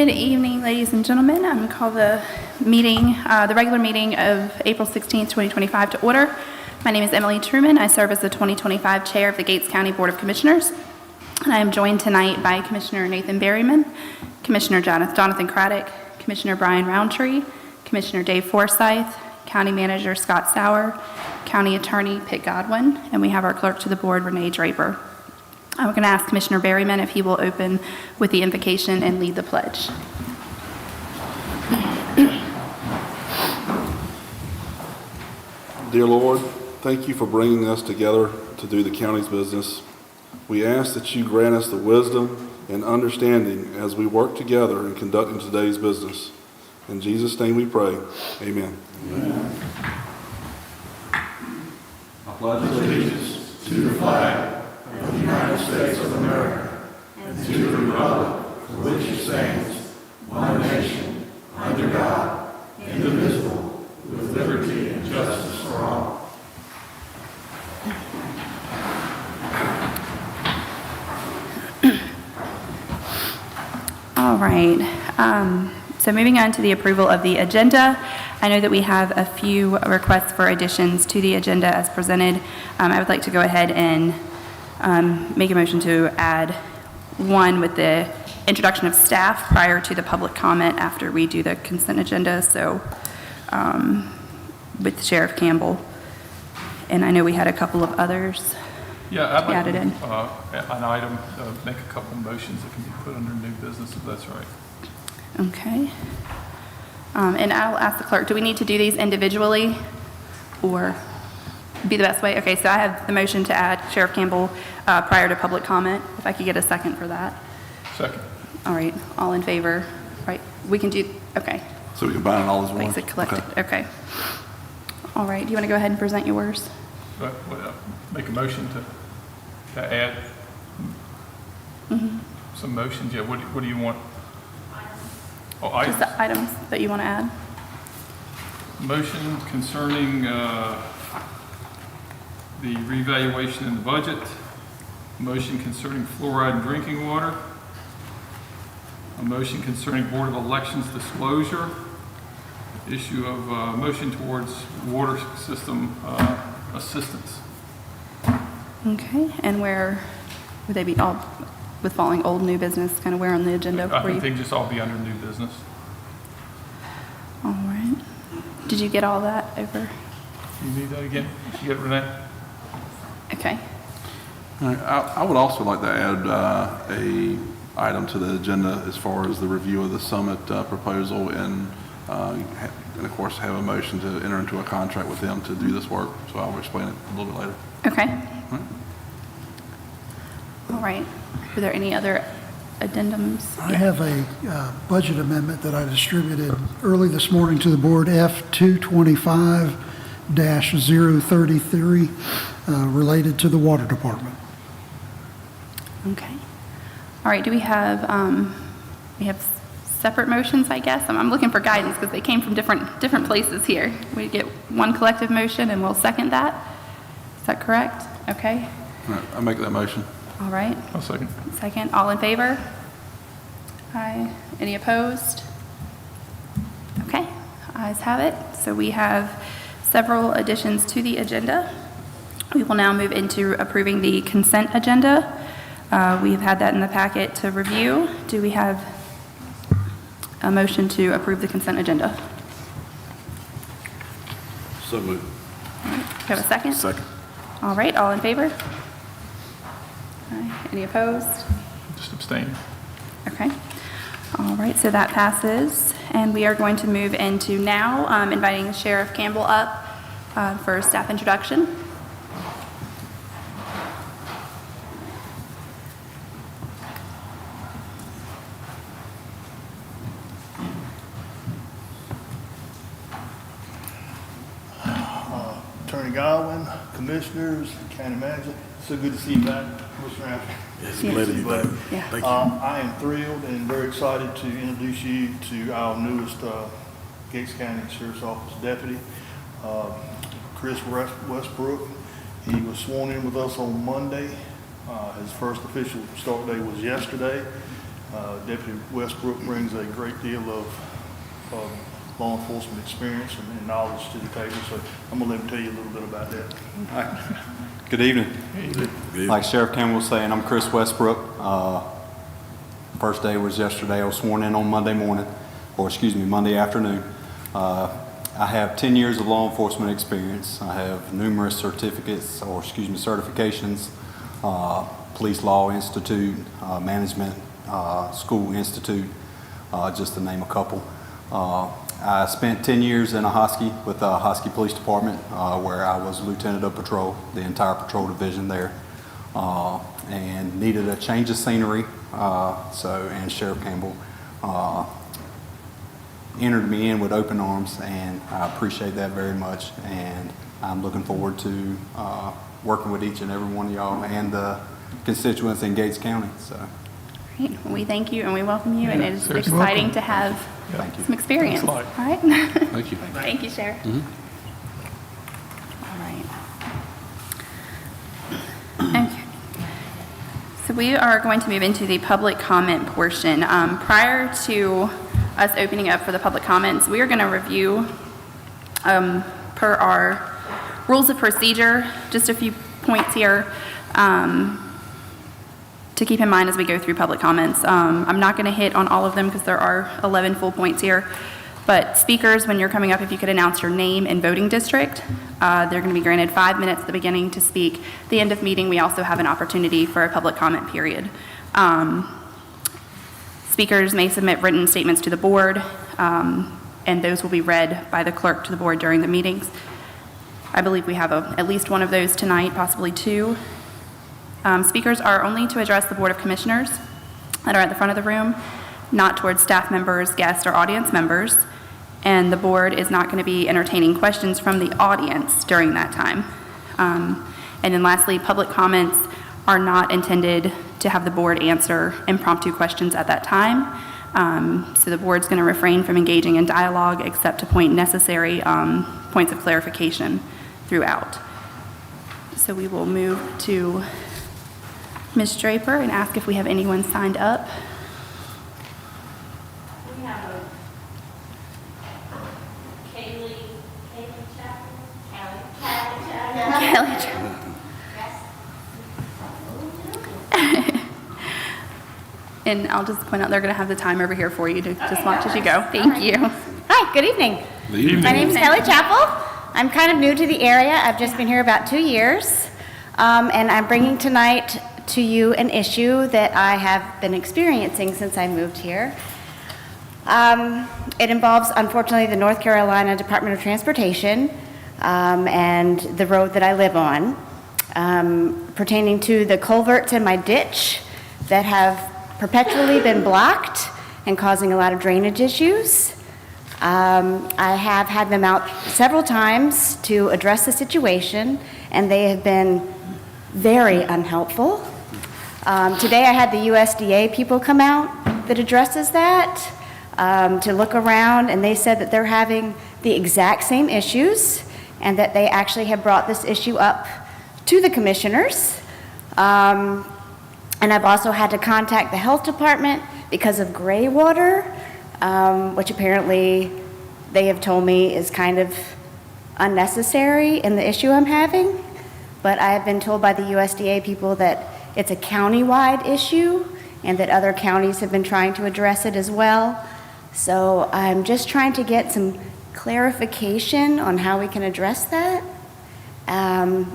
Good evening, ladies and gentlemen. I'm going to call the meeting, the regular meeting of April 16th, 2025 to order. My name is Emily Truman. I serve as the 2025 Chair of the Gates County Board of Commissioners. And I am joined tonight by Commissioner Nathan Berryman, Commissioner Jonathan Craddock, Commissioner Brian Roundtree, Commissioner Dave Forsyth, County Manager Scott Sauer, County Attorney Pitt Godwin, and we have our Clerk to the Board, Renee Draper. I'm going to ask Commissioner Berryman if he will open with the invocation and lead the pledge. Dear Lord, thank you for bringing us together to do the county's business. We ask that you grant us the wisdom and understanding as we work together in conducting today's business. In Jesus' name we pray. Amen. Amen. I pledge allegiance to the flag of the United States of America and to the republic for which it stands, one nation, under God, indivisible, with liberty and justice for all. All right. So moving on to the approval of the agenda, I know that we have a few requests for additions to the agenda as presented. I would like to go ahead and make a motion to add one with the introduction of staff prior to the public comment after we do the consent agenda. So with Sheriff Campbell, and I know we had a couple of others. Yeah, I'd like added in. An item, make a couple motions that can be put under new business, if that's right. Okay. And I'll ask the clerk, do we need to do these individually or be the best way? Okay, so I have the motion to add Sheriff Campbell prior to public comment. If I could get a second for that. Second. All right, all in favor? Right, we can do, okay. So we combine it all as one? Makes it collected, okay. All right, do you want to go ahead and present yours? Make a motion to add some motions. Yeah, what do you want? Oh, Just the items that you want to add? Motion concerning the revaluation in the budget, motion concerning fluoride in drinking water, a motion concerning Board of Elections disclosure, issue of motion towards water system assistance. Okay, and where would they be all with following old new business, kind of where on the agenda? I think they just all be under new business. All right. Did you get all that over? You need that again? Did you get it, Renee? Okay. All right. I would also like to add a item to the agenda as far as the review of the summit proposal and of course have a motion to enter into a contract with them to do this work. So I'll explain it a little bit later. Okay. All right. Are there any other addendums? I have a budget amendment that I distributed early this morning to the board, F225-033, related to the water department. Okay. All right. Do we have separate motions, I guess? I'm looking for guidance because they came from different places here. We get one collective motion and we'll second that. Is that correct? Okay. All right. I make that motion. All right. I'll second. Second. All in favor? Aye. Any opposed? Okay. Ayes have it. So we have several additions to the agenda. We will now move into approving the consent agenda. We've had that in the packet to review. Do we have a motion to approve the consent agenda? So moved. All right. Do you have a second? Second. All right. All in favor? Aye. Any opposed? Just abstain. Okay. All right, so that passes. And we are going to move into now inviting Sheriff Campbell up for a staff introduction. Attorney Godwin, Commissioners, County Manager, so good to see you back, Commissioner Roundtree. Yes, glad to be back. Yeah. Thank you. I am thrilled and very excited to introduce you to our newest Gates County Sheriff's Office deputy, Chris Westbrook. He was sworn in with us on Monday. His first official start day was yesterday. Deputy Westbrook brings a great deal of law enforcement experience and knowledge to the table, so I'm going to let him tell you a little bit about that. Hi. Good evening. Like Sheriff Campbell was saying, I'm Chris Westbrook. First day was yesterday. I was sworn in on Monday morning, or excuse me, Monday afternoon. I have 10 years of law enforcement experience. I have numerous certificates, or excuse me, certifications, Police Law Institute, Management School Institute, just to name a couple. I spent 10 years in a Hosky with the Hosky Police Department, where I was Lieutenant of Patrol, the entire patrol division there, and needed a change of scenery. And Sheriff Campbell entered me in with open arms, and I appreciate that very much. And I'm looking forward to working with each and every one of y'all and the constituents in Gates County. So, Great. Well, we thank you and we welcome you, and it is Seriously. exciting to have thank you. some experience. All Thanks right. Thank you. Thank you, Sheriff. All right. Okay. So we are going to move into the public comment portion. Prior to us opening up for the public comments, we are going to review, per our rules of procedure, just a few points here to keep in mind as we go through public comments. I'm not going to hit on all of them because there are 11 full points here. But speakers, when you're coming up, if you could announce your name and voting district, they're going to be granted 5 minutes at the beginning to speak. At the end of meeting, we also have an opportunity for a public comment period. Speakers may submit written statements to the board, and those will be read by the clerk to the board during the meetings. I believe we have at least one of those tonight, possibly two. Speakers are only to address the Board of Commissioners that are at the front of the room, not towards staff members, guests, or audience members. And the board is not going to be entertaining questions from the audience during that time. And then lastly, public comments are not intended to have the board answer impromptu questions at that time. So the board's going to refrain from engaging in dialogue except to point necessary points of clarification throughout. So we will move to Ms. Draper and ask if we have anyone signed up. We have Kaylee Chapel. Kelly. And I'll just point out they're going to have the time over here for you to just watch as you go. Thank you. Hi, good evening. Good evening. My name is Kelly Chapel. I'm kind of new to the area. I've just been here about 2 years. And I'm bringing tonight to you an issue that I have been experiencing since I moved here. It involves, unfortunately, the North Carolina Department of Transportation and the road that I live on, pertaining to the culverts in my ditch that have perpetually been blocked and causing a lot of drainage issues. I have had them out several times to address the situation, and they have been very unhelpful. Today I had the USDA people come out that addresses that to look around, and they said that they're having the exact same issues and that they actually have brought this issue up to the commissioners. And I've also had to contact the health department because of gray water, which apparently they have told me is kind of unnecessary in the issue I'm having. But I have been told by the USDA people that it's a county-wide issue and that other counties have been trying to address it as well. So I'm just trying to get some clarification on how we can address that. And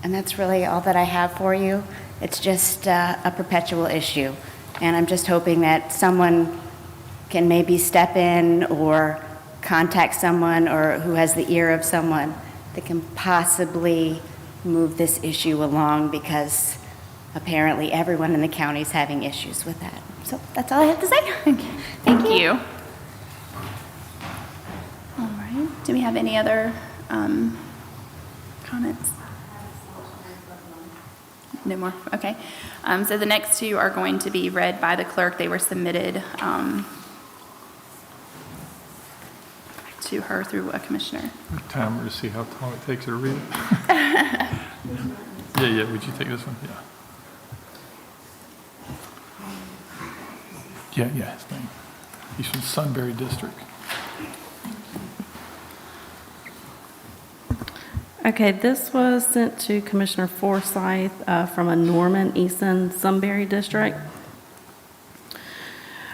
that's really all that I have for you. It's just a perpetual issue. And I'm just hoping that someone can maybe step in or contact someone or who has the ear of someone that can possibly move this issue along, because apparently everyone in the county is having issues with that. So that's all I have to say. Thank you. All right. Do we have any other comments? No more? Okay. So the next two are going to be read by the clerk. They were submitted to her through a commissioner. Timer to see how long it takes her to read it. Yeah, would you take this one? Yeah. Yeah, his name. He's from Sunbury District. Okay, this was sent to Commissioner Forsyth from a Norman Easton Sunbury District.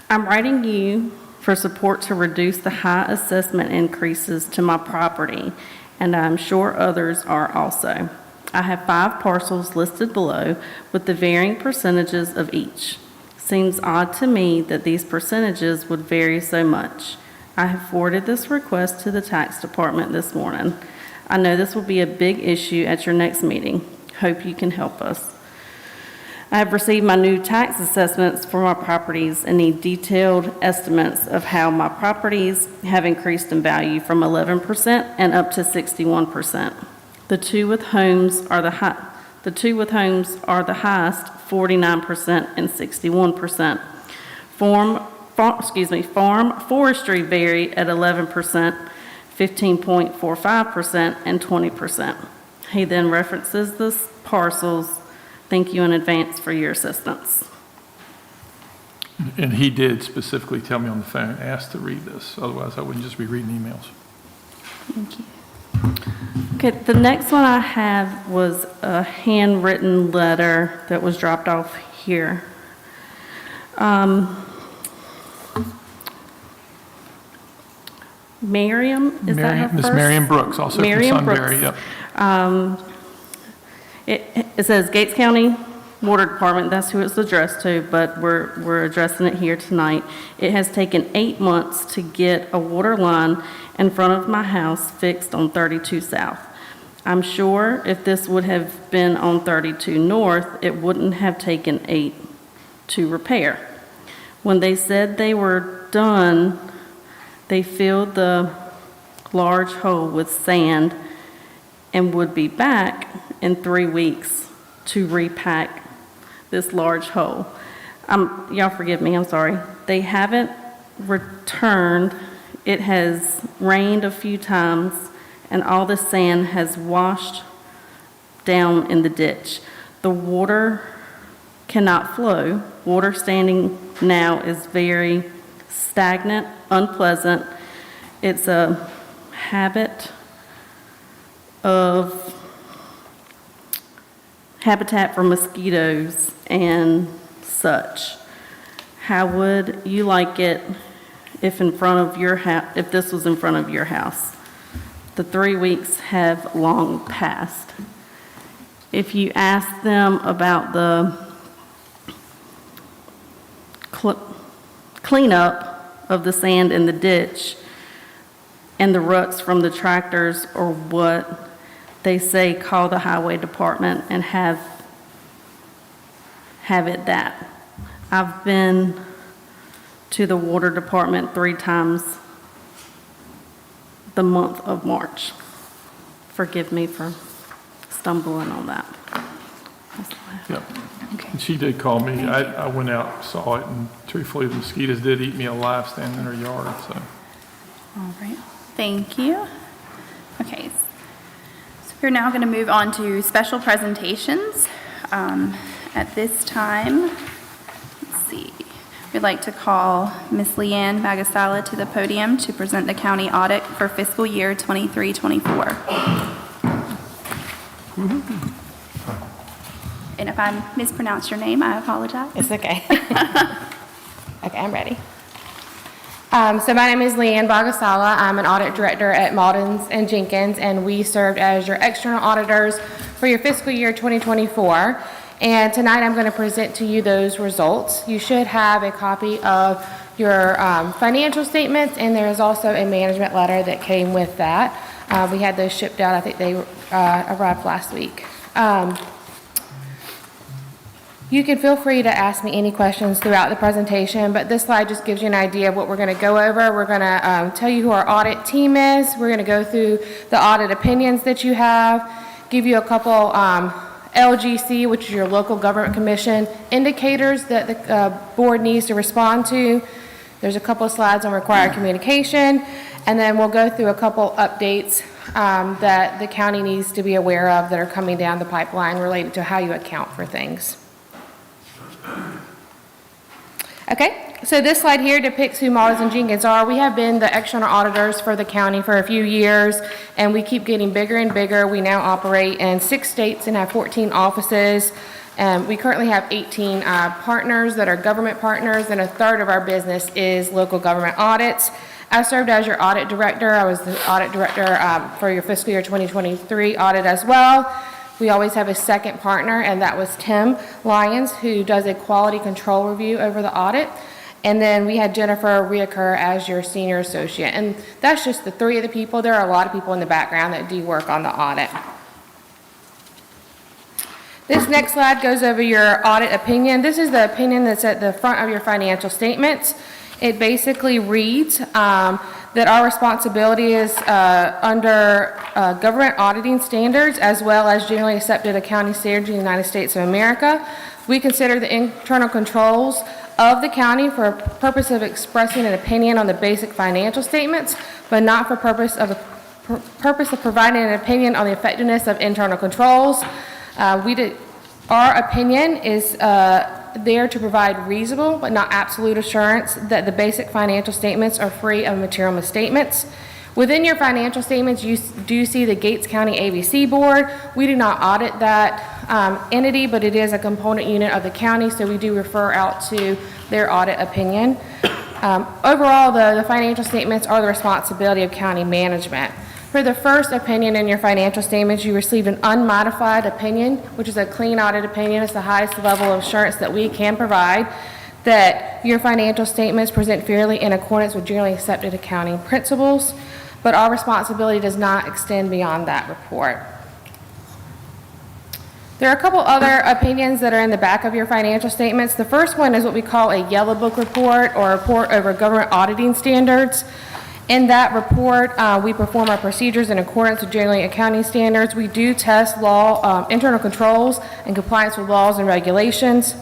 I'm writing you for support to reduce the high assessment increases to my property, and I'm sure others are also. I have 5 parcels listed below with the varying percentages of each. Seems odd to me that these percentages would vary so much. I have forwarded this request to the tax department this morning. I know this will be a big issue at your next meeting. Hope you can help us. I have received my new tax assessments for my properties and need detailed estimates of how my properties have increased in value from 11% and up to 61%. The two with homes are the highest, 49% and 61%. Farm forestry vary at 11%, 15.45%, and 20%. He then references the parcels. Thank you in advance for your assistance. And he did specifically tell me on the phone, ask to read this. Otherwise, I wouldn't just be reading emails. Thank you. Okay, the next one I have was a handwritten letter that was dropped off here. Miriam, is that her first? Miss Marion Brooks, also from Sunbury, yep. It says Gates County Water Department, that's who it's addressed to, but we're addressing it here tonight. It has taken 8 months to get a water line in front of my house fixed on 32 South. I'm sure if this would have been on 32 North, it wouldn't have taken 8 to repair. When they said they were done, they filled the large hole with sand and would be back in 3 weeks to repack this large hole. Y'all forgive me, I'm sorry. They haven't returned. It has rained a few times and all the sand has washed down in the ditch. The water cannot flow. Water standing now is very stagnant, unpleasant. It's a habitat for mosquitoes and such. How would you like it if this was in front of your house? The 3 weeks have long passed. If you ask them about the cleanup of the sand in the ditch and the ruts from the tractors or what, they say call the highway department and have it that. I've been to the water department 3 times the month of March. Forgive me for stumbling on that. Yep. And she did call me. I went out, saw it, and truthfully, the mosquitoes did eat me alive standing in her yard, so. All right, thank you. Okay, so we're now going to move on to special presentations. At this time, let's see, we'd like to call Ms. Leanne Bagasala to the podium to present the county audit for fiscal year 23-24. And if I mispronounce your name, I apologize. It's okay. Okay, I'm ready. So my name is Leanne Bagasala. I'm an audit director at Maldon's and Jenkins, and we served as your external auditors for your fiscal year 2024. And tonight I'm going to present to you those results. You should have a copy of your financial statements, and there is also a management letter that came with that. We had those shipped out. I think they arrived last week. You can feel free to ask me any questions throughout the presentation, but this slide just gives you an idea of what we're going to go over. We're going to tell you who our audit team is. We're going to go through the audit opinions that you have, give you a couple LGC, which is your local government commission, indicators that the board needs to respond to. There's a couple of slides on required communication, and then we'll go through a couple updates that the county needs to be aware of that are coming down the pipeline related to how you account for things. Okay, so this slide here depicts who Maltas and Jenkins are. We have been the external auditors for the county for a few years, and we keep getting bigger and bigger. We now operate in 6 states and have 14 offices. We currently have 18 partners that are government partners, and a third of our business is local government audits. I served as your audit director. I was the audit director for your fiscal year 2023 audit as well. We always have a second partner, and that was Tim Lyons, who does a quality control review over the audit. And then we had Jennifer reoccur as your senior associate. And that's just the 3 of the people. There are a lot of people in the background that do work on the audit. This next slide goes over your audit opinion. This is the opinion that's at the front of your financial statements. It basically reads that our responsibility is under government auditing standards as well as generally accepted accounting standards in the United States of America. We consider the internal controls of the county for a purpose of expressing an opinion on the basic financial statements, but not for purpose of providing an opinion on the effectiveness of internal controls. Our opinion is there to provide reasonable but not absolute assurance that the basic financial statements are free of material misstatements. Within your financial statements, you do see the Gates County ABC Board. We do not audit that entity, but it is a component unit of the county, so we do refer out to their audit opinion. Overall, the financial statements are the responsibility of county management. For the first opinion in your financial statements, you received an unmodified opinion, which is a clean audit opinion. It's the highest level of assurance that we can provide that your financial statements present fairly in accordance with generally accepted accounting principles, but our responsibility does not extend beyond that report. There are a couple other opinions that are in the back of your financial statements. The first one is what we call a yellow book report or a report over government auditing standards. In that report, we perform our procedures in accordance with generally accounting standards. We do test internal controls and compliance with laws and regulations.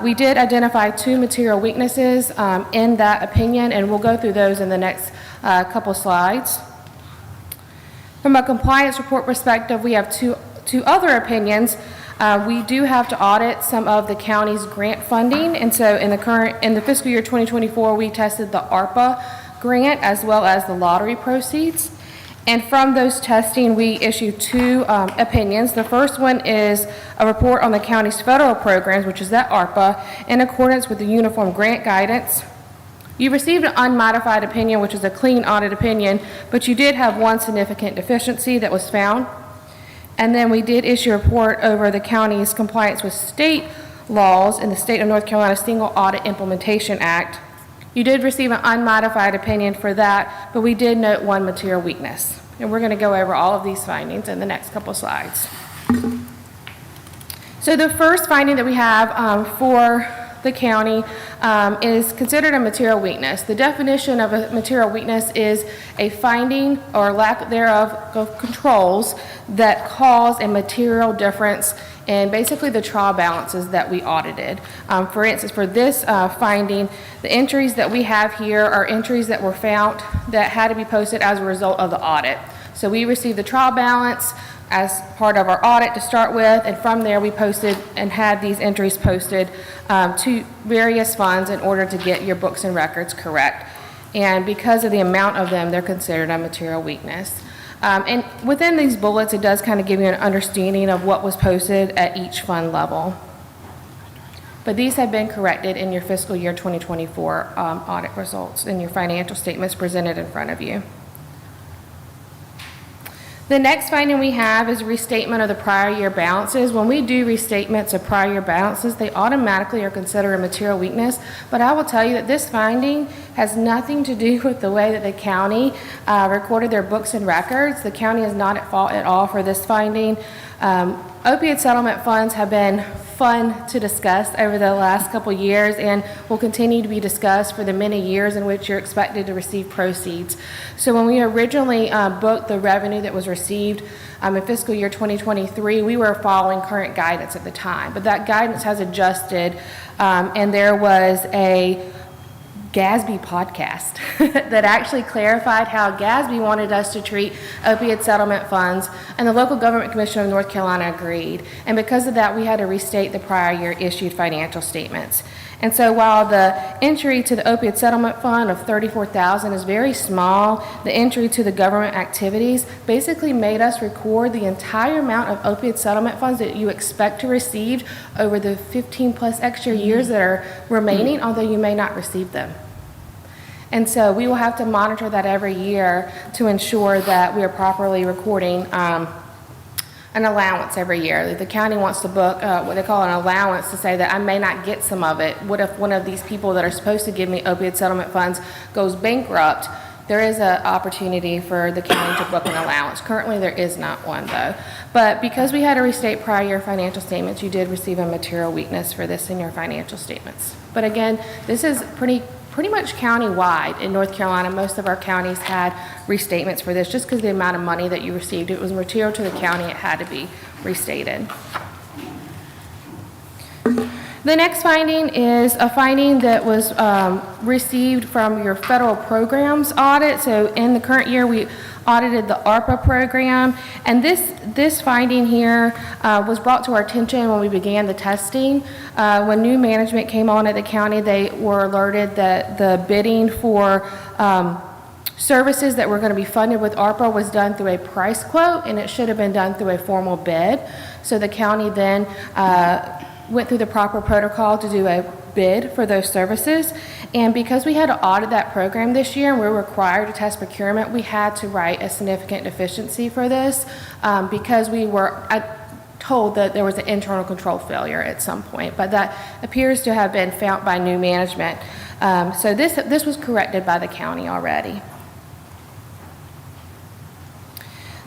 We did identify 2 material weaknesses in that opinion, and we'll go through those in the next couple slides. From a compliance report perspective, we have two other opinions. We do have to audit some of the county's grant funding, and so in the fiscal year 2024, we tested the ARPA grant as well as the lottery proceeds. And from those testing, we issued 2 opinions. The first one is a report on the county's federal programs, which is that ARPA, in accordance with the Uniform Grant Guidance. You received an unmodified opinion, which is a clean audit opinion, but you did have 1 significant deficiency that was found. And then we did issue a report over the county's compliance with state laws in the State of North Carolina Single Audit Implementation Act. You did receive an unmodified opinion for that, but we did note 1 material weakness. And we're going to go over all of these findings in the next couple slides. So the first finding that we have for the county is considered a material weakness. The definition of a material weakness is a finding or lack thereof of controls that cause a material difference in basically the trial balances that we audited. For instance, for this finding, the entries that we have here are entries that were found that had to be posted as a result of the audit. So we received the trial balance as part of our audit to start with, and from there we posted and had these entries posted to various funds in order to get your books and records correct. And because of the amount of them, they're considered a material weakness. And within these bullets, it does kind of give you an understanding of what was posted at each fund level. But these have been corrected in your fiscal year 2024 audit results in your financial statements presented in front of you. The next finding we have is a restatement of the prior year balances. When we do restatements of prior year balances, they automatically are considered a material weakness. But I will tell you that this finding has nothing to do with the way that the county recorded their books and records. The county is not at fault at all for this finding. Opioid settlement funds have been fun to discuss over the last couple years and will continue to be discussed for the many years in which you're expected to receive proceeds. So when we originally booked the revenue that was received in fiscal year 2023, we were following current guidance at the time, but that guidance has adjusted, and there was a GASB podcast that actually clarified how GASB wanted us to treat opiate settlement funds, and the local government commission of North Carolina agreed. And because of that, we had to restate the prior year issued financial statements. And so while the entry to the opioid settlement fund of $34,000 is very small, the entry to the government activities basically made us record the entire amount of opioid settlement funds that you expect to receive over the 15+ extra years that are remaining, although you may not receive them. And so we will have to monitor that every year to ensure that we are properly recording an allowance every year. The county wants to book what they call an allowance to say that I may not get some of it. What if one of these people that are supposed to give me opioid settlement funds goes bankrupt? There is an opportunity for the county to book an allowance. Currently, there is not one, though. But because we had to restate prior year financial statements, you did receive a material weakness for this in your financial statements. But again, this is pretty much county-wide in North Carolina. Most of our counties had restatements for this just because of the amount of money that you received. It was material to the county. It had to be restated. The next finding is a finding that was received from your federal programs audit. So in the current year, we audited the ARPA program, and this finding here was brought to our attention when we began the testing. When new management came on at the county, they were alerted that the bidding for services that were going to be funded with ARPA was done through a price quote, and it should have been done through a formal bid. So the county then went through the proper protocol to do a bid for those services. And because we had to audit that program this year and we're required to test procurement, we had to write a significant deficiency for this because we were told that there was an internal control failure at some point, but that appears to have been found by new management. So this was corrected by the county already.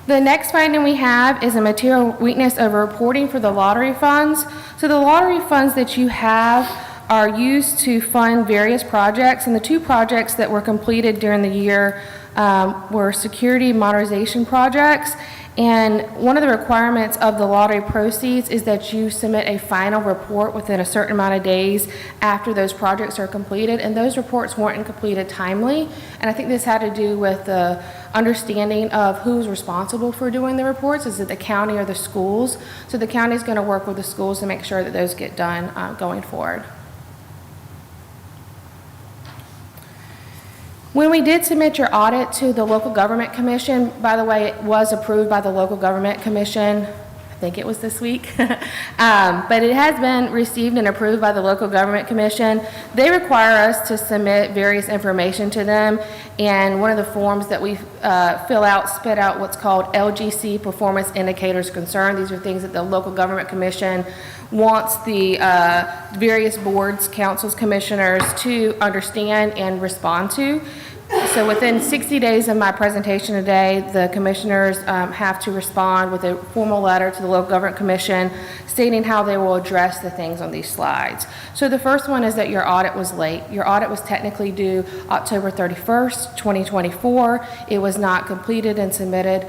The next finding we have is a material weakness of reporting for the lottery funds. So the lottery funds that you have are used to fund various projects, and the two projects that were completed during the year were security modernization projects. And one of the requirements of the lottery proceeds is that you submit a final report within a certain amount of days after those projects are completed, and those reports weren't completed timely. And I think this had to do with the understanding of who's responsible for doing the reports. Is it the county or the schools? So the county is going to work with the schools to make sure that those get done going forward. When we did submit your audit to the Local Government Commission, by the way, it was approved by the Local Government Commission. I think it was this week. But it has been received and approved by the Local Government Commission. They require us to submit various information to them, and one of the forms that we fill out spit out what's called LGC Performance Indicators Concern. These are things that the Local Government Commission wants the various boards, councils, commissioners to understand and respond to. So within 60 days of my presentation today, the commissioners have to respond with a formal letter to the Local Government Commission stating how they will address the things on these slides. So the first one is that your audit was late. Your audit was technically due October 31st, 2024. It was not completed and submitted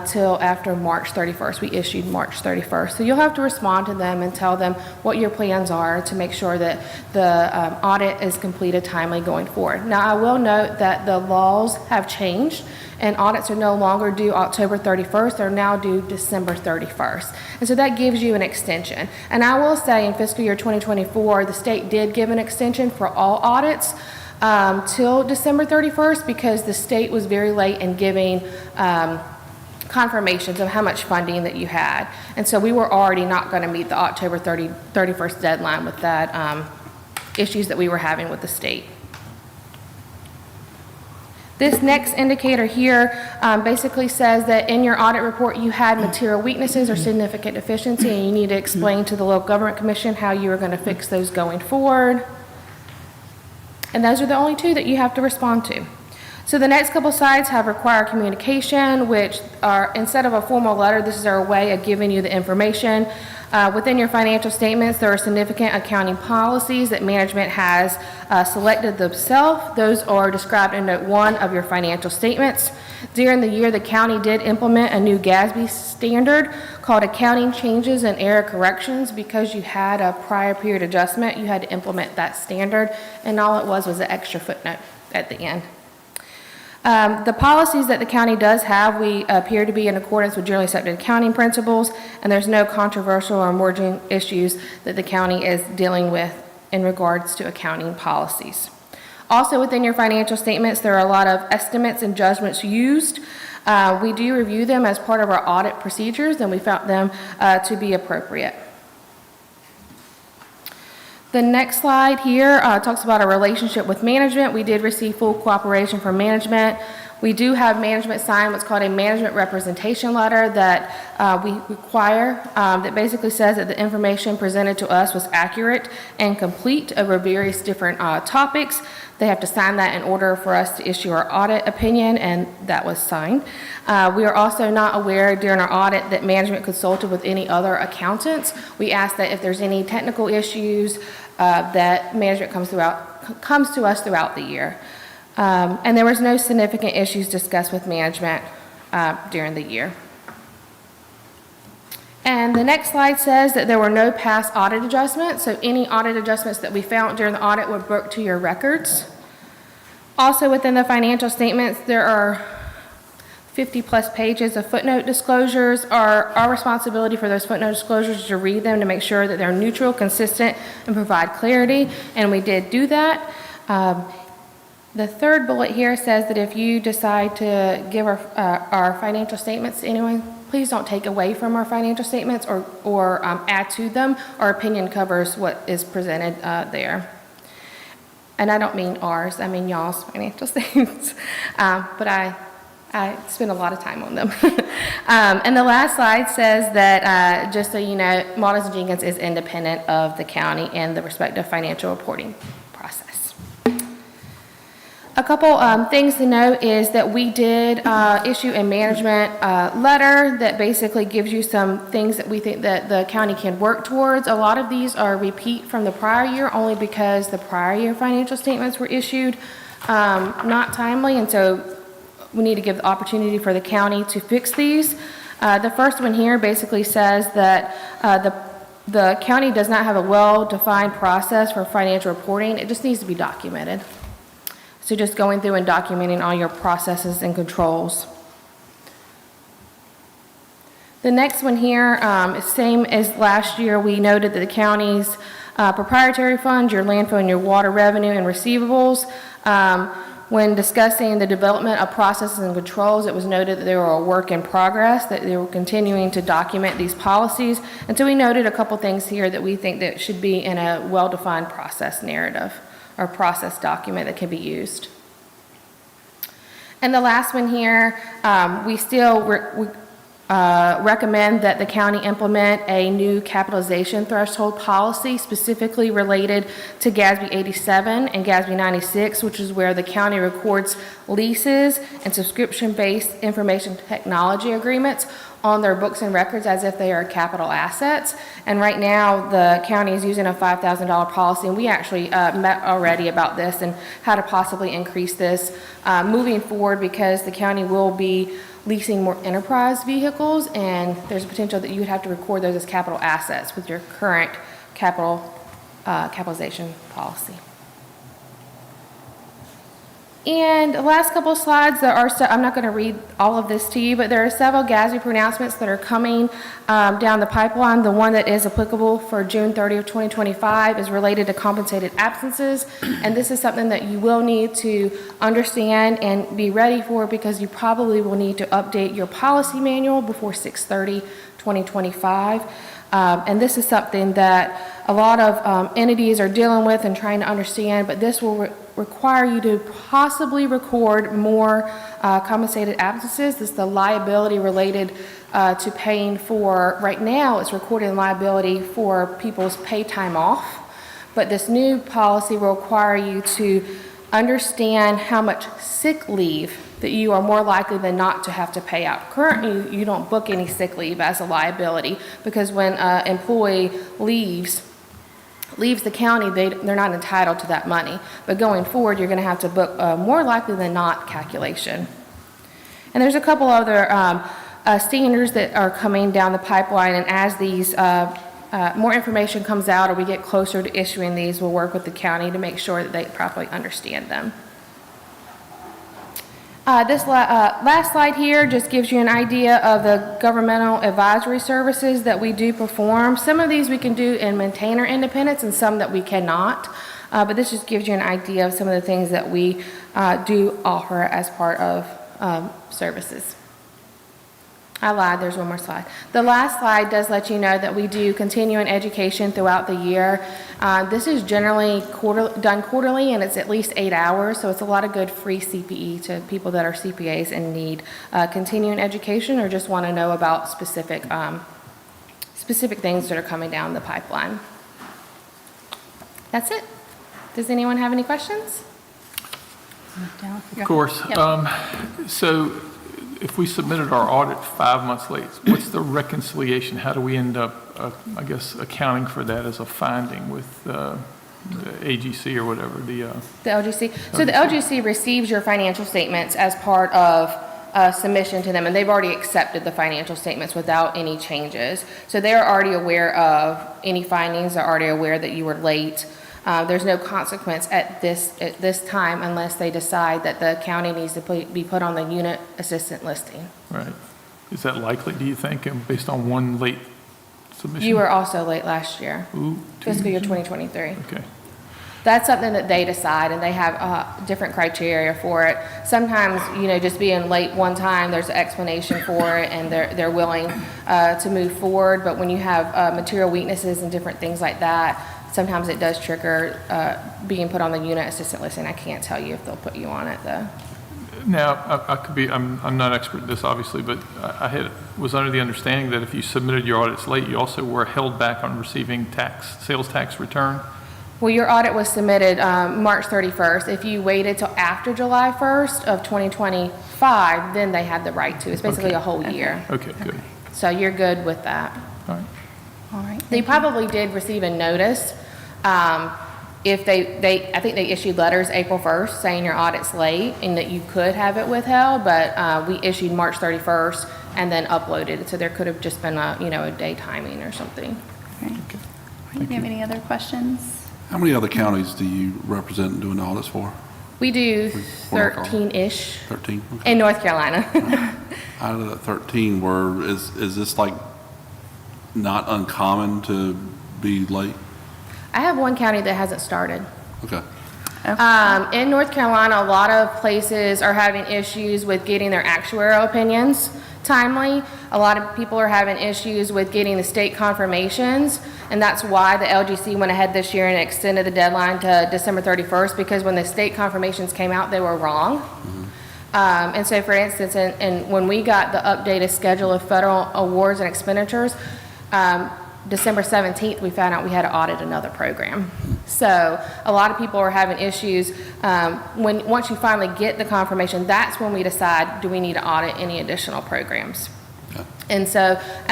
till after March 31st. We issued March 31st. So you'll have to respond to them and tell them what your plans are to make sure that the audit is completed timely going forward. Now, I will note that the laws have changed, and audits are no longer due October 31st. They're now due December 31st. And so that gives you an extension. And I will say in fiscal year 2024, the state did give an extension for all audits till December 31st because the state was very late in giving confirmations of how much funding that you had. And so we were already not going to meet the October 31st deadline with that issues that we were having with the state. This next indicator here basically says that in your audit report you had material weaknesses or significant deficiency, and you need to explain to the Local Government Commission how you are going to fix those going forward. And those are the only two that you have to respond to. So the next couple slides have required communication, which are, instead of a formal letter, this is our way of giving you the information. Within your financial statements, there are significant accounting policies that management has selected themselves. Those are described in Note 1 of your financial statements. During the year, the county did implement a new GASB standard called Accounting Changes and Error Corrections. Because you had a prior period adjustment, you had to implement that standard, and all it was an extra footnote at the end. The policies that the county does have, we appear to be in accordance with generally accepted accounting principles, and there's no controversial or emerging issues that the county is dealing with in regards to accounting policies. Also, within your financial statements, there are a lot of estimates and judgments used. We do review them as part of our audit procedures, and we found them to be appropriate. The next slide here talks about our relationship with management. We did receive full cooperation from management. We do have management sign what's called a management representation letter that we require that basically says that the information presented to us was accurate and complete over various different topics. They have to sign that in order for us to issue our audit opinion, and that was signed. We are also not aware during our audit that management consulted with any other accountants. We ask that if there's any technical issues that management comes to us throughout the year. And there was no significant issues discussed with management during the year. And the next slide says that there were no past audit adjustments, so any audit adjustments that we found during the audit were booked to your records. Also within the financial statements, there are 50-plus pages of footnote disclosures. Our responsibility for those footnote disclosures is to read them to make sure that they're neutral, consistent, and provide clarity, and we did do that. The third bullet here says that if you decide to give our financial statements to anyone, please don't take away from our financial statements or add to them. Our opinion covers what is presented there. And I don't mean ours, I mean y'all's financial statements. But I spend a lot of time on them. And the last slide says that, just so you know, Maltas & Jenkins is independent of the county and the respective financial reporting process. A couple things to note is that we did issue a management letter that basically gives you some things that we think that the county can work towards. A lot of these are repeat from the prior year only because the prior year financial statements were issued not timely, and so we need to give the opportunity for the county to fix these. The first one here basically says that the county does not have a well-defined process for financial reporting. It just needs to be documented. So just going through and documenting all your processes and controls. The next one here is same as last year. We noted that the county's proprietary funds, your landfill and your water revenue and receivables, when discussing the development of processes and controls, it was noted that they were a work in progress, that they were continuing to document these policies. And so we noted a couple things here that we think that should be in a well-defined process narrative or process document that can be used. And the last one here, we still recommend that the county implement a new capitalization threshold policy specifically related to GASB 87 and GASB 96, which is where the county records leases and subscription-based information technology agreements on their books and records as if they are capital assets. And right now, the county is using a $5,000 policy, and we actually met already about this and how to possibly increase this moving forward, because the county will be leasing more enterprise vehicles, and there's a potential that you would have to record those as capital assets with your current capitalization policy. And the last couple of slides, I'm not going to read all of this to you, but there are several GASB pronouncements that are coming down the pipeline. The one that is applicable for June 30th, 2025 is related to compensated absences, and this is something that you will need to understand and be ready for, because you probably will need to update your policy manual before 6/30/2025. And this is something that a lot of entities are dealing with and trying to understand, but this will require you to possibly record more compensated absences. This is the liability related to paying for, right now it's recorded in liability for people's pay time off, but this new policy will require you to understand how much sick leave that you are more likely than not to have to pay out. Currently, you don't book any sick leave as a liability, because when an employee leaves the county, they're not entitled to that money. But going forward, you're going to have to book a more likely than not calculation. And there's a couple other standards that are coming down the pipeline, and as these more information comes out or we get closer to issuing these, we'll work with the county to make sure that they properly understand them. Last slide here just gives you an idea of the governmental advisory services that we do perform. Some of these we can do in maintainer independence and some that we cannot. But this just gives you an idea of some of the things that we do offer as part of services. I lied, there's one more slide. The last slide does let you know that we do continuing education throughout the year. This is generally done quarterly, and it's at least 8 hours, so it's a lot of good free CPE to people that are CPAs and need continuing education or just want to know about specific things that are coming down the pipeline. That's it. Does anyone have any questions? Of course. So if we submitted our audit 5 months late, what's the reconciliation? How do we end up, I guess, accounting for that as a finding with the AGC or whatever? The LGC. So the LGC receives your financial statements as part of submission to them, and they've already accepted the financial statements without any changes. So they're already aware of any findings. They're already aware that you were late. There's no consequence at this time unless they decide that the county needs to be put on the unit assistant listing. Right. Is that likely, do you think, based on one late submission? You were also late last year, Ooh, fiscal year 2023. Okay. That's something that they decide, and they have different criteria for it. Sometimes, just being late one time, there's an explanation for it, and they're willing to move forward. But when you have material weaknesses and different things like that, sometimes it does trigger being put on the unit assistant listing. I can't tell you if they'll put you on it, though. Now, I could be, I'm not expert at this, obviously, but I was under the understanding that if you submitted your audits late, you also were held back on receiving sales tax return. Well, your audit was submitted March 31st. If you waited till after July 1st of 2025, then they had the right to. It's basically a whole year. Okay, good. So you're good with that. All right. All right. They probably did receive a notice. If I think they issued letters April 1st saying your audit's late and that you could have it withheld, but we issued March 31st and then uploaded it. So there could have just been a day timing or something. Okay. Do you have any other questions? How many other counties do you represent and doing audits for? We do 13-ish 13? Okay. in North Carolina. Out of that 13, is this like not uncommon to be late? I have one county that hasn't started. Okay. In North Carolina, a lot of places are having issues with getting their actuarial opinions timely. A lot of people are having issues with getting the state confirmations, and that's why the LGC went ahead this year and extended the deadline to December 31st, because when the state confirmations came out, they were wrong. And so, for instance, when we got the updated schedule of federal awards and expenditures, December 17th, we found out we had to audit another program. So a lot of people are having issues. Once you finally get the confirmation, that's when we decide, do we need to audit any additional programs? Okay. And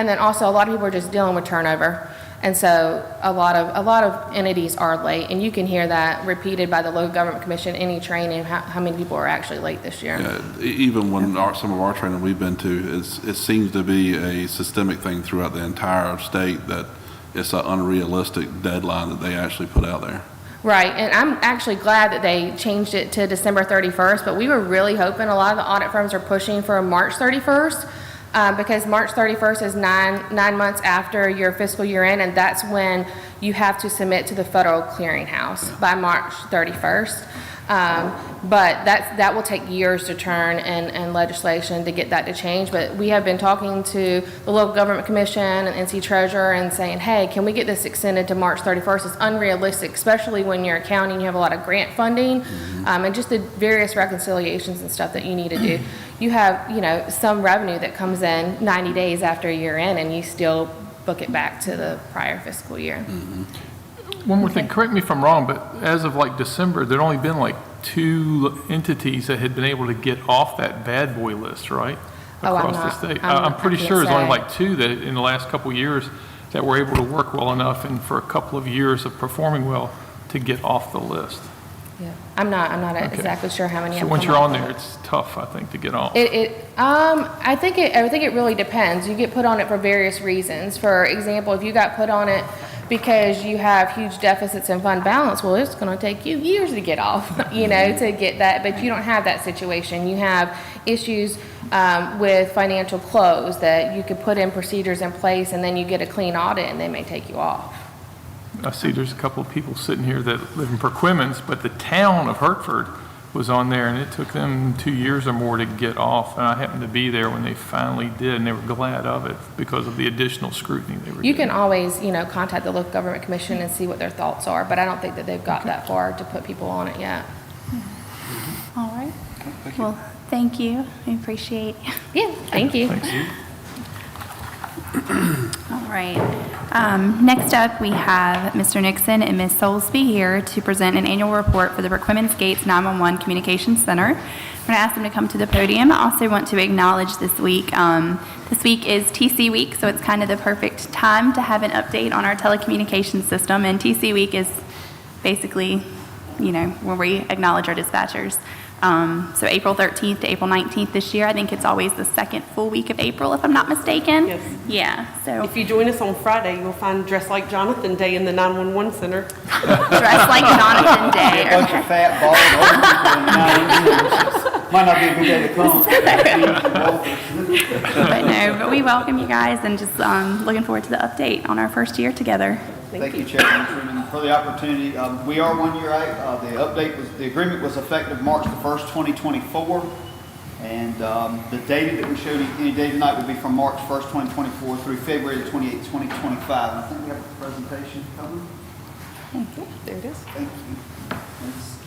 then also a lot of people are just dealing with turnover. And so a lot of entities are late, and you can hear that repeated by the local government commission, any training, how many people are actually late this year. Yeah, even when some of our training we've been to, it seems to be a systemic thing throughout the entire state that it's an unrealistic deadline that they actually put out there. Right, and I'm actually glad that they changed it to December 31st, but we were really hoping, a lot of the audit firms are pushing for March 31st, because March 31st is nine months after your fiscal year end, and that's when you have to submit to the federal clearinghouse by March 31st. But that will take years to turn and legislation to get that to change. But we have been talking to the local government commission and NC treasurer and saying, hey, can we get this extended to March 31st? It's unrealistic, especially when you're a county and you have a lot of grant funding, and just the various reconciliations and stuff that you need to do. You have, some revenue that comes in 90 days after a year end, and you still book it back to the prior fiscal year. One more thing, correct me if I'm wrong, but as of December, there'd only been 2 entities that had been able to get off that bad boy list, right? Across the state. I'm pretty sure there's only 2 that in the last couple of years that were able to work well enough and for a couple of years of performing well to get off the list. Yeah, I'm not exactly sure how many. So have once come you're off on of there, it. it's tough, I think, to get off. I think it really depends. You get put on it for various reasons. For example, if you got put on it because you have huge deficits in fund balance. Well, it's going to take you years to get off, you know, to get that, but you don't have that situation. You have issues with financial close that you could put in procedures in place, and then you get a clean audit and they may take you off. I see there's a couple of people sitting here that live in Perquimans, but the town of Hertford was on there, and it took them 2 years or more to get off. And I happened to be there when they finally did, and they were glad of it because of the additional scrutiny they were You getting. can always, you know, contact the local government commission and see what their thoughts are, but I don't think that they've got that far to put people on it yet. All right. Well, thank you. I appreciate. Yeah, thank you. Thanks. All right. Next up, we have Mr. Nixon and Ms. Soulsby here to present an annual report for the Perquimans Gates 911 Communications Center. I'm going to ask them to come to the podium. I also want to acknowledge this week. This week is TC Week, so it's kind of the perfect time to have an update on our telecommunications system. And TC Week is basically, you know, where we acknowledge our dispatchers. So April 13th to April 19th this year. I think it's always the second full week of April, if I'm not mistaken. Yes. Yeah, so If you join us on Friday, you'll find Dress Like Jonathan Day in the 911 center. dress like Jonathan Day. A bunch of fat, bald, old people in 9 might not be a good day to come. But no, but we welcome you guys and just looking forward to the update on our first year together. Thank you, Chairman Truman, for the opportunity. We are 1 year out. The agreement was effective March the 1st, 2024. And the data that we showed you any day tonight would be from March 1st, 2024 through February the 28th, 2025. And I think we have a presentation coming. Thank you. There it is. Thank you. Thanks.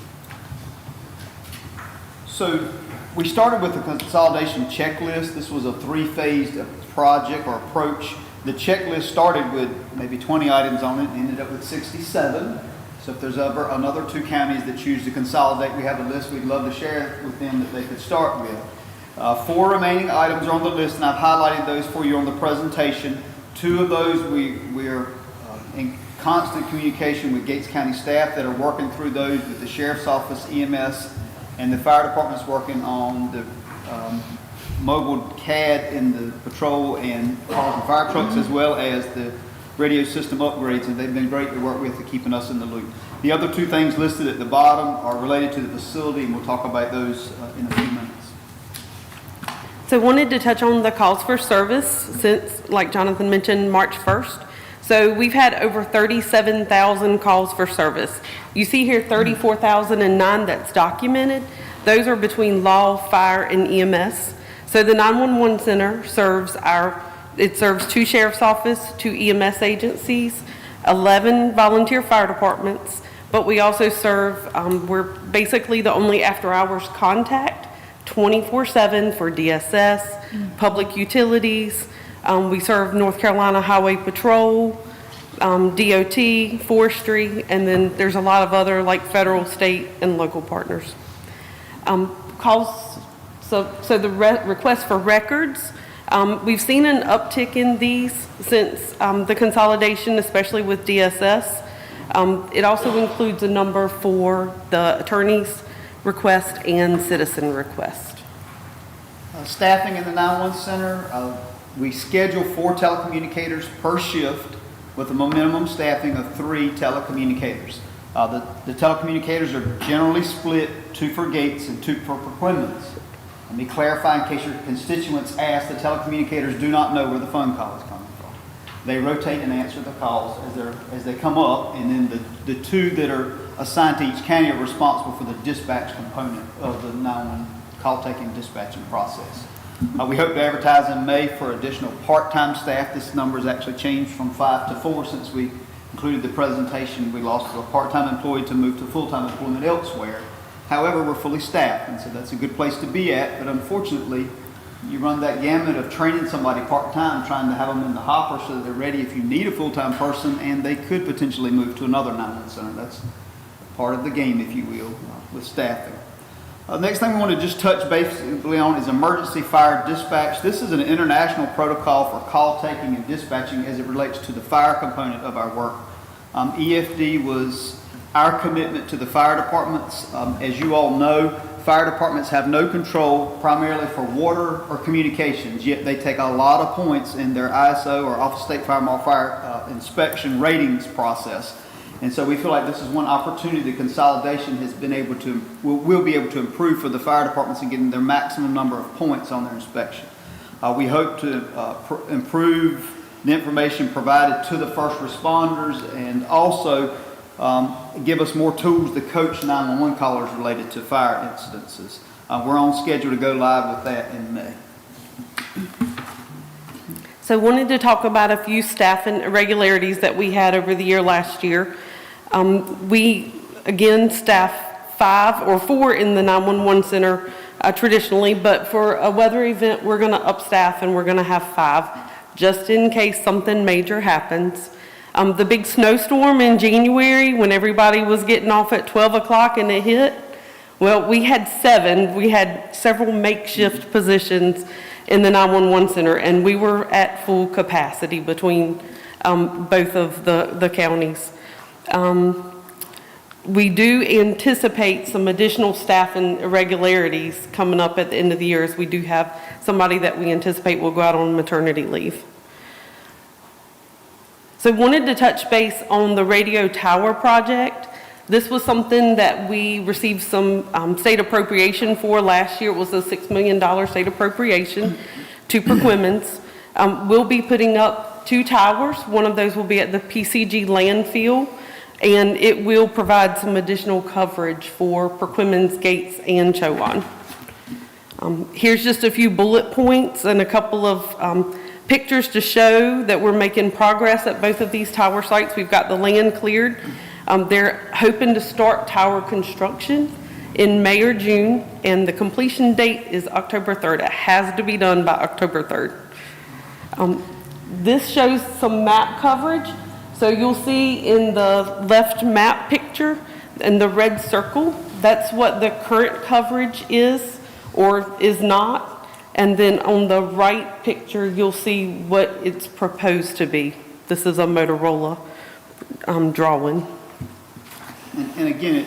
So we started with the consolidation checklist. This was a three-phased project or approach. The checklist started with maybe 20 items on it and ended up with 67. So if there's ever another 2 counties that choose to consolidate, we have a list we'd love to share with them that they could start with. 4 remaining items are on the list, and I've highlighted those for you on the presentation. 2 of those we are in constant communication with Gates County staff that are working through those with the Sheriff's Office, EMS, and the Fire Department's working on the mobile CAD in the patrol and calls and fire trucks, as well as the radio system upgrades, and they've been great to work with to keeping us in the loop. The other 2 things listed at the bottom are related to the facility, and we'll talk about those in a few minutes. So I wanted to touch on the calls for service since, like Jonathan mentioned, March 1st. So we've had over 37,000 calls for service. You see here 34,009 that's documented. Those are between law, fire, and EMS. So the 911 center serves 2 sheriff's office, 2 EMS agencies, 11 volunteer fire departments, but we also serve, we're basically the only after-hours contact, 24/7 for DSS, public utilities. We serve North Carolina Highway Patrol, DOT, forestry, and then there's a lot of other like federal, state, and local partners. So the request for records, we've seen an uptick in these since the consolidation, especially with DSS. It also includes a number for the attorney's request and citizen request. Staffing in the 911 center, we schedule 4 telecommunicators per shift with a minimum staffing of 3 telecommunicators. The telecommunicators are generally split, 2 for Gates and 2 for Perquimans. Let me clarify in case your constituents ask, the telecommunicators do not know where the phone call is coming from. They rotate and answer the calls as they come up, and then the 2 that are assigned to each county are responsible for the dispatch component of the 911 call taking dispatching process. We hope to advertise in May for additional part-time staff. This number has actually changed from 5 to 4 since we included the presentation. We lost a part-time employee to move to full-time employment elsewhere. However, we're fully staffed, and so that's a good place to be at. But unfortunately, you run that gamut of training somebody part-time, trying to have them in the hopper so that they're ready if you need a full-time person, and they could potentially move to another 911 center. That's part of the game, if you will, with staffing. Next thing we want to just touch basically on is emergency fire dispatch. This is an international protocol for call taking and dispatching as it relates to the fire component of our work. EFD was our commitment to the fire departments. As you all know, fire departments have no control primarily for water or communications, yet they take a lot of points in their ISO or Office of State Fire Marshal Fire inspection ratings process. And so we feel like this is one opportunity the consolidation has been able to, will be able to improve for the fire departments in getting their maximum number of points on their inspection. We hope to improve the information provided to the first responders and also give us more tools to coach 911 callers related to fire incidences. We're on schedule to go live with that in May. So wanted to talk about a few staffing irregularities that we had over the year last year. We, again, staff 5 or 4 in the 911 center traditionally, but for a weather event, we're going to upstaff and we're going to have 5, just in case something major happens. The big snowstorm in January, when everybody was getting off at 12 o'clock and it hit, well, we had 7. We had several makeshift positions in the 911 center, and we were at full capacity between both of the counties. We do anticipate some additional staffing irregularities coming up at the end of the year, as we do have somebody that we anticipate will go out on maternity leave. So wanted to touch base on the radio tower project. This was something that we received some state appropriation for last year. It was a $6 million state appropriation to Perquimans. We'll be putting up 2 towers. One of those will be at the PCG landfill, and it will provide some additional coverage for Perquimans, Gates, and Chowan. Here's just a few bullet points and a couple of pictures to show that we're making progress at both of these tower sites. We've got the land cleared. They're hoping to start tower construction in May or June, and the completion date is October 3rd. It has to be done by October 3rd. This shows some map coverage. So you'll see in the left map picture in the red circle, that's what the current coverage is or is not. And then on the right picture, you'll see what it's proposed to be. This is a Motorola drawing. And again,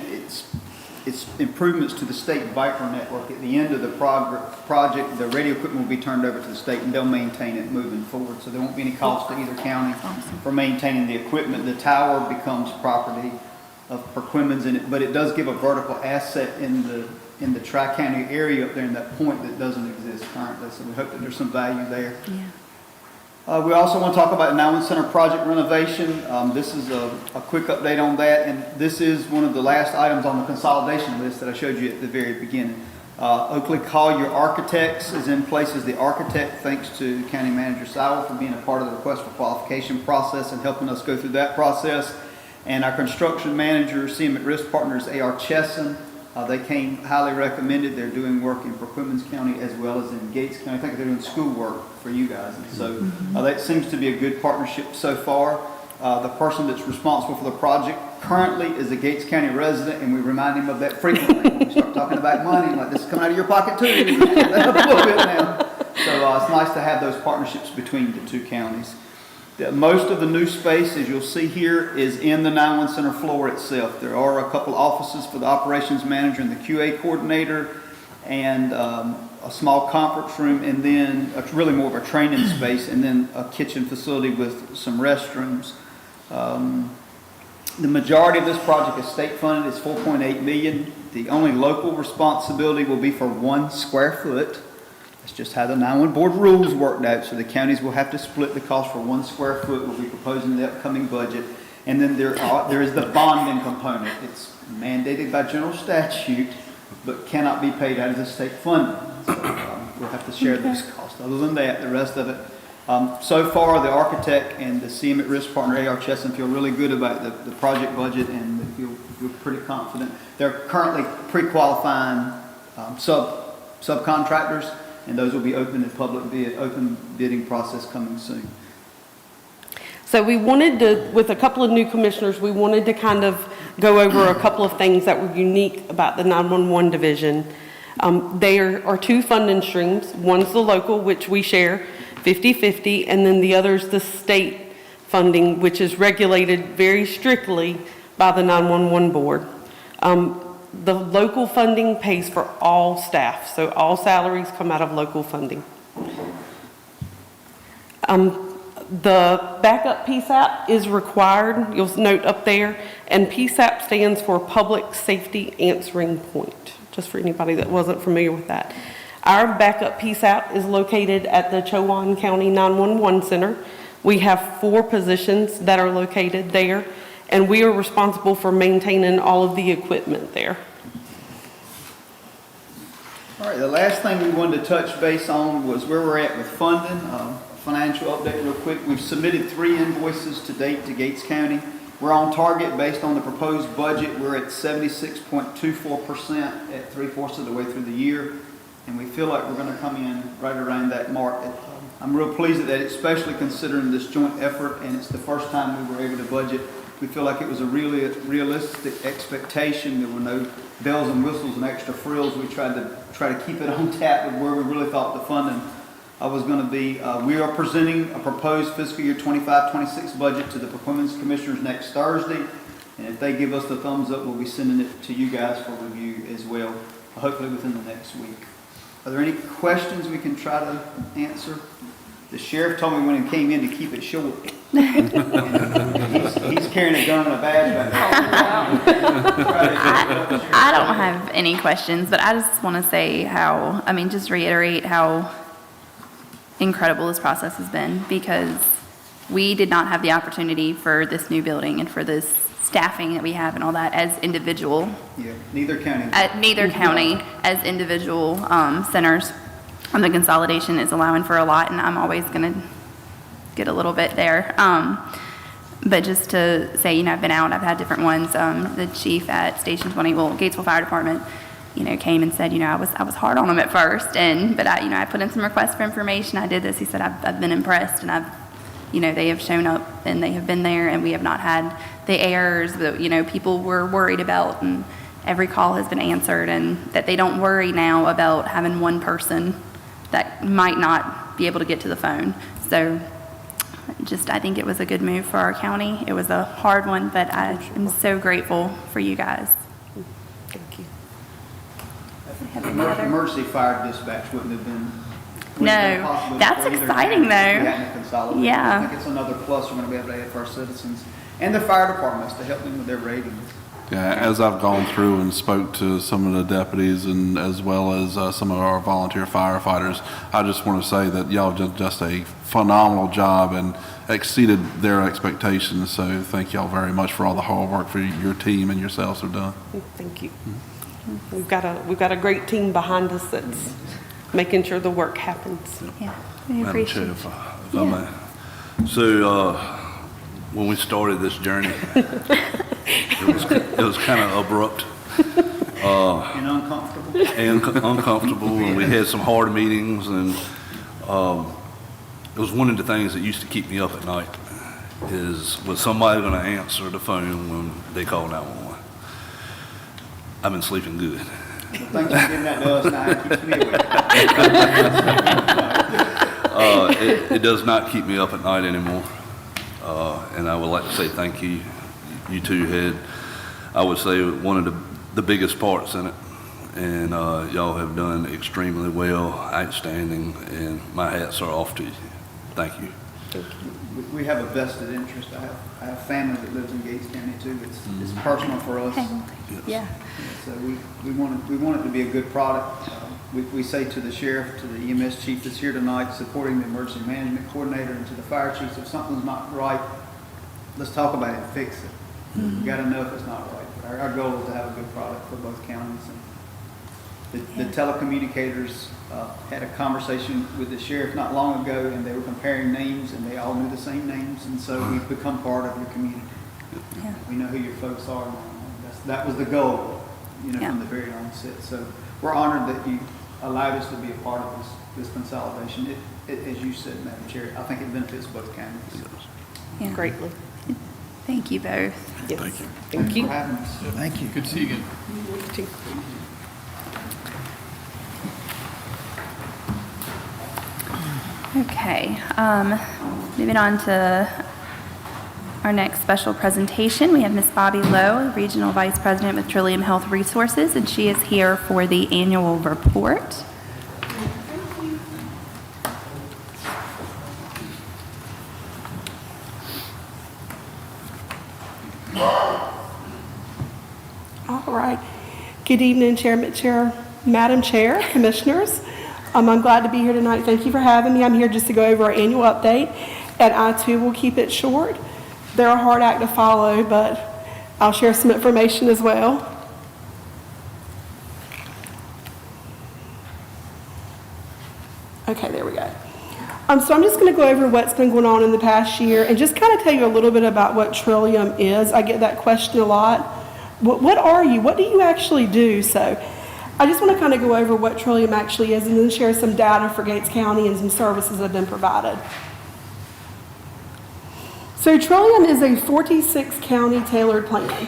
it's improvements to the state Viper network. At the end of the project, the radio equipment will be turned over to the state, and they'll maintain it moving forward. So there won't be any cost to either county for maintaining the equipment. The tower becomes property of Perquimans, but it does give a vertical asset in the Tri-County area up there in that point that doesn't exist currently. So we hope that there's some value there. Yeah. We also want to talk about the 911 Center project renovation. This is a quick update on that, and this is one of the last items on the consolidation list that I showed you at the very beginning. Oakley Collier Architects is in place as the architect, thanks to County Manager Sowell for being a part of the request for qualification process and helping us go through that process. And our construction manager, CM at Risk Partners, A.R. Chesson, they came highly recommended. They're doing work in Perquimans County as well as in Gates County. I think they're doing school work for you guys. And so that seems to be a good partnership so far. The person that's responsible for the project currently is a Gates County resident, and we remind him of that frequently. When we start talking about money, like, this is coming out of your pocket too. That up a little bit now. So it's nice to have those partnerships between the 2 counties. Most of the new space, as you'll see here, is in the 911 Center floor itself. There are a couple offices for the operations manager and the QA coordinator, and a small conference room, and then really more of a training space, and then a kitchen facility with some restrooms. The majority of this project is state funded. It's $4.8 million. The only local responsibility will be for 1 square foot. That's just how the 911 board rules worked out. So the counties will have to split the cost for 1 square foot. We'll be proposing in the upcoming budget. And then there is the bonding component. It's mandated by general statute, but cannot be paid out of the state funding. So we'll have to share those costs. Other than that, the rest of it. So far, the architect and the CM at Risk partner, A.R. Chesson, feel really good about the project budget, and they feel pretty confident. They're currently pre-qualifying subcontractors, and those will be open in open bidding process coming soon. So we wanted to, with a couple of new commissioners, we wanted to kind of go over a couple of things that were unique about the 911 division. There are 2 funding streams. One's the local, which we share 50-50, and then the other's the state funding, which is regulated very strictly by the 911 board. the local funding pays for all staff, so all salaries come out of local funding. The backup PSAP is required, you'll note up there, and PSAP stands for Public Safety Answering Point, just for anybody that wasn't familiar with that. Our backup PSAP is located at the Chowan County 911 Center. We have 4 positions that are located there, and we are responsible for maintaining all of the equipment there. All right, the last thing we wanted to touch base on was where we're at with funding. Financial update real quick. We've submitted 3 invoices to date to Gates County. We're on target based on the proposed budget. We're at 76.24% at 3/4 of the way through the year. And we feel like we're going to come in right around that mark. I'm real pleased at that, especially considering this joint effort, and it's the first time we were able to budget. We feel like it was a really realistic expectation. There were no bells and whistles and extra frills. We tried to keep it on tap with where we really thought the funding was going to be. We are presenting a proposed fiscal year 25-26 budget to the Performance Commissioners next Thursday. And if they give us the thumbs up, we'll be sending it to you guys for review as well, hopefully within the next week. Are there any questions we can try to answer? The sheriff told me when he came in to keep it short. He's carrying a gun and a badge back there. I don't have any questions, but I just want to say just reiterate how incredible this process has been, because we did not have the opportunity for this new building and for this staffing that we have and all that as individual. Yeah, neither county. At neither county as individual centers. The consolidation is allowing for a lot, and I'm always going to get a little bit there. But just to say, I've been out, I've had different ones. The chief at Station 20, Gatesville Fire Department, came and said, I was hard on him at first, but I put in some requests for information. I did this. He said, I've been impressed, and they have shown up and they have been there, and we have not had the errors that, people were worried about, and every call has been answered, and that they don't worry now about having one person that might not be able to get to the phone. So I think it was a good move for our county. It was a hard one, but I am so grateful for you guys. Thank you. Emergency fire dispatch wouldn't have been possible that's for either exciting county. We though. hadn't consolidated. Yeah. I think it's another plus we're going to be able to add for our citizens and the fire departments to help them with their ratings. Yeah, as I've gone through and spoke to some of the deputies and as well as some of our volunteer firefighters, I just want to say that y'all did just a phenomenal job and exceeded their expectations. So thank y'all very much for all the hard work for your team and yourselves have done. Thank you. We've got a great team behind us that's making sure the work happens. Yeah, we appreciate it. Madam Chair, if I may. So when we started this journey, it was kind of abrupt And uncomfortable. and uncomfortable, and we had some hard meetings, and it was one of the things that used to keep me up at night was somebody going to answer the phone when they call 911. I've been sleeping good. Well, thanks for giving that to us now. It keeps me awake. It does not keep me up at night anymore. And I would like to say thank you. You two had, I would say, one of the biggest parts in it. And y'all have done extremely well, outstanding, and my hats are off to you. Thank you. We have a vested interest. I have family that lives in Gates County too. It's personal for us. Yeah. So we want it to be a good product. We say to the sheriff, to the EMS chief that's here tonight, supporting the emergency management coordinator, and to the fire chiefs, if something's not right, let's talk about it and fix it. We got to know if it's not right. Our goal is to have a good product for both counties. And the telecommunicators had a conversation with the sheriff not long ago, and they were comparing names, and they all knew the same names, and so we've become part of your community. Yeah. We know who your folks are. That was the goal, from the very onset. So we're honored that you allowed us to be a part of this consolidation. As you said, Madam Chair, I think it benefits both counties. Yeah. Greatly. Thank you both. Yes. Thank you. Thank you. For having us. Thank you. Good to see you again. Okay, moving on to Our next special presentation, we have Ms. Bobby Lowe, Regional Vice President with Trillium Health Resources, and she is here for the annual report. All right. Good evening, Madam Chair, Commissioners. I'm glad to be here tonight. Thank you for having me. I'm here just to go over our annual update, and I too will keep it short. They're a hard act to follow, but I'll share some information as well. Okay, there we go. So I'm just going to go over what's been going on in the past year and just kind of tell you a little bit about what Trillium is. I get that question a lot. What are you? What do you actually do? So I just want to kind of go over what Trillium actually is and then share some data for Gates County and some services that have been provided. So Trillium is a 46 county tailored plan.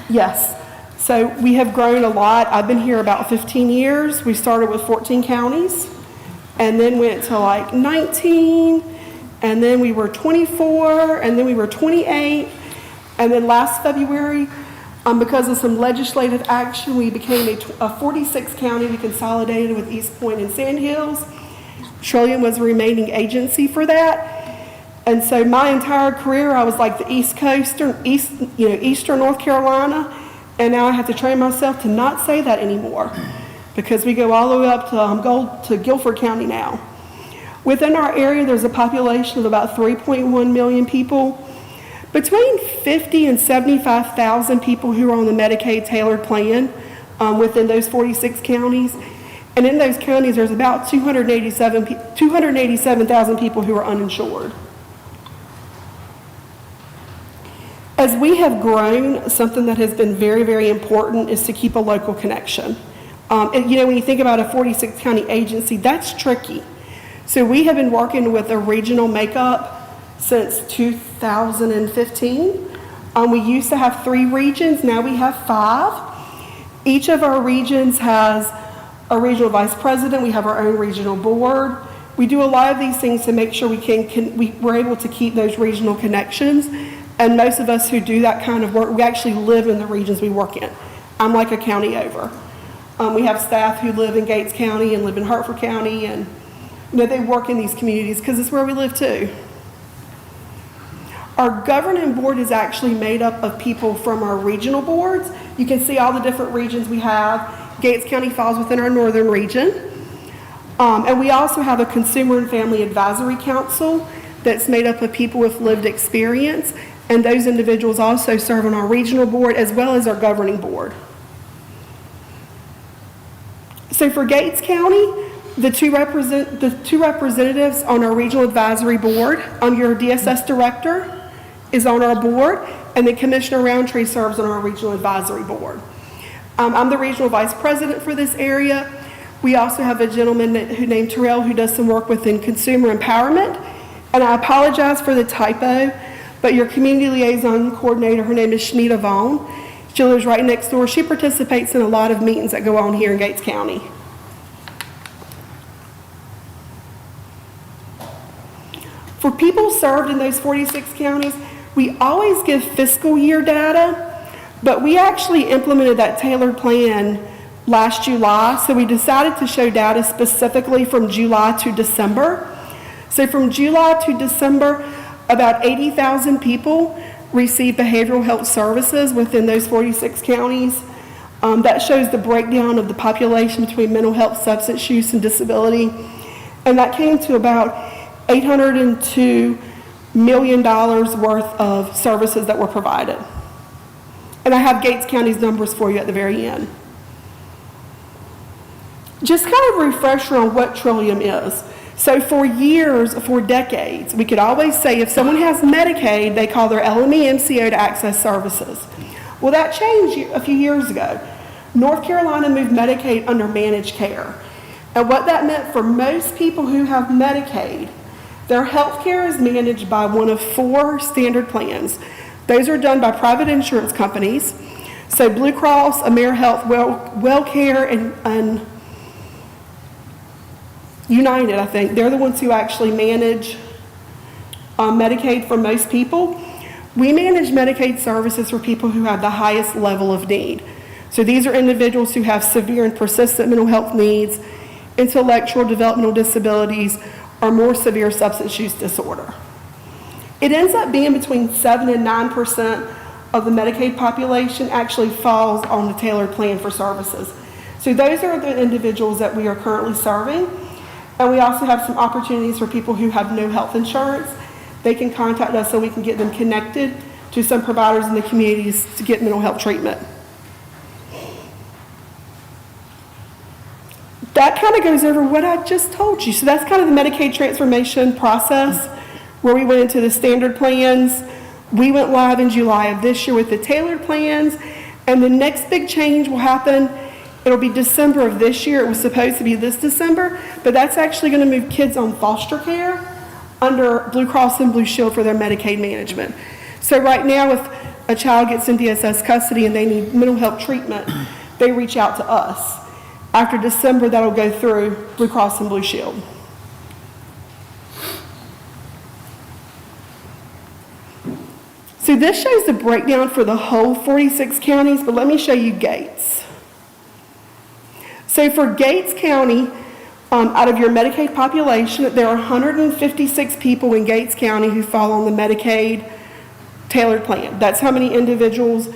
Yes. So we have grown a lot. I've been here about 15 years. We started with 14 counties and then went to like 19, and then we were 24, and then we were 28, and then last February, because of some legislative action, we became a 46 county. We consolidated with East Point and Sand Hills. Trillium was the remaining agency for that. And so my entire career, I was like the Eastern North Carolina. And now I have to train myself to not say that anymore because we go all the way up to Guilford County now. Within our area, there's a population of about 3.1 million people. Between 50 and 75,000 people who are on the Medicaid tailored plan within those 46 counties. And in those counties, there's about 287,000 people who are uninsured. As we have grown, something that has been very, very important is to keep a local connection. When you think about a 46 county agency, that's tricky. So we have been working with a regional makeup since 2015. We used to have 3 regions, now we have 5. Each of our regions has a regional vice president, we have our own regional board. We do a lot of these things to make sure we're able to keep those regional connections. And most of us who do that kind of work, we actually live in the regions we work in. I'm like a county over. We have staff who live in Gates County and live in Hartford County, and they work in these communities because it's where we live too. Our governing board is actually made up of people from our regional boards. You can see all the different regions we have. Gates County falls within our northern region. And we also have a Consumer and Family Advisory Council that's made up of people with lived experience. And those individuals also serve on our regional board as well as our governing board. So for Gates County, the two representatives on our regional advisory board, your DSS director is on our board, and then Commissioner Roundtree serves on our regional advisory board. I'm the regional vice president for this area. We also have a gentleman named Terrell who does some work within consumer empowerment. And I apologize for the typo, but your community liaison coordinator, her name is Shanita Vaughn. She lives right next door. She participates in a lot of meetings that go on here in Gates County. For people served in those 46 counties, we always give fiscal year data, but we actually implemented that tailored plan last July, so we decided to show data specifically from July to December. So from July to December, about 80,000 people receive behavioral health services within those 46 counties. That shows the breakdown of the population between mental health, substance use, and disability. And that came to about $802 million worth of services that were provided. And I have Gates County's numbers for you at the very end. Just kind of a refresher on what Trillium is. So for years, for decades, we could always say if someone has Medicaid, they call their LME MCO to access services. Well, that changed a few years ago. North Carolina moved Medicaid under managed care. And what that meant for most people who have Medicaid, their health care is managed by one of 4 standard plans. Those are done by private insurance companies. So Blue Cross, AmeriHealth, WellCare, and United, I think, they're the ones who actually manage Medicaid for most people. We manage Medicaid services for people who have the highest level of need. So these are individuals who have severe and persistent mental health needs, intellectual developmental disabilities, or more severe substance use disorder. It ends up being between 7 and 9% of the Medicaid population actually falls on the tailored plan for services. So those are the individuals that we are currently serving. And we also have some opportunities for people who have no health insurance. They can contact us so we can get them connected to some providers in the communities to get mental health treatment. That kind of goes over what I just told you. So that's kind of the Medicaid transformation process where we went into the standard plans. We went live in July of this year with the tailored plans, and the next big change will happen. It'll be December of this year. It was supposed to be this December, but that's actually going to move kids on foster care under Blue Cross and Blue Shield for their Medicaid management. So right now, if a child gets in DSS custody and they need mental health treatment, they reach out to us. After December, that'll go through Blue Cross and Blue Shield. So this shows the breakdown for the whole 46 counties, but let me show you Gates. So for Gates County, out of your Medicaid population, there are 156 people in Gates County who fall on the Medicaid tailored plan. That's how many individuals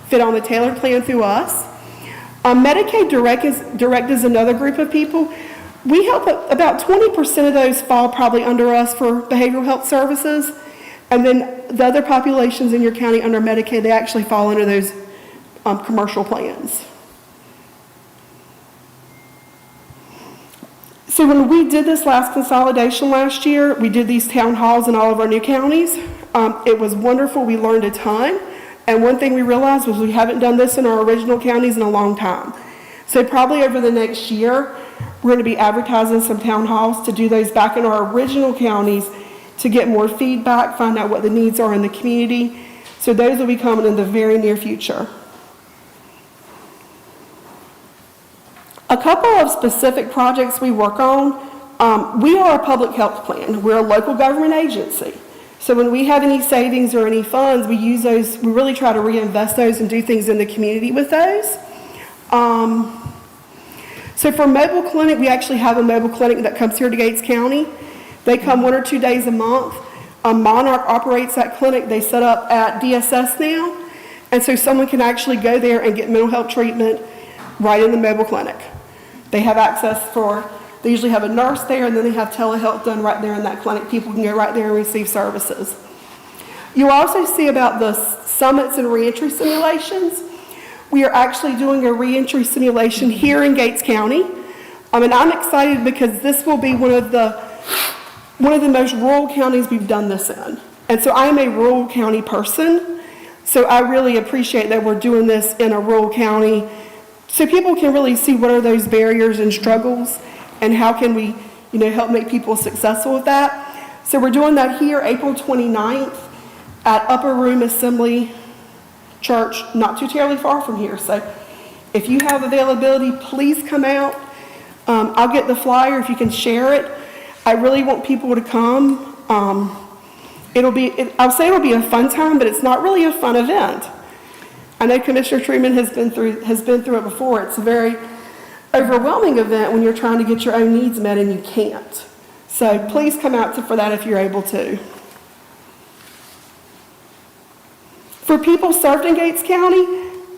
fit on the tailored plan through us. Medicaid Direct is another group of people. We help about 20% of those fall probably under us for behavioral health services. And then the other populations in your county under Medicaid, they actually fall under those commercial plans. So when we did this last consolidation last year, we did these town halls in all of our new counties. It was wonderful. We learned a ton. And one thing we realized was we haven't done this in our original counties in a long time. So probably over the next year, we're going to be advertising some town halls to do those back in our original counties to get more feedback, find out what the needs are in the community. So those will be coming in the very near future. A couple of specific projects we work on. We are a public health plan. We're a local government agency. So when we have any savings or any funds, we use those, we really try to reinvest those and do things in the community with those. So for mobile clinic, we actually have a mobile clinic that comes here to Gates County. They come 1 or 2 days a month. Monarch operates that clinic. They set up at DSS now. And so someone can actually go there and get mental health treatment right in the mobile clinic. They have access they usually have a nurse there, and then they have telehealth done right there in that clinic. People can go right there and receive services. You'll also see about the summits and reentry simulations. We are actually doing a reentry simulation here in Gates County. And I'm excited because this will be one of the most rural counties we've done this in. And so I'm a rural county person. So I really appreciate that we're doing this in a rural county so people can really see what are those barriers and struggles and how can we, help make people successful with that. So we're doing that here April 29th at Upper Room Assembly Church, not too terribly far from here. So if you have availability, please come out. I'll get the flyer if you can share it. I really want people to come. I'll say it'll be a fun time, but it's not really a fun event. I know Commissioner Truman has been through it before. It's a very overwhelming event when you're trying to get your own needs met and you can't. So please come out for that if you're able to. For people served in Gates County,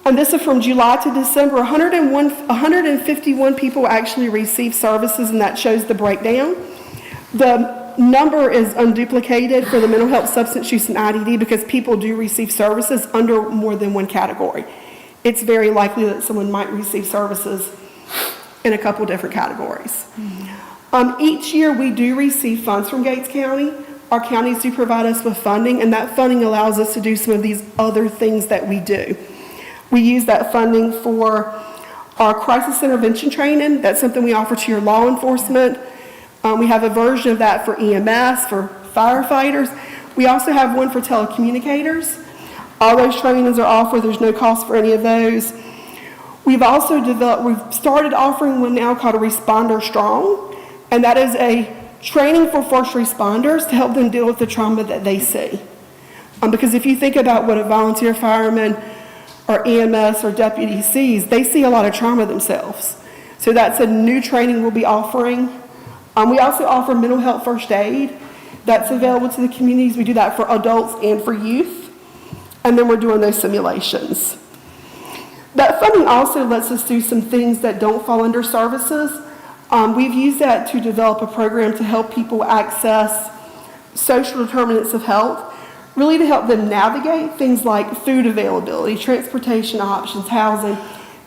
and this is from July to December, 151 people actually received services, and that shows the breakdown. The number is unduplicated for the mental health, substance use, and IDD because people do receive services under more than one category. It's very likely that someone might receive services in a couple different categories. Each year we do receive funds from Gates County. Our counties do provide us with funding, and that funding allows us to do some of these other things that we do. We use that funding for our crisis intervention training. That's something we offer to your law enforcement. We have a version of that for EMS, for firefighters. We also have one for telecommunicators. All those trainings are offered. There's no cost for any of those. We've started offering one now called a Responder Strong, and that is a training for first responders to help them deal with the trauma that they see. Because if you think about what a volunteer fireman or EMS or deputy sees, they see a lot of trauma themselves. So that's a new training we'll be offering. We also offer mental health first aid. That's available to the communities. We do that for adults and for youth. And then we're doing those simulations. That funding also lets us do some things that don't fall under services. We've used that to develop a program to help people access social determinants of health, really to help them navigate things like food availability, transportation options, housing.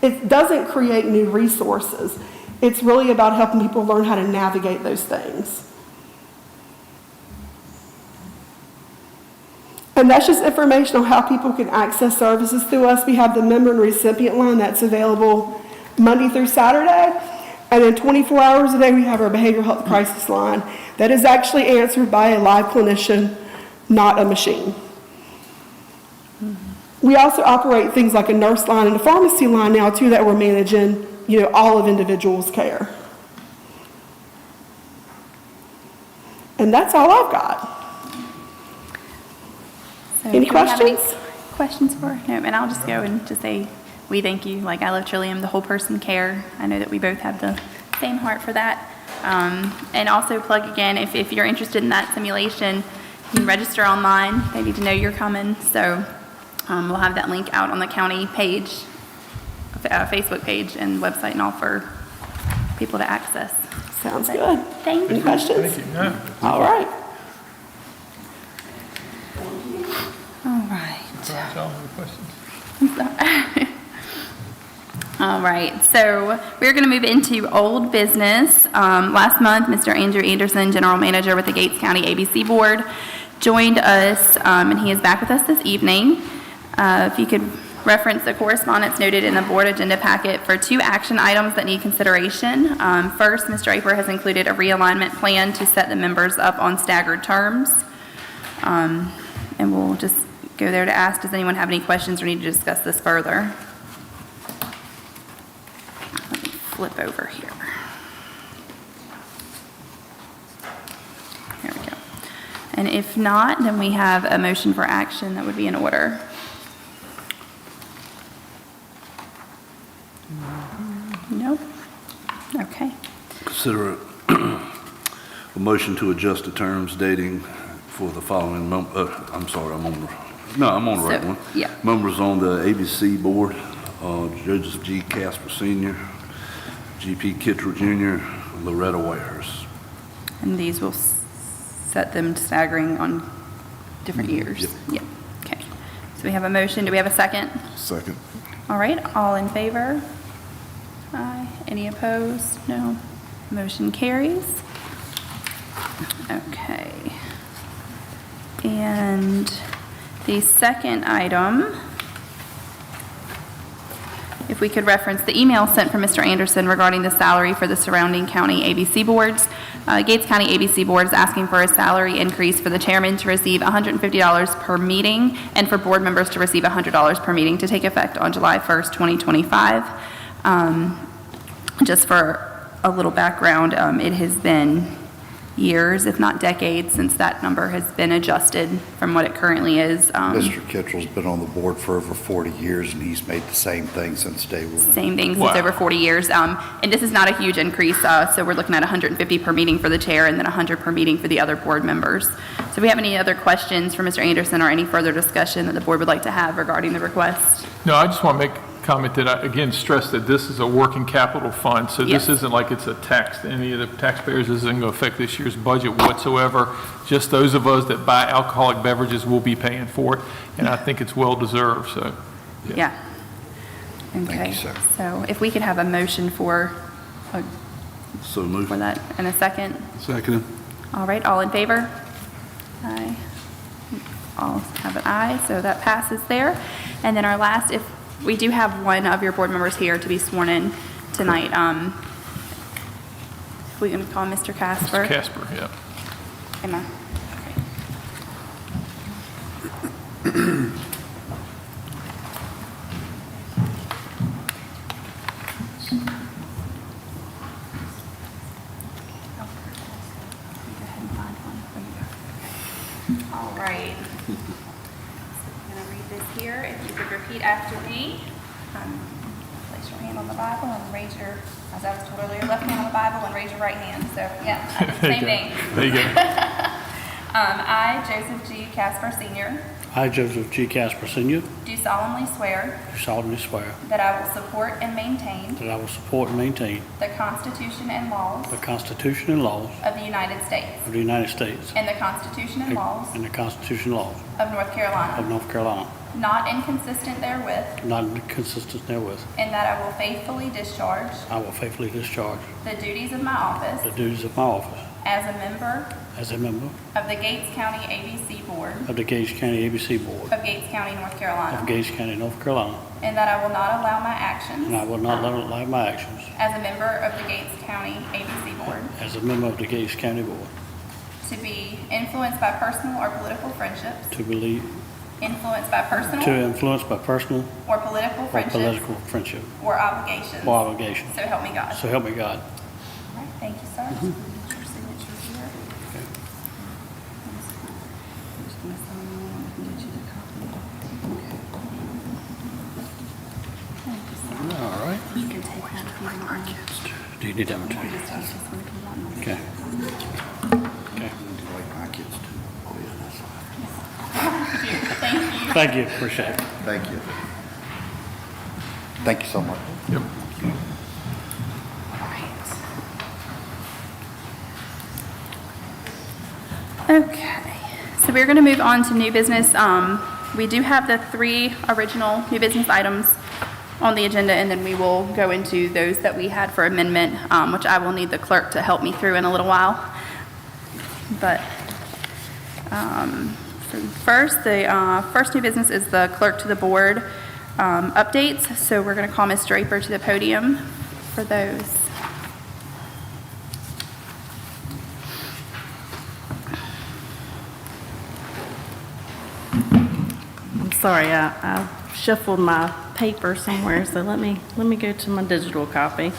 It doesn't create new resources. It's really about helping people learn how to navigate those things. And that's just information on how people can access services through us. We have the member and recipient line that's available Monday through Saturday. And then 24 hours a day, we have our behavioral health crisis line that is actually answered by a live clinician, not a machine. We also operate things like a nurse line and a pharmacy line now too that we're managing, all of individuals' care. And that's all I've got. So Any do we have any questions? questions for? No, and I'll just go and just say, we thank you. Like, I love Trillium, the whole person care. I know that we both have the same heart for that. And also plug again, if you're interested in that simulation, you can register online. They need to know you're coming. So we'll have that link out on the county page, Facebook page and website and all for people to access. Sounds But good. Thank Any you. questions? Thank you. No. All right. All right. Michelle, any questions? All right, so we're going to move into old business. Last month, Mr. Andrew Anderson, General Manager with the Gates County ABC Board, joined us, and he is back with us this evening. If you could reference the correspondence noted in the board agenda packet for 2 action items that need consideration. First, Mr. Aper has included a realignment plan to set the members up on staggered terms. And we'll just go there to ask, does anyone have any questions or need to discuss this further? Let me flip over here. Here we go. And if not, then we have a motion for action that would be in order. Nope. Okay. Consider a motion to adjust the terms dating for the following, I'm sorry, I'm on the right So, one. yeah. Members on the ABC Board, Joseph G. Casper Sr., G.P. Kittrell Jr., Loretta Whitehurst. And these will set them staggering on different years? Yep. Yep. Okay. So we have a motion. Do we have a second? Second. All right, all in favor? Aye. Any opposed? No. Motion carries. Okay. And the second item, if we could reference the email sent from Mr. Anderson regarding the salary for the surrounding county ABC boards. Gates County ABC Board is asking for a salary increase for the chairman to receive $150 per meeting and for board members to receive $100 per meeting to take effect on July 1st, 2025. Just for a little background, it has been years, if not decades, since that number has been adjusted from what it currently is. Mr. Kittrell's been on the board for over 40 years, and he's made the same thing since day one. Same thing since over 40 years. And this is not a huge increase, so we're looking at 150 per meeting for the chair and then 100 per meeting for the other board members. So if we have any other questions for Mr. Anderson or any further discussion that the board would like to have regarding the request? No, I just want to make a comment that I, again, stress that this is a working capital fund, so this isn't like it's a tax to any of the taxpayers. This isn't going to affect this year's budget whatsoever. Just those of us that buy alcoholic beverages will be paying for it, and I think it's well-deserved, so. Yeah. Okay. you, sir. So if we could have a motion for So moved. that in a second. Second. All right, all in favor? Aye. All have an aye, so that passes there. And then our last, if we do have one of your board members here to be sworn in tonight. We're going to call Mr. Casper. Mr. Casper, yeah. Am I? repeat after me. Place your hand on the Bible and raise your, as I was told earlier, left hand on the Bible and raise your right hand. So, yeah, same thing. There you go. I, Joseph G. Casper Sr., I, Joseph G. Casper Sr., do solemnly swear do solemnly swear that I will support and maintain that I will support and maintain the Constitution and laws the Constitution and laws of the United States of the United States and the Constitution and laws and the Constitution and laws of North of Carolina, North Carolina, not inconsistent therewith, not inconsistent therewith. and that I will faithfully discharge I will faithfully discharge the duties of my office the duties of my office as a member as a member of the Gates County ABC Board of the Gates County ABC Board of Gates County, North of Carolina, Gates County, North Carolina, and that I will not allow my and actions I will not allow my actions as a member of the Gates County ABC Board as a member of the Gates County Board to be influenced by personal or political friendships, to believe, influenced by to personal influence by personal or political or friendships political friendship or obligations. or obligation. So help me God. So help me God. All right, thank you, sir. Your signature here. All right. You can take that if you don't mind. Do you need that one too? Just take this one if you want. Okay. Okay. Thank you. Thank you, appreciate it. Thank you. Thank you so much. Yep. Okay, so we're going to move on to new business. We do have the 3 original new business items on the agenda, and then we will go into those that we had for amendment, which I will need the clerk to help me through in a little while. But first, the first new business is the clerk to the board updates. So we're going to call Ms. Draper to the podium for those. I'm sorry, I shuffled my paper somewhere, so let me go to my digital copy.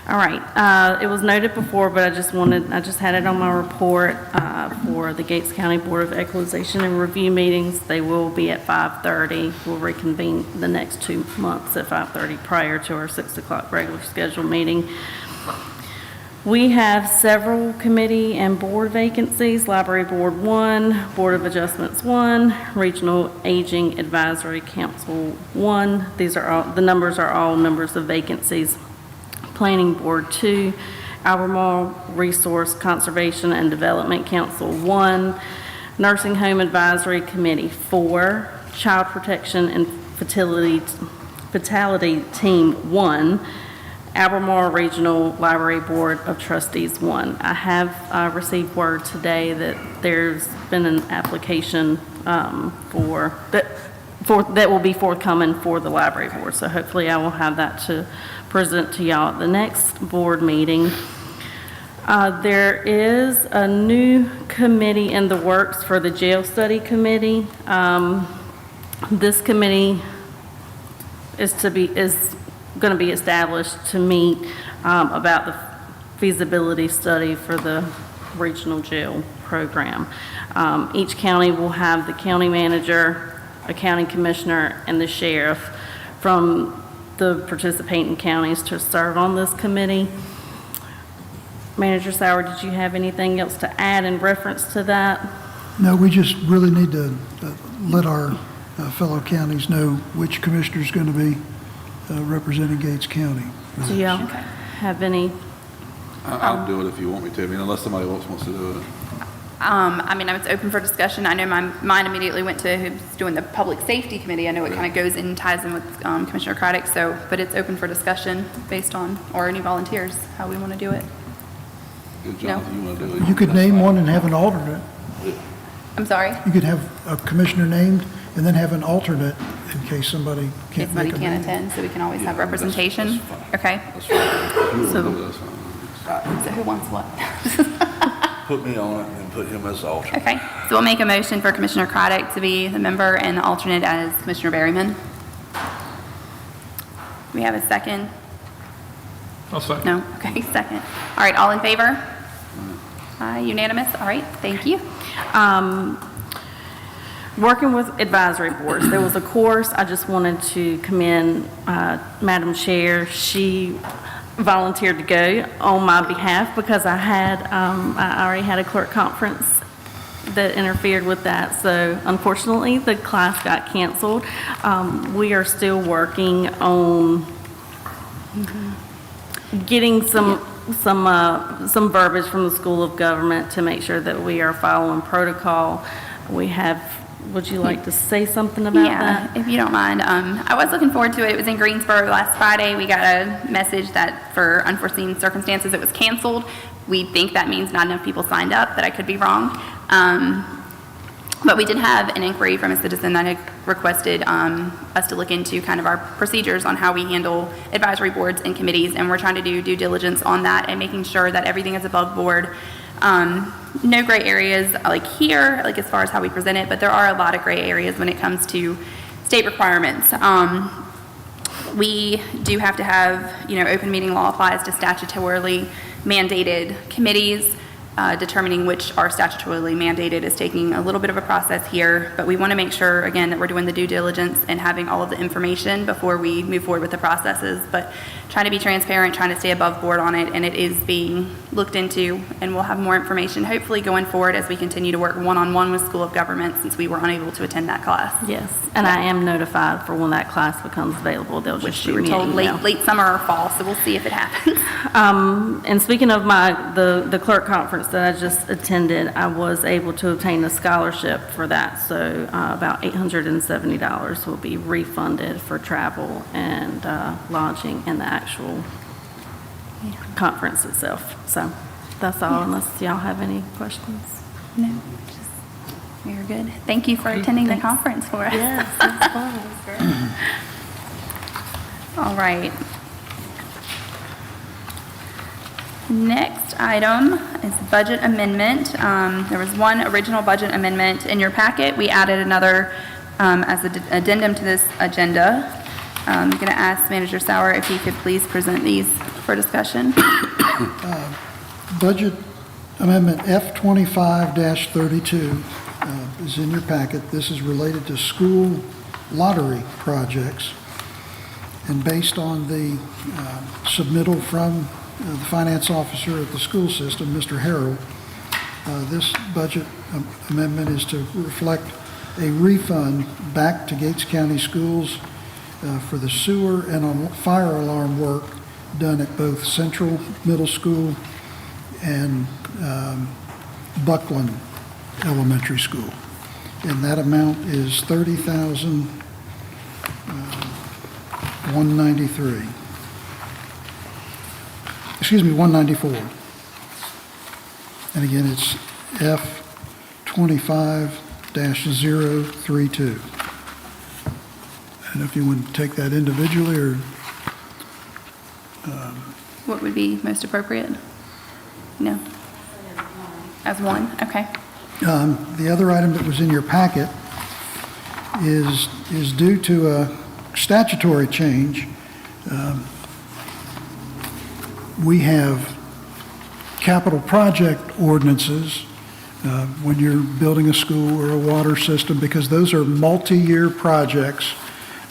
All right, it was noted before, but I just had it on my report for the Gates County Board of Equalization and Review meetings. They will be at 5:30. We'll reconvene the next 2 months at 5:30 prior to our 6 o'clock regular scheduled meeting. We have several committee and board vacancies: Library Board 1, Board of Adjustments 1, Regional Aging Advisory Council 1. These are all, the numbers are all numbers of vacancies. Planning Board 2, Albemarle Resource Conservation and Development Council 1, Nursing Home Advisory Committee 4, Child Protection and Fatality Team 1, Albemarle Regional Library Board of Trustees 1. I have received word today that there's been an application that will be forthcoming for the library board. So hopefully I will have that to present to y'all at the next board meeting. There is a new committee in the works for the jail study committee. This committee is going to be established to meet about the feasibility study for the regional jail program. Each county will have the county manager, a county commissioner, and the sheriff from the participating counties to serve on this committee. Manager Sauer, did you have anything else to add in reference to that? No, we just really need to let our fellow counties know which commissioner's going to be representing Gates County. Do y'all have any? I'll do it if you want me to, I mean, unless somebody else wants to do it. I mean, it's open for discussion. I know my mind immediately went to who's doing the Public Safety Committee. I know it kind of goes in and ties in with Commissioner Craddock, but it's open for discussion based on, or any volunteers, how we want to do it. Jonathan, you want to do it? You could name one and have an alternate. I'm sorry? You could have a commissioner named and then have an alternate in case somebody can't If somebody make a can't meeting. attend, so we can always have representation. That's fine. Okay, That's fine. If you want to So- do it, that's fine. so who wants what? Put me on it and put him as the alternate. Okay, so we'll make a motion for Commissioner Craddock to be the member and the alternate as Commissioner Berryman. We have a second. I'll second. No? Okay, second. All right, all in favor? Unanimous? All right, thank you. Working with advisory boards, there was a course, I just wanted to commend Madam Chair. She volunteered to go on my behalf because I already had a clerk conference that interfered with that. So unfortunately, the class got canceled. We are still working on getting some verbiage from the School of Government to make sure that we are following protocol. Would you like to say something about that? Yeah, if you don't mind. I was looking forward to it. It was in Greensboro last Friday. We got a message that for unforeseen circumstances it was canceled. We think that means not enough people signed up, but I could be wrong. But we did have an inquiry from a citizen that had requested us to look into kind of our procedures on how we handle advisory boards and committees, and we're trying to do due diligence on that and making sure that everything is above board. No gray areas like here, like as far as how we present it, but there are a lot of gray areas when it comes to state requirements. We do have to have, open meeting law applies to statutorily mandated committees. Determining which are statutorily mandated is taking a little bit of a process here, but we want to make sure, again, that we're doing the due diligence and having all of the information before we move forward with the processes, but trying to be transparent, trying to stay above board on it, and it is being looked into, and we'll have more information hopefully going forward as we continue to work one-on-one with School of Government since we were unable to attend that class. Yes, and I am notified for when that class becomes available. They'll just Which we shoot were me an told email. late summer or fall, so we'll see if it happens. And speaking of the clerk conference that I just attended, I was able to obtain a scholarship for that. So about $870 will be refunded for travel and lodging and the actual conference itself. So that's all, unless y'all have any questions. No, you're good. Thank you for attending the conference for us. Yes, that's fun. It was great. All right. Next item is budget amendment. There was one original budget amendment in your packet. We added another as an addendum to this agenda. I'm going to ask Manager Sauer if he could please present these for discussion. Budget Amendment F25-32 is in your packet. This is related to school lottery projects. And based on the submittal from the finance officer at the school system, Mr. Harrell, this budget amendment is to reflect a refund back to Gates County Schools for the sewer and fire alarm work done at both Central Middle School and Buckland Elementary School. And that amount is $194. And again, it's F25-032. I don't know if you want to take that individually or... What would be most appropriate? No? As one? Okay. The other item that was in your packet is due to a statutory change. We have capital project ordinances when you're building a school or a water system, because those are multi-year projects.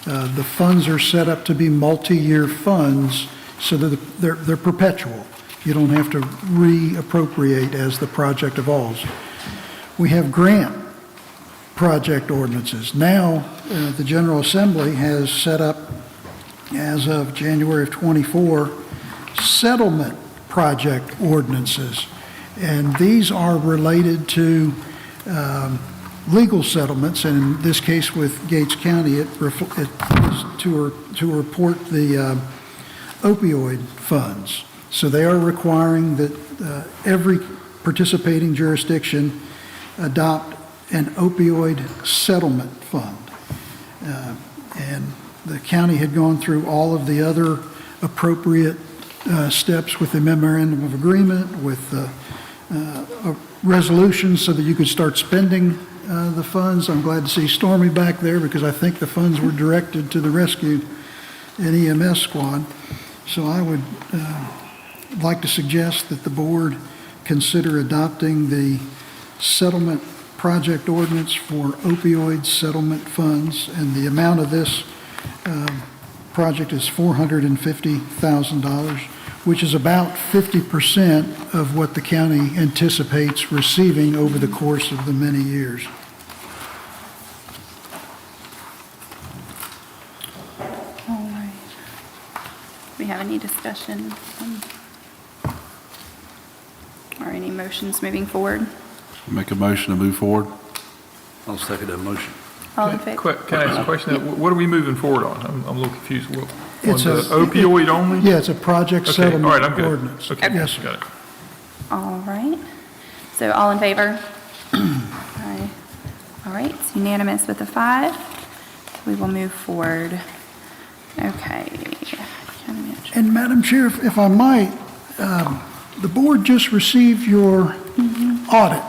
The funds are set up to be multi-year funds so that they're perpetual. You don't have to reappropriate as the project evolves. We have grant project ordinances. Now, the General Assembly has set up, as of January of '24, settlement project ordinances. And these are related to legal settlements, and in this case with Gates County, it is to report the opioid funds. So they are requiring that every participating jurisdiction adopt an opioid settlement fund. And the county had gone through all of the other appropriate steps with the memorandum of agreement, with a resolution so that you could start spending the funds. I'm glad to see Stormy back there because I think the funds were directed to the rescue and EMS squad. So I would like to suggest that the board consider adopting the settlement project ordinance for opioid settlement funds, and the amount of this project is $450,000, which is about 50% of what the county anticipates receiving over the course of the many years. All right. Do we have any discussion or any motions moving forward? Make a motion to move forward. I'll second that motion. All in favor? Can I ask a question? What are we moving forward on? I'm a little confused. On It's the a- opioid only? Yeah, it's a project Okay, all right, settlement I'm good. ordinance. Okay, Yes, sir. got it. All right. So all in favor? Aye. All right, it's unanimous with a 5. We will move forward. Okay. County manager. And Madam Chair, if I might, the board just received your audit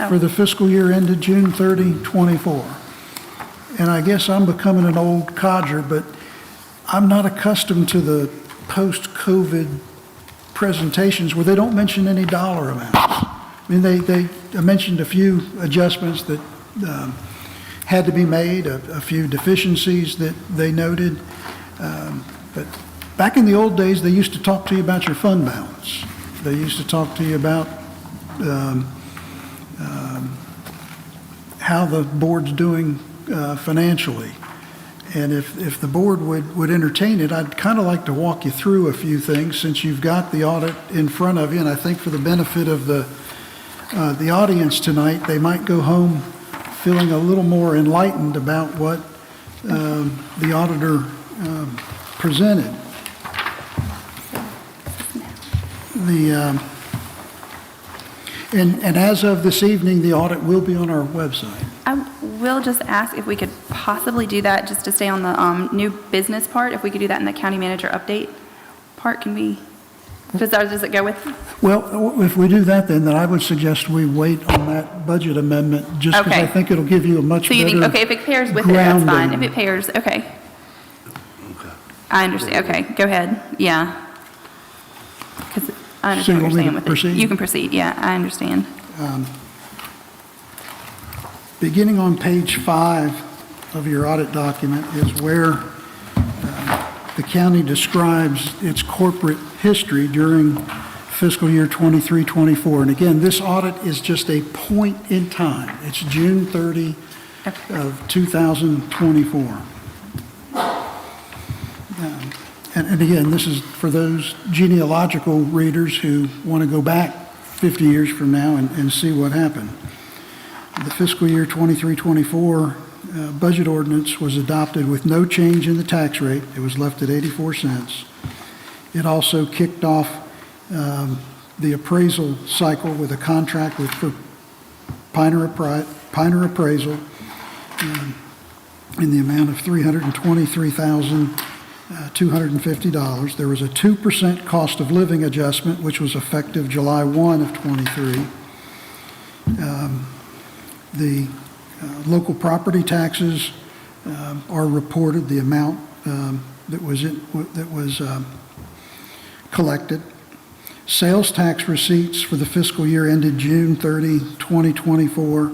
for the fiscal year ended June 30, 24. And I guess I'm becoming an old codger, but I'm not accustomed to the post-COVID presentations where they don't mention any dollar amounts. I mean, they mentioned a few adjustments that had to be made, a few deficiencies that they noted. But back in the old days, they used to talk to you about your fund balance. They used to talk to you about how the board's doing financially. And if the board would entertain it, I'd kind of like to walk you through a few things since you've got the audit in front of you. And I think for the benefit of the audience tonight, they might go home feeling a little more enlightened about what the auditor presented. And as of this evening, the audit will be on our website. I will just ask if we could possibly do that, just to stay on the new business part, if we could do that in the county manager update part, can we, does it go with? Well, if we do that, then I would suggest we wait on that budget amendment, just because I Okay. think it'll give you a much So you better think, okay, if it pairs with it, that's fine, if grounding. it pairs, okay. I understand, okay, go ahead, yeah. Because I understand what want me you're saying to with it. proceed? You can proceed, yeah, I understand. Beginning on page 5 of your audit document is where the county describes its corporate history during fiscal year 23-24. And again, this audit is just a point in time. It's June 30 of 2024. And again, this is for those genealogical readers who want to go back 50 years from now and see what happened. The fiscal year 23-24 budget ordinance was adopted with no change in the tax rate. It was left at 84 cents. It also kicked off the appraisal cycle with a contract for Piner Appraisal in the amount of $323,250. There was a 2% cost of living adjustment, which was effective July 1 of 23. The local property taxes are reported, the amount that was collected. Sales tax receipts for the fiscal year ended June 30, 2024,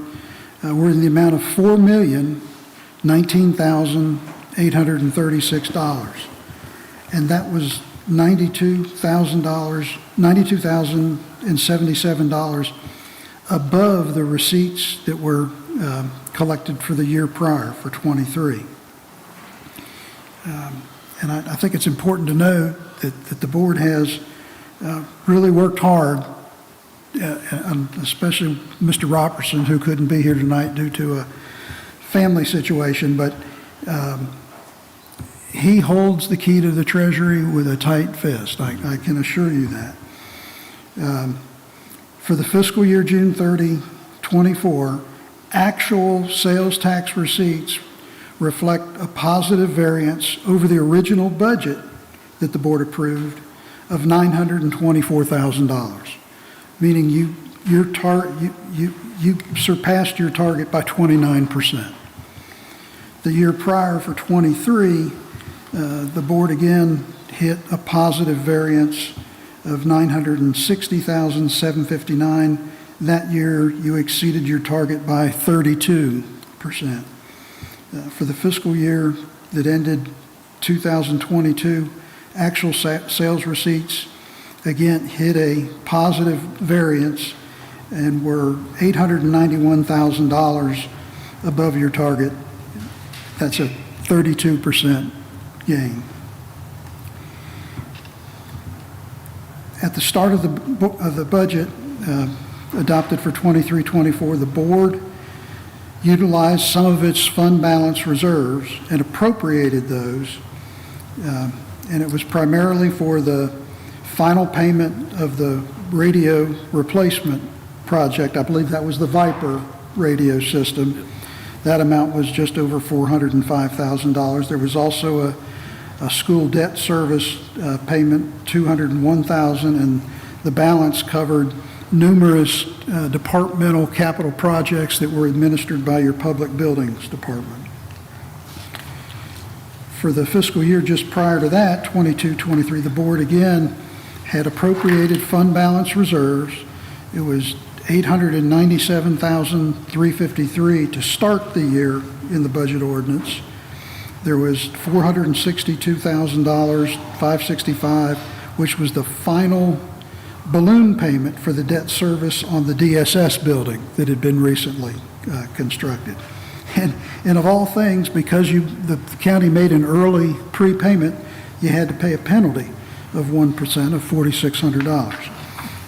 were in the amount of $4,019,836. And that was $92,077 above the receipts that were collected for the year prior, for 23. And I think it's important to note that the board has really worked hard, and especially Mr. Robertson, who couldn't be here tonight due to a family situation, but he holds the key to the Treasury with a tight fist. I can assure you that. For the fiscal year June 30, 24, actual sales tax receipts reflect a positive variance over the original budget that the board approved of $924,000, meaning you surpassed your target by 29%. The year prior, for 23, the board again hit a positive variance of $960,759. That year, you exceeded your target by 32%. For the fiscal year that ended 2022, actual sales receipts, again, hit a positive variance and were $891,000 above your target. That's a 32% gain. At the start of the budget adopted for 23-24, the board utilized some of its fund balance reserves and appropriated those, and it was primarily for the final payment of the radio replacement project. I believe that was the Viper radio system. That amount was just over $405,000. There was also a school debt service payment, $201,000, and the balance covered numerous departmental capital projects that were administered by your public buildings department. For the fiscal year just prior to that, 22-23, the board again had appropriated fund balance reserves. It was $897,353 to start the year in the budget ordinance. There was $462,565, which was the final balloon payment for the debt service on the DSS building that had been recently constructed. And of all things, because the county made an early prepayment, you had to pay a penalty of 1% of $4,600.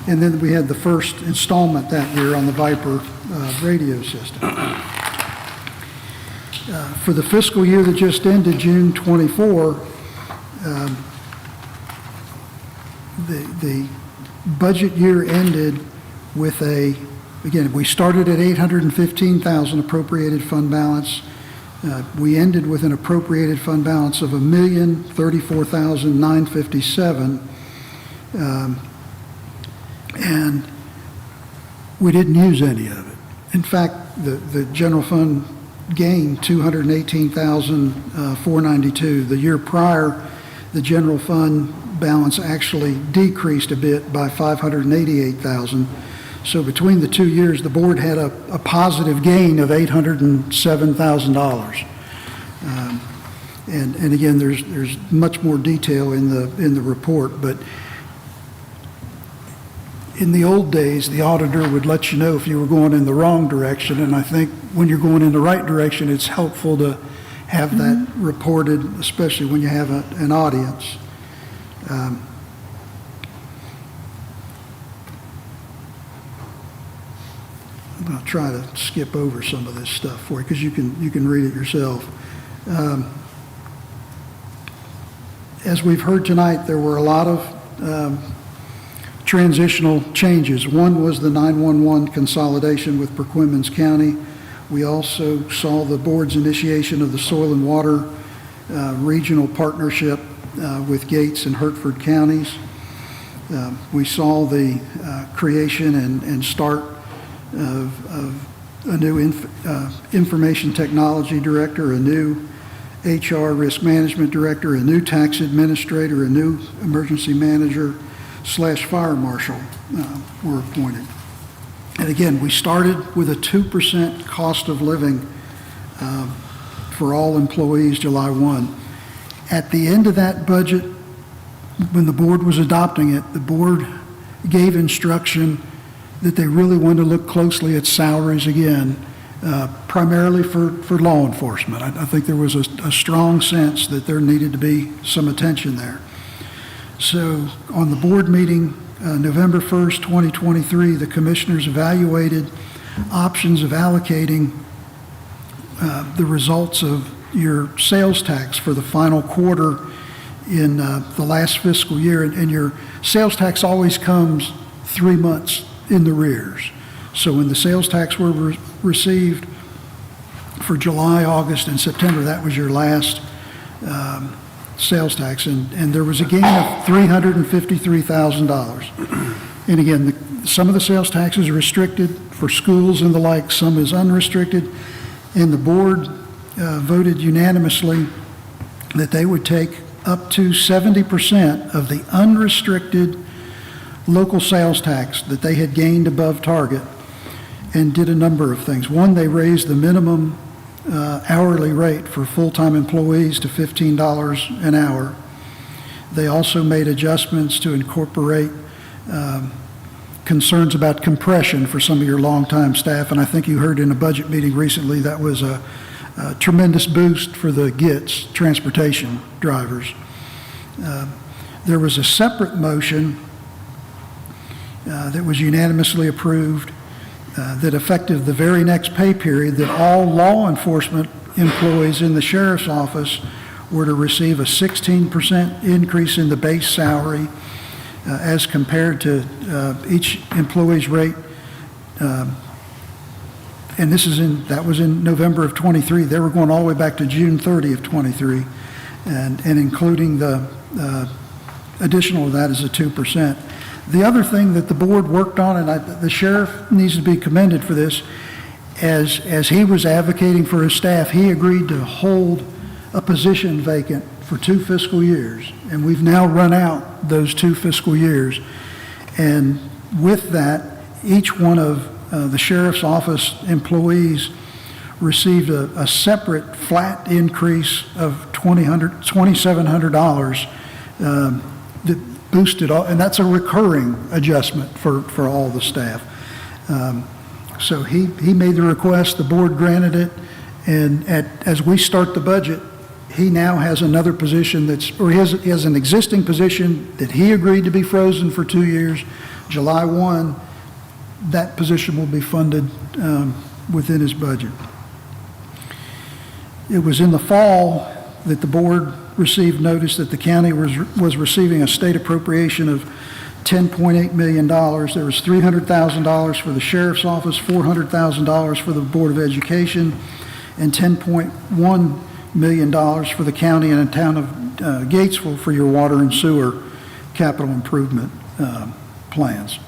And then we had the first installment that year on the Viper radio system. For the fiscal year that just ended, June 24, the budget year ended with again, we started at $815,000 appropriated fund balance. We ended with an appropriated fund balance of $1,034,957. And we didn't use any of it. In fact, the general fund gained $218,492. The year prior, the general fund balance actually decreased a bit by $588,000. So between the 2 years, the board had a positive gain of $807,000. And again, there's much more detail in the report, but in the old days, the auditor would let you know if you were going in the wrong direction, and I think when you're going in the right direction, it's helpful to have that reported, especially when you have an audience. I'm going to try to skip over some of this stuff for you because you can read it yourself. As we've heard tonight, there were a lot of transitional changes. One was the 911 consolidation with Perquimans County. We also saw the board's initiation of the soil and water regional partnership with Gates and Hertford counties. We saw the creation and start of a new information technology director, a new HR risk management director, a new tax administrator, a new emergency manager / fire marshal were appointed. And again, we started with a 2% cost of living for all employees July 1. At the end of that budget, when the board was adopting it, the board gave instruction that they really wanted to look closely at salaries again, primarily for law enforcement. I think there was a strong sense that there needed to be some attention there. So on the board meeting, November 1st, 2023, the commissioners evaluated options of allocating the results of your sales tax for the final quarter in the last fiscal year. And your sales tax always comes 3 months in the rears. So when the sales tax were received for July, August, and September, that was your last sales tax, and there was a gain of $353,000. And again, some of the sales tax is restricted for schools and the like, some is unrestricted, and the board voted unanimously that they would take up to 70% of the unrestricted local sales tax that they had gained above target, and did a number of things. One, they raised the minimum hourly rate for full-time employees to $15 an hour. They also made adjustments to incorporate concerns about compression for some of your longtime staff, and I think you heard in a budget meeting recently that was a tremendous boost for the GITS transportation drivers. There was a separate motion that was unanimously approved that effective the very next pay period, that all law enforcement employees in the sheriff's office were to receive a 16% increase in the base salary as compared to each employee's rate. And that was in November of 23. They were going all the way back to June 30 of 23, and including the additional of that is a 2%. The other thing that the board worked on, and the sheriff needs to be commended for this, as he was advocating for his staff, he agreed to hold a position vacant for 2 fiscal years, and we've now run out those 2 fiscal years. And with that, each one of the sheriff's office employees received a separate flat increase of $2,700 that boosted all, and that's a recurring adjustment for all the staff. So he made the request, the board granted it, and as we start the budget, he now has another position he has an existing position that he agreed to be frozen for 2 years. July 1, that position will be funded within his budget. It was in the fall that the board received notice that the county was receiving a state appropriation of $10.8 million. There was $300,000 for the sheriff's office, $400,000 for the Board of Education, and $10.1 million for the county and the town of Gatesville for your water and sewer capital improvement plans.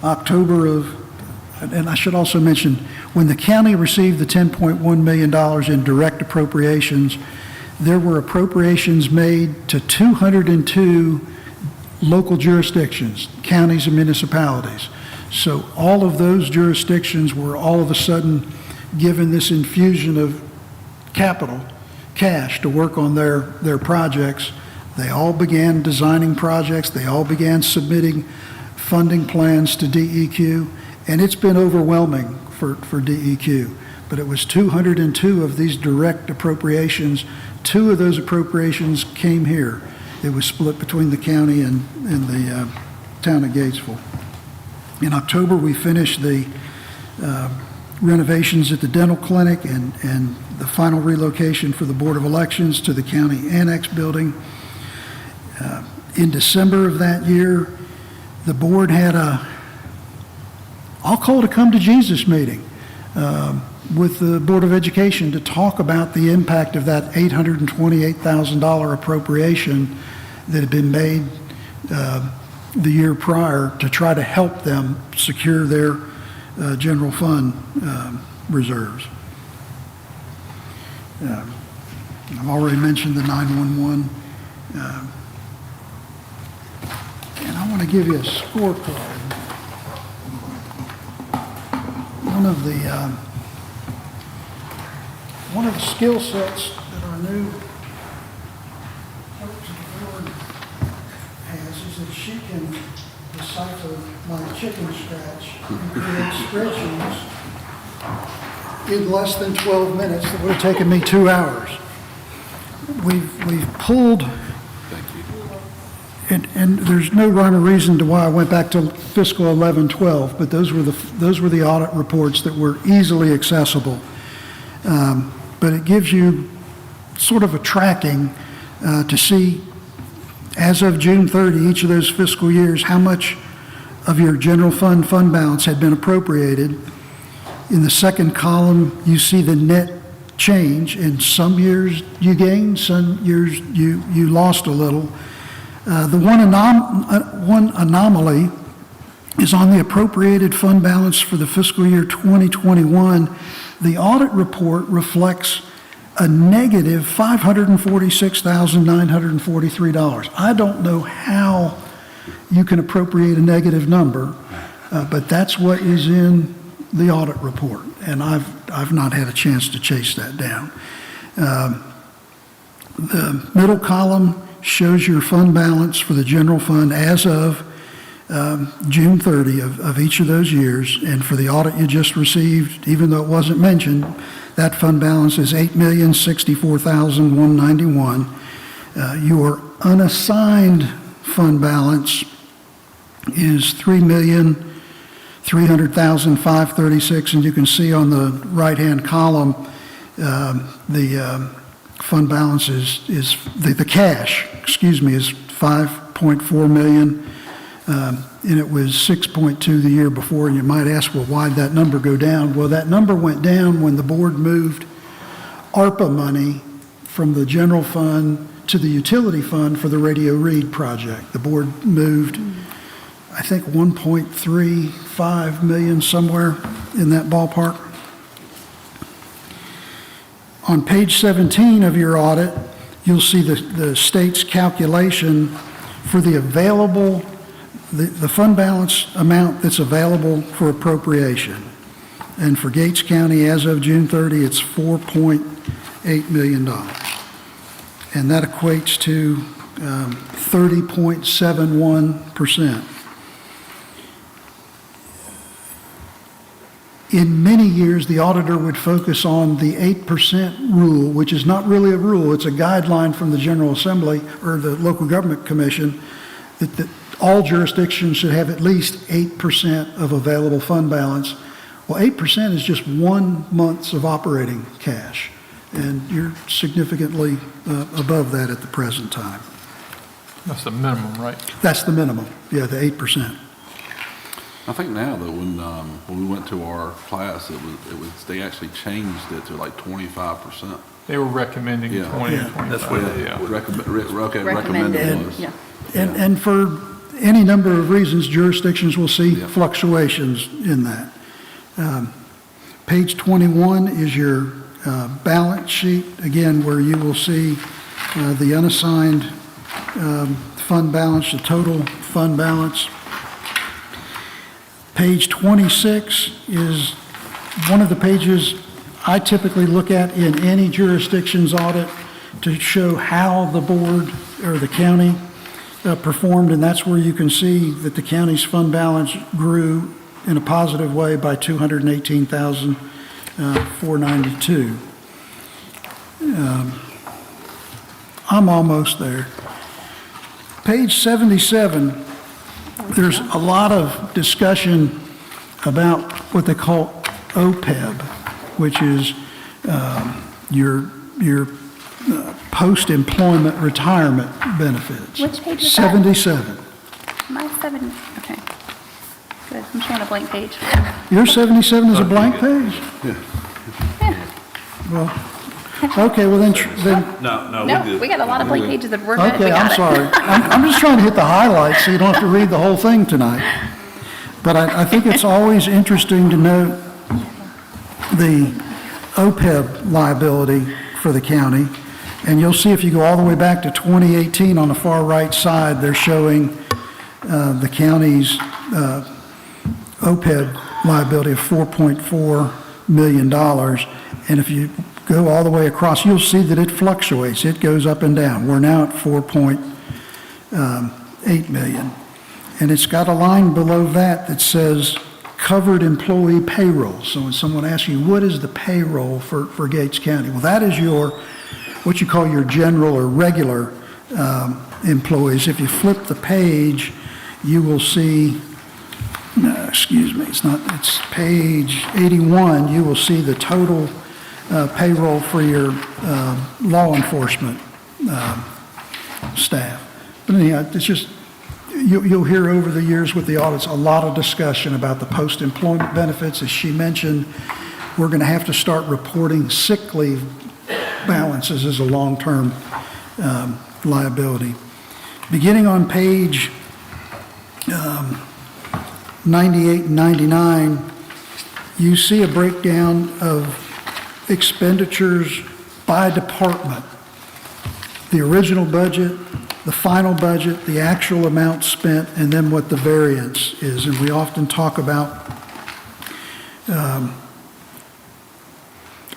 And I should also mention, when the county received the $10.1 million in direct appropriations, there were appropriations made to 202 local jurisdictions, counties and municipalities. So all of those jurisdictions were all of a sudden given this infusion of cash to work on their projects. They all began designing projects. They all began submitting funding plans to DEQ, and it's been overwhelming for DEQ. But it was 202 of these direct appropriations. 2 of those appropriations came here. It was split between the county and the town of Gatesville. In October, we finished the renovations at the dental clinic and the final relocation for the Board of Elections to the county annex building. In December of that year, the board had I'll call it a come to Jesus meeting with the Board of Education to talk about the impact of that $828,000 appropriation that had been made the year prior to try to help them secure their general fund reserves. I've already mentioned the 911. And I want to give you a scorecard. One of the skill sets that our new clerk of the board has is that she can decipher my chicken scratch and create spreadsheets in less than 12 minutes that would have taken me 2 hours. We've pulled, and there's no rhyme or reason to why I went back to fiscal 11-12, but those were the audit reports that were easily accessible. But it gives you sort of a tracking to see, as of June 30, each of those fiscal years, how much of your general fund balance had been appropriated. In the second column, you see the net change. In some years you gained, some years you lost a little. The one anomaly is on the appropriated fund balance for the fiscal year 2021. The audit report reflects a negative $546,943. I don't know how you can appropriate a negative number, but that's what is in the audit report, and I've not had a chance to chase that down. The middle column shows your fund balance for the general fund as of June 30 of each of those years, and for the audit you just received, even though it wasn't mentioned, that fund balance is $8,064,191. Your unassigned fund balance is $3,300,536, and you can see on the right-hand column the fund balance is the cash, excuse me, is $5.4 million. And it was 6.2 the year before, and you might ask, well, why'd that number go down? Well, that number went down when the board moved ARPA money from the general fund to the utility fund for the radio read project. The board moved, I think, 1.35 million, somewhere in that ballpark. On page 17 of your audit, you'll see the state's calculation for the available the fund balance amount that's available for appropriation. And for Gates County, as of June 30, it's $4.8 million. And that equates to 30.71%. In many years, the auditor would focus on the 8% rule, which is not really a rule, it's a guideline from the General Assembly or the Local Government Commission that all jurisdictions should have at least 8% of available fund balance. Well, 8% is just 1 month of operating cash, and you're significantly above that at the present time. That's the minimum, right? That's the minimum, yeah, the 8%. I think now that when we went to our class, it was they actually changed it to like 25%. They were recommending 20 Yeah. or 25. That's what recommended was. Yeah. And for any number of reasons, jurisdictions will see fluctuations in that. Page 21 is your balance sheet, again, where you will see the unassigned fund balance, the total fund balance. Page 26 is one of the pages I typically look at in any jurisdiction's audit to show how the board or the county performed, and that's where you can see that the county's fund balance grew in a positive way by $218,492. I'm almost there. Page 77, there's a lot of discussion about what they call OPEB, which is your post-employment retirement benefits. Which page is that? 77. My 7, okay. Good, I'm showing a blank page. Your 77 is a blank page? Well, okay, well then, No, we got a lot of blank pages that we're good, we okay, got I'm it. sorry. I'm just trying to hit the highlights so you don't have to read the whole thing tonight. But I think it's always interesting to note the OPEB liability for the county. And you'll see if you go all the way back to 2018 on the far right side, they're showing the county's OPEB liability of $4.4 million. And if you go all the way across, you'll see that it fluctuates. It goes up and down. We're now at 4.8 million. And it's got a line below that says covered employee payroll. So when someone asks you, what is the payroll for Gates County? Well, that is what you call your general or regular employees. If you flip the page, you will see, it's page 81, you will see the total payroll for your law enforcement staff. But anyhow, it's just, you'll hear over the years with the audits a lot of discussion about the post-employment benefits. As she mentioned, we're going to have to start reporting sick leave balances as a long-term liability. Beginning on page 98 and 99, you see a breakdown of expenditures by department, the original budget, the final budget, the actual amount spent, and then what the variance is. And we often talk about,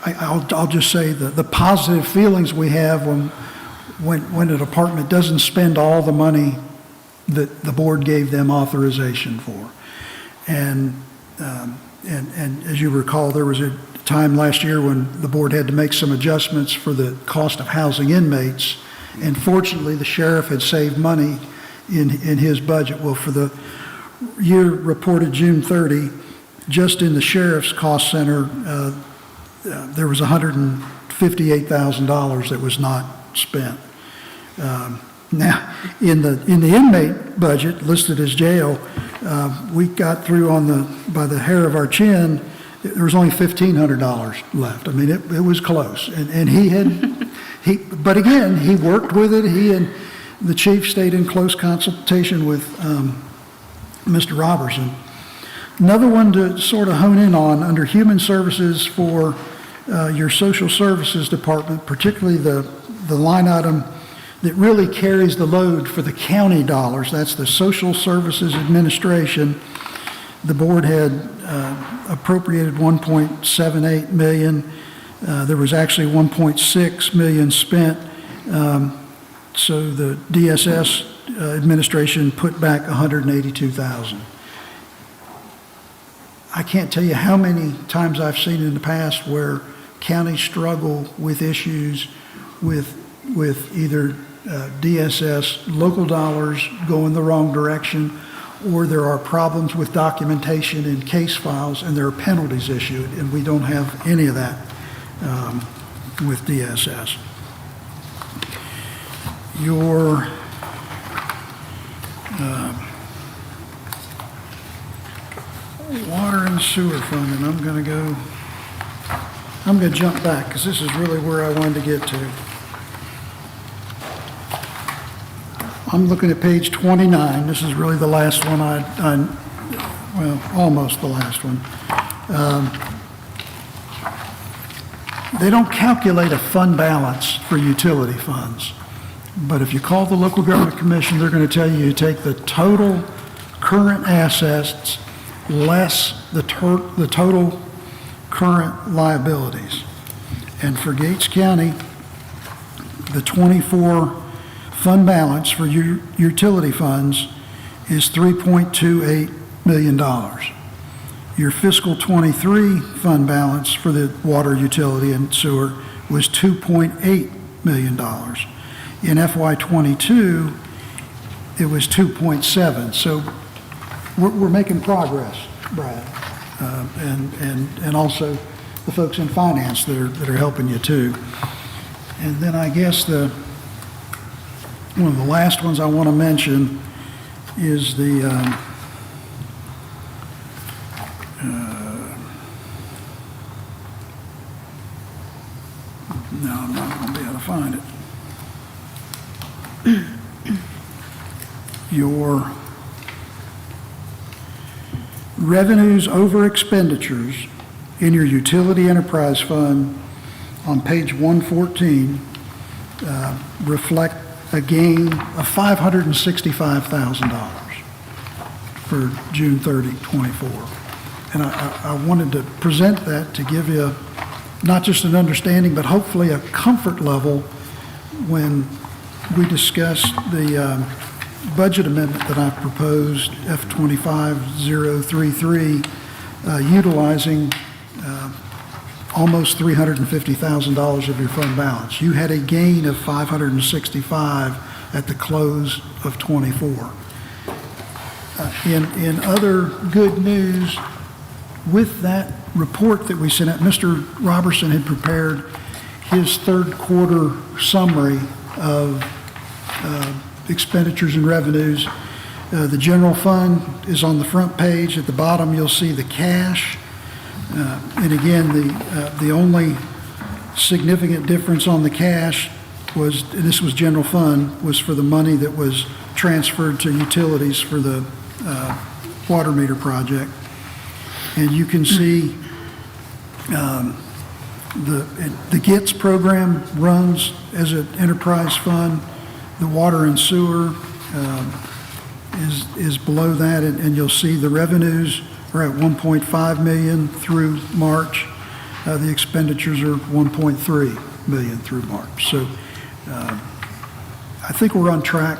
I'll just say the positive feelings we have when a department doesn't spend all the money that the board gave them authorization for. And as you recall, there was a time last year when the board had to make some adjustments for the cost of housing inmates. And fortunately, the sheriff had saved money in his budget. Well, for the year reported June 30, just in the sheriff's cost center, there was $158,000 that was not spent. Now, in the inmate budget listed as jail, we got through by the hair of our chin. There was only $1,500 left. I mean, it was close, and but again, he worked with it. He and the chief stayed in close consultation with Mr. Robertson. Another one to sort of hone in on under human services for your social services department, particularly the line item that really carries the load for the county dollars. That's the Social Services Administration. The board had appropriated $1.78 million. There was actually $1.6 million spent. So the DSS administration put back $182,000. I can't tell you how many times I've seen in the past where counties struggle with issues with either DSS, local dollars going the wrong direction, or there are problems with documentation in case files and there are penalties issued, and we don't have any of that with DSS. Your water and sewer fund, and I'm going to jump back because this is really where I wanted to get to. I'm looking at page 29. This is really the last one well, almost the last one. They don't calculate a fund balance for utility funds. But if you call the local government commission, they're going to tell you take the total current assets less the total current liabilities. And for Gates County, the 24 fund balance for utility funds is $3.28 million. Your fiscal 23 fund balance for the water, utility, and sewer was $2.8 million. In FY22, it was 2.7. So we're making progress, Brad, and also the folks in finance that are helping you too. And then I guess one of the last ones I want to mention is the no, I'm not going to be able to find it. Your revenues over expenditures in your utility enterprise fund on page 114 reflect a gain of $565,000 for June 30, 24. And I wanted to present that to give you not just an understanding, but hopefully a comfort level when we discuss the budget amendment that I've proposed, F25033, utilizing almost $350,000 of your fund balance. You had a gain of $565 at the close of 24. In other good news, with that report that we sent out, Mr. Robertson had prepared his third quarter summary of expenditures and revenues. The general fund is on the front page. At the bottom, you'll see the cash. And again, the only significant difference on the cash was, and this was general fund, was for the money that was transferred to utilities for the water meter project. And you can see The GITS program runs as an enterprise fund. The water and sewer is below that, and you'll see the revenues are at 1.5 million through March. The expenditures are 1.3 million through March. So I think we're on track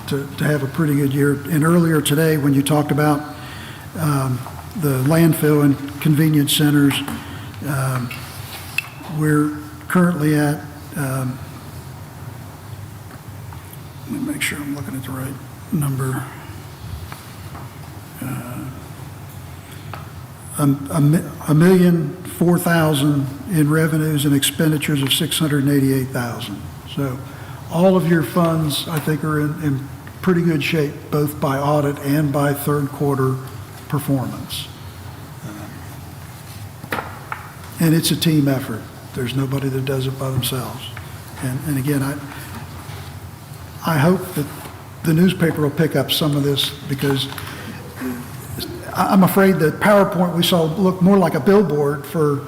to have a pretty good year. And earlier today, when you talked about the landfill and convenience centers, we're currently at, let me make sure I'm looking at the right number. $1,004,000 in revenues and expenditures of $688,000. So all of your funds, I think, are in pretty good shape, both by audit and by third quarter performance. And it's a team effort. There's nobody that does it by themselves. And again, I hope that the newspaper will pick up some of this, because I'm afraid that PowerPoint we saw looked more like a billboard for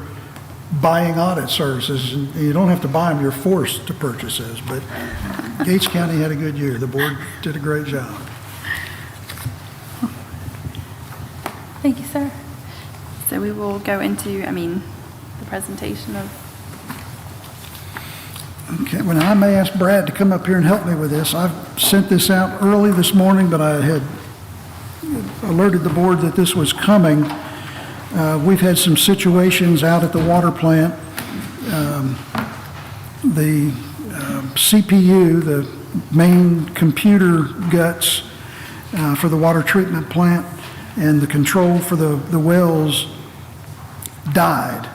buying audit services. And you don't have to buy them, you're forced to purchase those. But Gates County had a good year. The board did a great job. Thank you, sir. So we will go into, the presentation of... Okay, well, I may ask Brad to come up here and help me with this. I've sent this out early this morning, but I had alerted the board that this was coming. We've had some situations out at the water plant. The CPU, the main computer guts for the water treatment plant and the control for the wells died.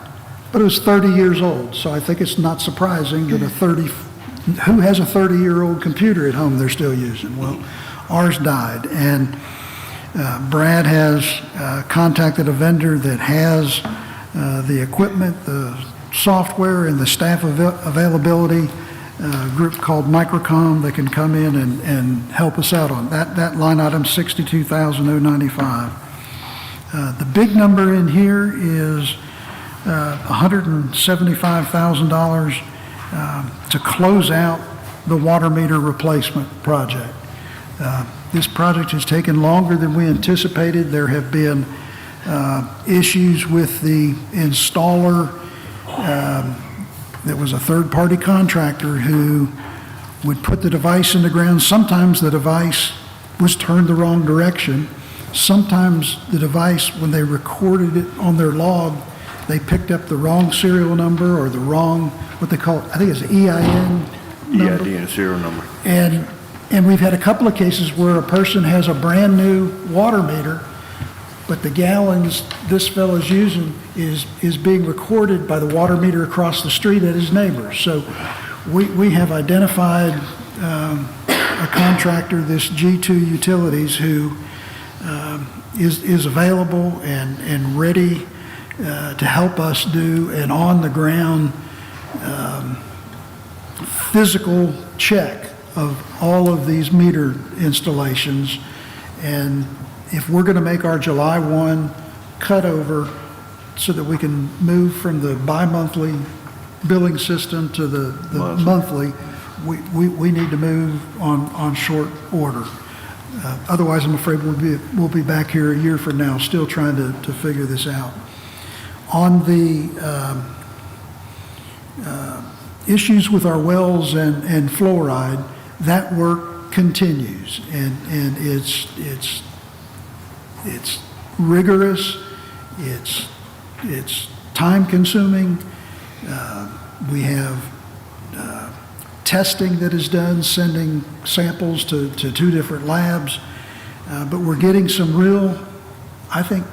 But it was 30 years old, so I think it's not surprising that who has a 30-year-old computer at home they're still using? Well, ours died, and Brad has contacted a vendor that has the equipment, the software, and the staff availability group called Microcom that can come in and help us out on that. That line item, $62,095. The big number in here is $175,000 to close out the water meter replacement project. This project has taken longer than we anticipated. There have been issues with the installer. There was a third-party contractor who would put the device in the ground. Sometimes the device was turned the wrong direction. Sometimes the device, when they recorded it on their log, they picked up the wrong serial number or the wrong, what they call, I think it's EIN number. EIN serial number. And we've had a couple of cases where a person has a brand-new water meter, but the gallons this fellow's using is being recorded by the water meter across the street at his neighbor. So we have identified a contractor, this G2 Utilities, who is available and ready to help us do an on-the-ground physical check of all of these meter installations. And if we're going to make our July 1 cutover so that we can move from the bi-monthly billing system to the monthly, we need to move on short order. Otherwise, I'm afraid we'll be back here a year from now still trying to figure this out. On the issues with our wells and fluoride, that work continues, and it's rigorous, it's time consuming. We have testing that is done, sending samples to 2 different labs, but we're getting some real, I think,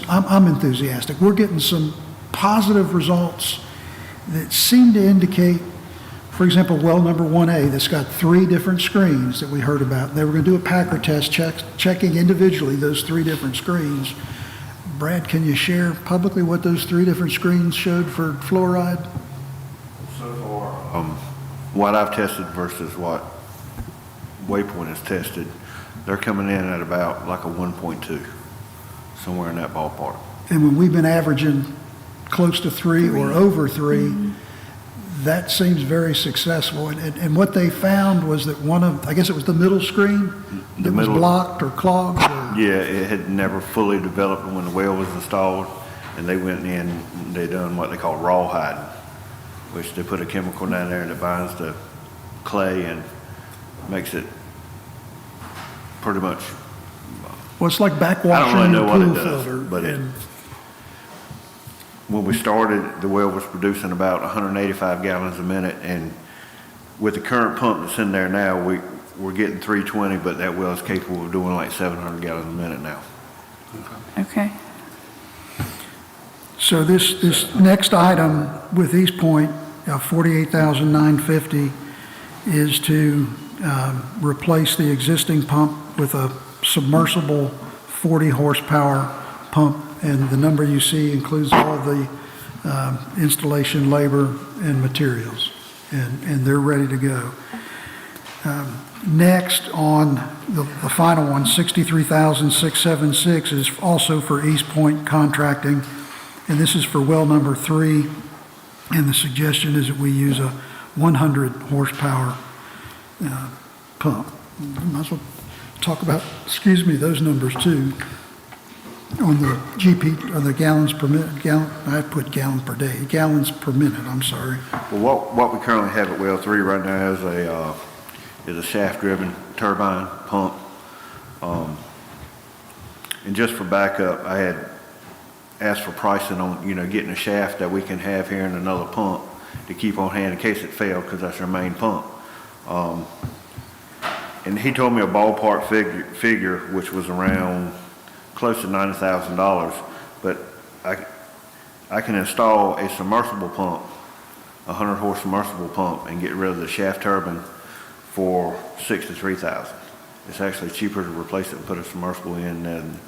I'm enthusiastic. We're getting some positive results that seem to indicate, for example, well number 1A that's got 3 different screens that we heard about. They were going to do a Packer test checking individually those 3 different screens. Brad, can you share publicly what those 3 different screens showed for fluoride? So far, what I've tested versus what Waypoint has tested, they're coming in at about like a 1.2, somewhere in that ballpark. And when we've been averaging close to 3 or over 3, that seems very successful. And what they found was that I guess it was the middle screen that was blocked or clogged? Yeah, it had never fully developed when the well was installed, and they went in, and they done what they call rawhide, which they put a chemical down there that binds the clay and makes it pretty much. Well, it's like I don't backwashing really in know a what it pool does, filter. but when we started, the well was producing about 185 gallons a minute, and with the current pump that's in there now, we're getting 320, but that well is capable of doing like 700 gallons a minute now. Okay. So this next item with East Point, $48,950, is to replace the existing pump with a submersible 40 horsepower pump, and the number you see includes all the installation labor and materials, and they're ready to go. Next on the final one, $63,676, is also for East Point Contracting, and this is for well number 3, and the suggestion is that we use a 100 horsepower pump. Might as well talk about, those numbers too. On the GP, or the gallons per minute, I put gallons per day, gallons per minute, I'm sorry. Well, what we currently have at well 3 right now is a shaft-driven turbine pump. And just for backup, I had asked for pricing on, getting a shaft that we can have here and another pump to keep on hand in case it failed, because that's our main pump. And he told me a ballpark figure which was around close to $90,000, but I can install a submersible pump, a 100 horse submersible pump, and get rid of the shaft turbine for $63,000. It's actually cheaper to replace it and put a submersible in than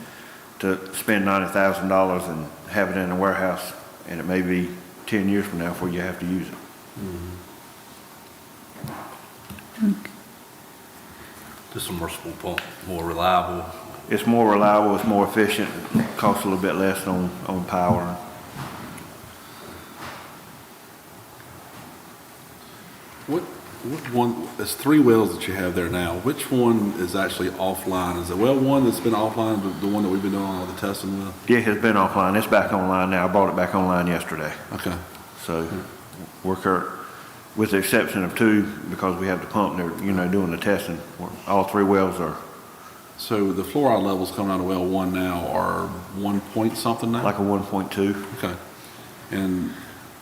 to spend $90,000 and have it in a warehouse, and it may be 10 years from now before you have to use it. The submersible pump, more reliable. It's more reliable, it's more efficient, it costs a little bit less on power. What one, there's 3 wells that you have there now. Which one is actually offline? Is the well 1 that's been offline, the one that we've been doing all the testing with? Yeah, it's been offline. It's back online now. I brought it back online yesterday. Okay. So we're with the exception of 2, because we have the pump there, doing the testing. All 3 wells are. So the fluoride levels coming out of well 1 now are 1 point something now? Like a 1.2. Okay. And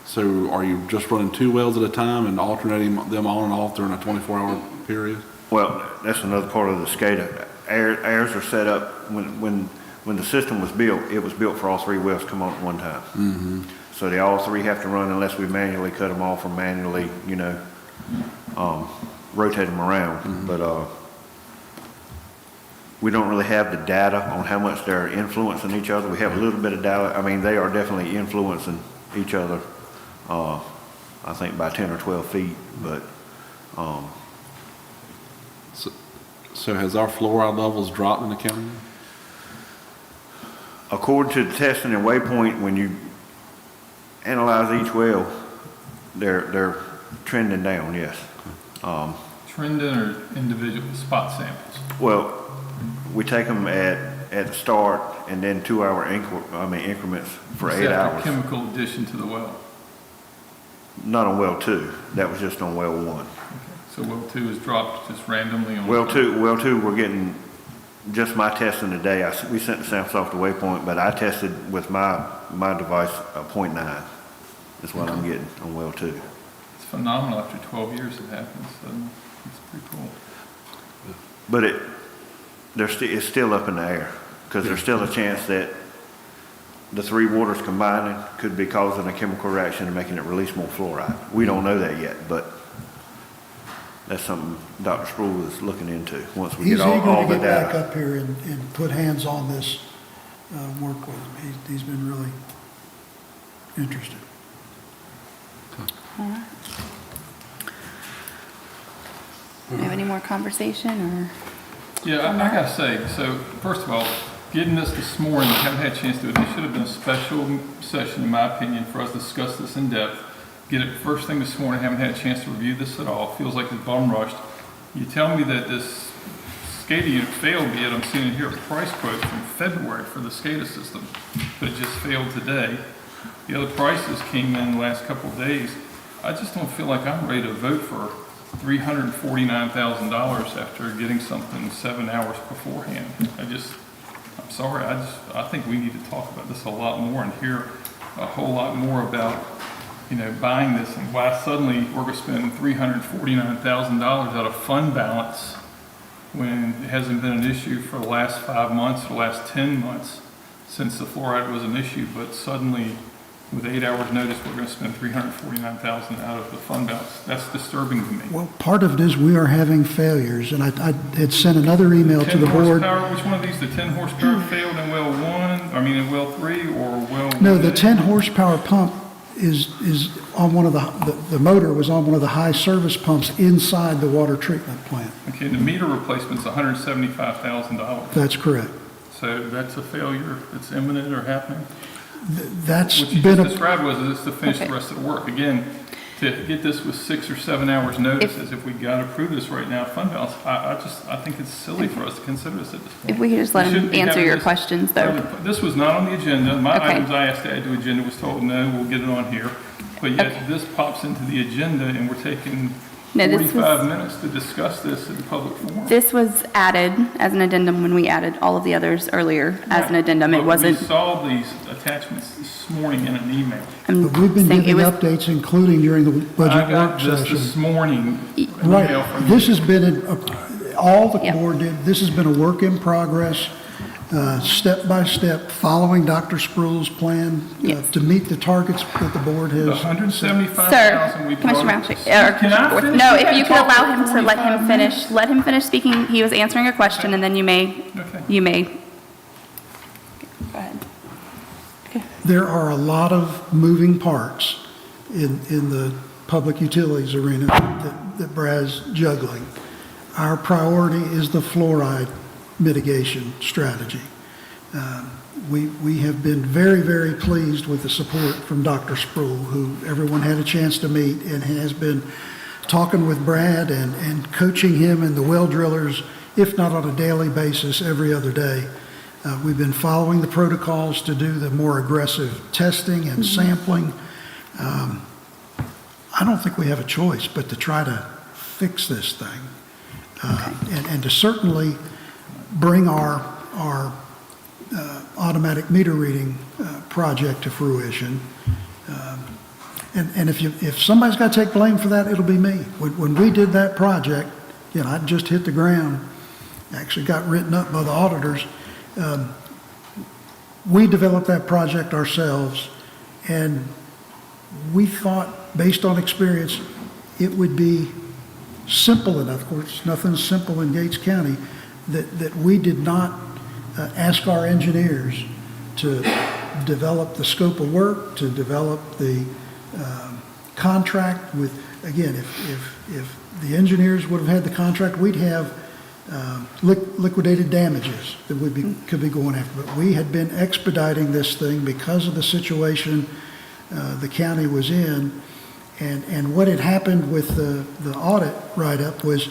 so are you just running 2 wells at a time and alternating them on and off during a 24-hour period? Well, that's another part of the SCADA. Airs are set up, when the system was built, it was built for all 3 wells to come on at one time. Mm-hmm. So they all 3 have to run unless we manually cut them off or manually, rotate them around. Mm-hmm. But we don't really have the data on how much they're influencing each other. We have a little bit of data. I mean, they are definitely influencing each other, I think by 10 or 12 feet, but. So has our fluoride levels dropped in the county? According to the testing and waypoint, when you analyze each well, they're trending down, yes. Trending or individual spot samples? Well, we take them at the start and then 2-hour increments for 8 hours. Chemical addition to the well? Not on well 2. That was just on well 1. Okay. So well 2 is dropped just randomly on? Well 2, we're getting just my testing today. We sent the samples off to Waypoint, but I tested with my device 0.9 is what I'm getting on well 2. It's phenomenal. After 12 years it happens, so it's pretty cool. But it's still up in the air, because there's still a chance that the 3 waters combining could be causing a chemical reaction and making it release more fluoride. We don't know that yet, but that's something Dr. Sproul is looking into once we get all the data. He's eager to get back up here and put hands on this, work with him. He's been really interested. All right. Do you have any more conversation or? Yeah, I gotta say, so first of all, getting this morning, we haven't had a chance to do it. This should have been a special session, in my opinion, for us to discuss this in depth. Get it first thing this morning, haven't had a chance to review this at all. Feels like it's bum rushed. You tell me that this SCADA unit failed, yet I'm seeing here a price quote from February for the SCADA system, but it just failed today. The other prices came in the last couple of days. I just don't feel like I'm ready to vote for $349,000 after getting something 7 hours beforehand. I'm sorry, I think we need to talk about this a lot more and hear a whole lot more about, buying this and why suddenly we're going to spend $349,000 out of fund balance when it hasn't been an issue for the last 5 months, the last 10 months since the fluoride was an issue, but suddenly with 8 hours notice, we're going to spend $349,000 out of the fund balance. That's disturbing to me. Well, part of it is we are having failures, and I had sent another email to the board. 10 horsepower, which one of these, the 10 horsepower failed in well 1, in well 3, or well 1? No, the 10 horsepower pump is on one of the motor was on one of the high service pumps inside the water treatment plant. Okay, the meter replacement's $175,000. That's correct. So that's a failure that's imminent or happening? That's What you been just a, described was this to finish the rest of the work. Again, to get this with 6 or 7 hours notice, as if we got to approve this right now, fund balance, I think it's silly for us to consider this at this point. If we could just let We him shouldn't be answer having your this- questions, though. This was not on the agenda. My Okay. items I asked to add to the agenda was told, no, we'll get it on here. But yet this pops into the agenda and we're taking No, this was- 45 minutes to discuss this in the public forum. This was added as an addendum when we added all of the others earlier as an addendum. It But wasn't, We saw these attachments this morning in an email. I'm but we've been saying it giving was, updates, including during the I budget got work this session. this morning. an email Right, from this you. has been, all the Yeah. board did, this has been a work in progress, step by step, following Dr. Spruill's plan Yes. to meet the targets that the board The has. 175,000 we Sir, Commissioner brought. Roundtree, Can I Commissioner Forth. finish? No, You if can't you could talk allow for him to let 45 him minutes. finish, let him finish speaking. He was answering a question, and then you may, Okay. go ahead. There are a lot of moving parts in the public utilities arena that Brad's juggling. Our priority is the fluoride mitigation strategy. We have been very, very pleased with the support from Dr. Spruill, who everyone had a chance to meet, and has been talking with Brad and coaching him and the well drillers, if not on a daily basis, every other day. We've been following the protocols to do the more aggressive testing and sampling. I don't think we have a choice but to try to fix this thing. And to certainly bring our automatic meter reading project to fruition. And if somebody's got to take blame for that, it'll be me. When we did that project, I just hit the ground, actually got written up by the auditors. We developed that project ourselves, and we thought, based on experience, it would be simple enough. Of course, nothing's simple in Gates County, that we did not ask our engineers to develop the scope of work, to develop the contract with, again, if the engineers would have had the contract, we'd have liquidated damages that could be going after. But we had been expediting this thing because of the situation the county was in. And what had happened with the audit write-up was,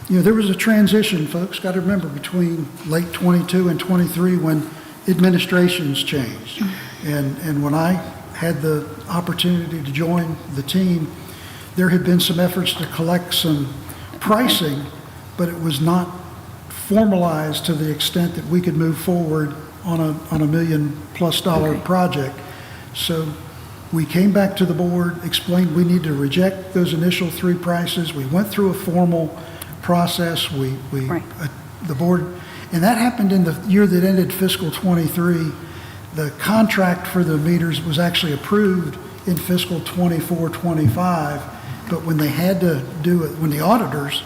there was a transition, folks, got to remember, between late 22 and 23 when administrations changed. And when I had the opportunity to join the team, there had been some efforts to collect some pricing, but it was not formalized to the extent that we could move forward on a $1 million+ project. So we came back to the board, explained we need to reject those initial 3 prices. We went through a formal process. The board, and that happened in the year that ended fiscal 23. The contract for the meters was actually approved in fiscal 24-25, but when they had to do it, when the auditors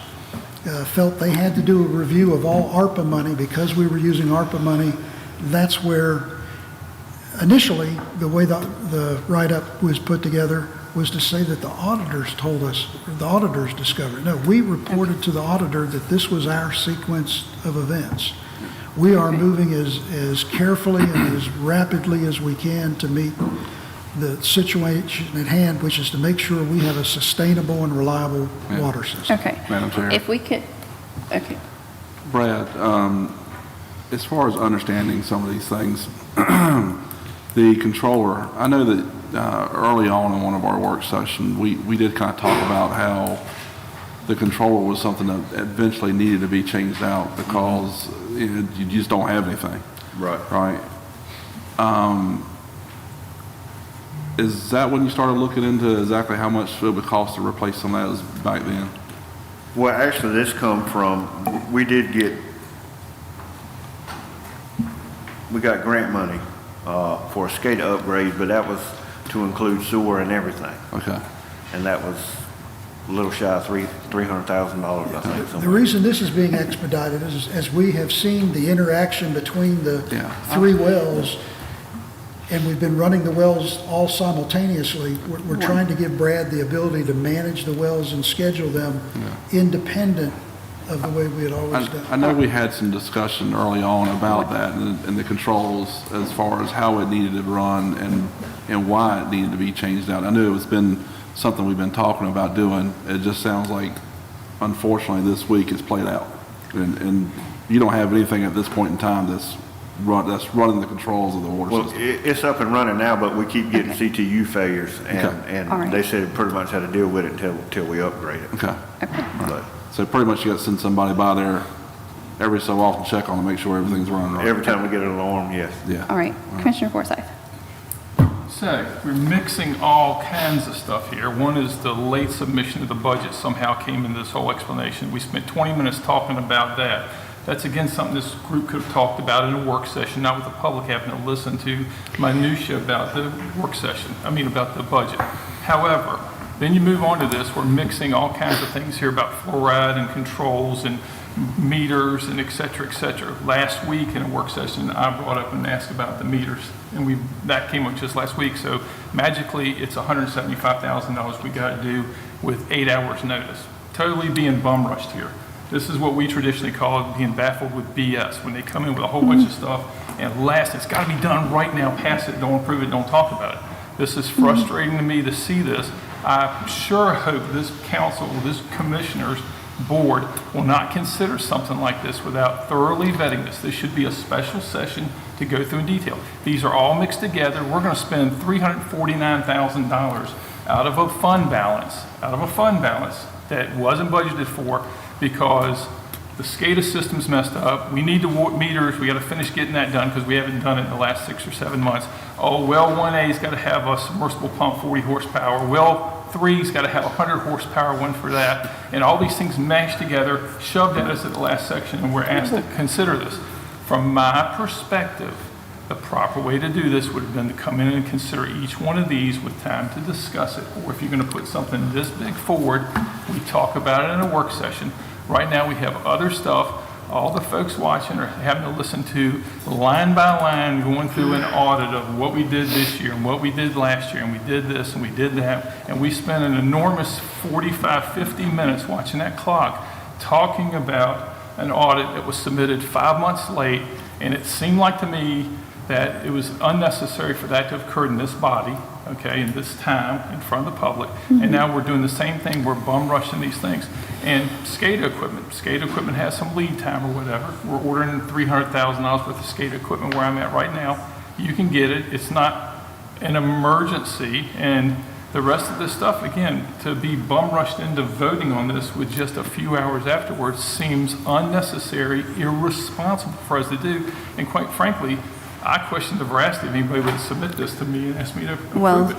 felt they had to do a review of all ARPA money, because we were using ARPA money, that's where initially the way the write-up was put together was to say that the auditors told us, the auditors discovered. No, we reported to the auditor that this was our sequence of events. We are moving as carefully and as rapidly as we can to meet the situation at hand, which is to make sure we have a sustainable and reliable water system. Okay. Madam Chair. If we could, okay. Brad, as far as understanding some of these things, the controller, I know that early on in one of our work sessions, we did kind of talk about how the controller was something that eventually needed to be changed out because you just don't have anything. Right. Right? Is that when you started looking into exactly how much it would cost to replace some of that back then? Well, actually, this come from, we got grant money for a SCADA upgrade, but that was to include sewer and everything. Okay. And that was a little shy of $300,000, I think. The reason this is being expedited is as we have seen the interaction between the three wells, and we've been running the wells all simultaneously, we're trying to give Brad the ability to manage the wells and schedule them independent of the way we had always done. I know we had some discussion early on about that and the controls as far as how it needed to run and why it needed to be changed out. I knew it's been something we've been talking about doing. It just sounds like, unfortunately, this week it's played out. And you don't have anything at this point in time that's running the controls of the water system. Well, it's up and running now, but we keep getting CTU failures, and they said pretty much how to deal with it until we upgrade it. Okay. But So pretty much you got to send somebody by there every so often, check on to make sure everything's running right. every time we get an alarm, yes. Yeah. All right. Commissioner Forsyth. So, we're mixing all kinds of stuff here. One is the late submission of the budget somehow came in this whole explanation. We spent 20 minutes talking about that. That's again something this group could have talked about in a work session, not with the public having to listen to minutia about the work session, about the budget. However, then you move on to this, we're mixing all kinds of things here about fluoride and controls and meters and et cetera, et cetera. Last week in a work session, I brought up and asked about the meters, and that came up just last week. So magically, it's $175,000 we got to do with 8 hours notice. Totally being bum rushed here. This is what we traditionally call it being baffled with BS, when they come in with a whole bunch of stuff, and last, it's got to be done right now, pass it, don't approve it, don't talk about it. This is frustrating to me to see this. I sure hope this council, this commissioners board will not consider something like this without thoroughly vetting this. This should be a special session to go through in detail. These are all mixed together. We're going to spend $349,000 out of a fund balance that wasn't budgeted for because the SCADA system's messed up. We need the meters. We got to finish getting that done because we haven't done it in the last 6 or 7 months. Oh, well 1A's got to have a submersible pump, 40 horsepower. Well 3's got to have 100 horsepower, one for that. And all these things mashed together, shoved at us at the last section, and we're asked to consider this. From my perspective, the proper way to do this would have been to come in and consider each one of these with time to discuss it. Or if you're going to put something this big forward, we talk about it in a work session. Right now we have other stuff. All the folks watching are having to listen to line by line, going through an audit of what we did this year and what we did last year, and we did this and we did that. And we spent an enormous 45, 50 minutes watching that clock talking about an audit that was submitted 5 months late. And it seemed like to me that it was unnecessary for that to have occurred in this body, okay, in this time in front of the public. And now we're doing the same thing. We're bum rushing these things. And SCADA equipment has some lead time or whatever. We're ordering $300,000 worth of SCADA equipment where I'm at right now. You can get it. It's not an emergency. And the rest of this stuff, again, to be bum rushed into voting on this with just a few hours afterwards seems unnecessary, irresponsible for us to do. And quite frankly, I question the veracity of anybody would submit this to me and ask me to approve it.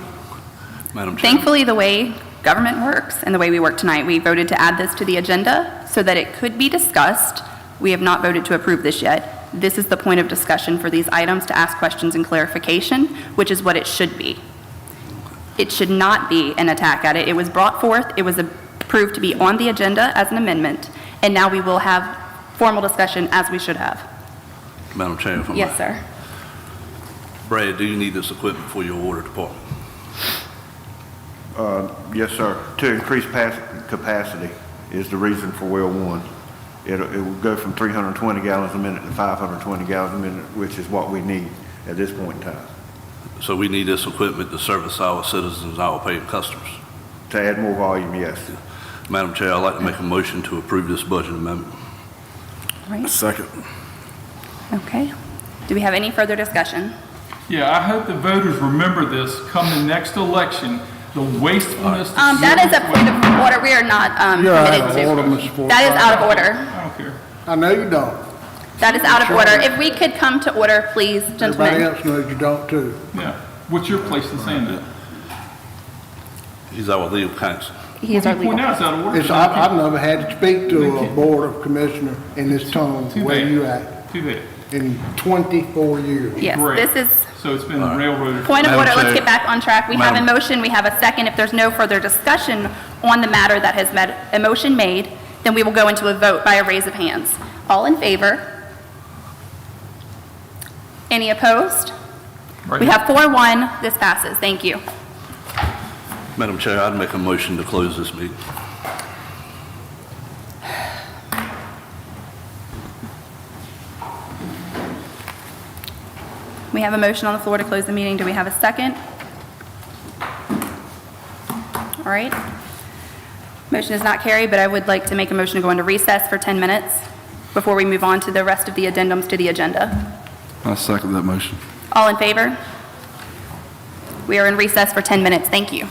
Madam Chair. Thankfully, the way government works and the way we work tonight, we voted to add this to the agenda so that it could be discussed. We have not voted to approve this yet. This is the point of discussion for these items to ask questions and clarification, which is what it should be. It should not be an attack at it. It was brought forth, it was approved to be on the agenda as an amendment, and now we will have formal discussion as we should have. Madam Chair, if I may. Yes, sir. Brad, do you need this equipment for your water department? Yes, sir. To increase capacity is the reason for well 1. it will go from 320 gallons a minute to 520 gallons a minute, which is what we need at this point in time, So we need this equipment to service our citizens, our paying customers. to add more volume, yes. Madam Chair, I'd like to make a motion to approve this budget amendment. All right, Second. okay. Do we have any further discussion? Yeah, I hope the voters remember this come the next election, the wastefulness. That is a point of order. We are not permitted to. That is out of order. I don't care. I know you don't. That is out of order. If we could come to order, please, Everybody gentlemen. else knows you don't too. Yeah. What's your place in saying that? He's our legal counsel. He is our legal. Point out it's out of order. I've never had to speak to a board of commissioner in this tone, the Too way bad. you act, Too bad. in 24 years. Yes, Great. this is So it's been railroaded. point of Madam order. Let's Chair. get back on track. We have a Madam- motion. We have a second. If there's no further discussion on the matter that has met a motion made, then we will go into a vote by a raise of hands. All in favor? Any opposed? Right. We have 4-1. This passes. Thank you. Madam Chair, I'd make a motion to close this meeting. We have a motion on the floor to close the meeting. Do we have a second? All right. Motion is not carried, but I would like to make a motion to go into recess for 10 minutes before we move on to the rest of the addendums to the agenda. I second that motion. All in favor? We are in recess for 10 minutes. Thank you.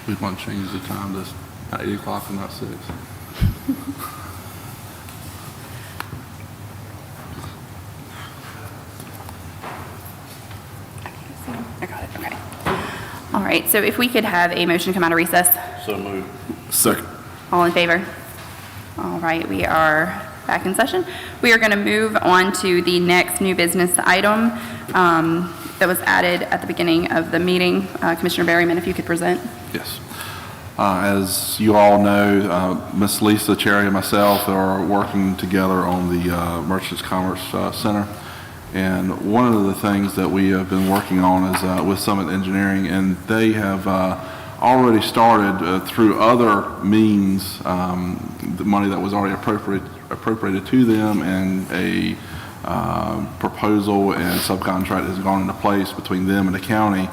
We'd want to change the time to 8 o'clock and not 6. I got it, okay. All right, so if we could have a motion come out of recess. So moved. Second. All in favor? All right, we are back in session. We are going to move on to the next new business item that was added at the beginning of the meeting. Commissioner Berryman, if you could present. Yes. As you all know, Ms. Lisa Cherry and myself are working together on the Merchants Commerce Center. And one of the things that we have been working on is with Summit Engineering, and they have already started through other means, the money that was already appropriated to them, and a proposal and subcontract has gone into place between them and the county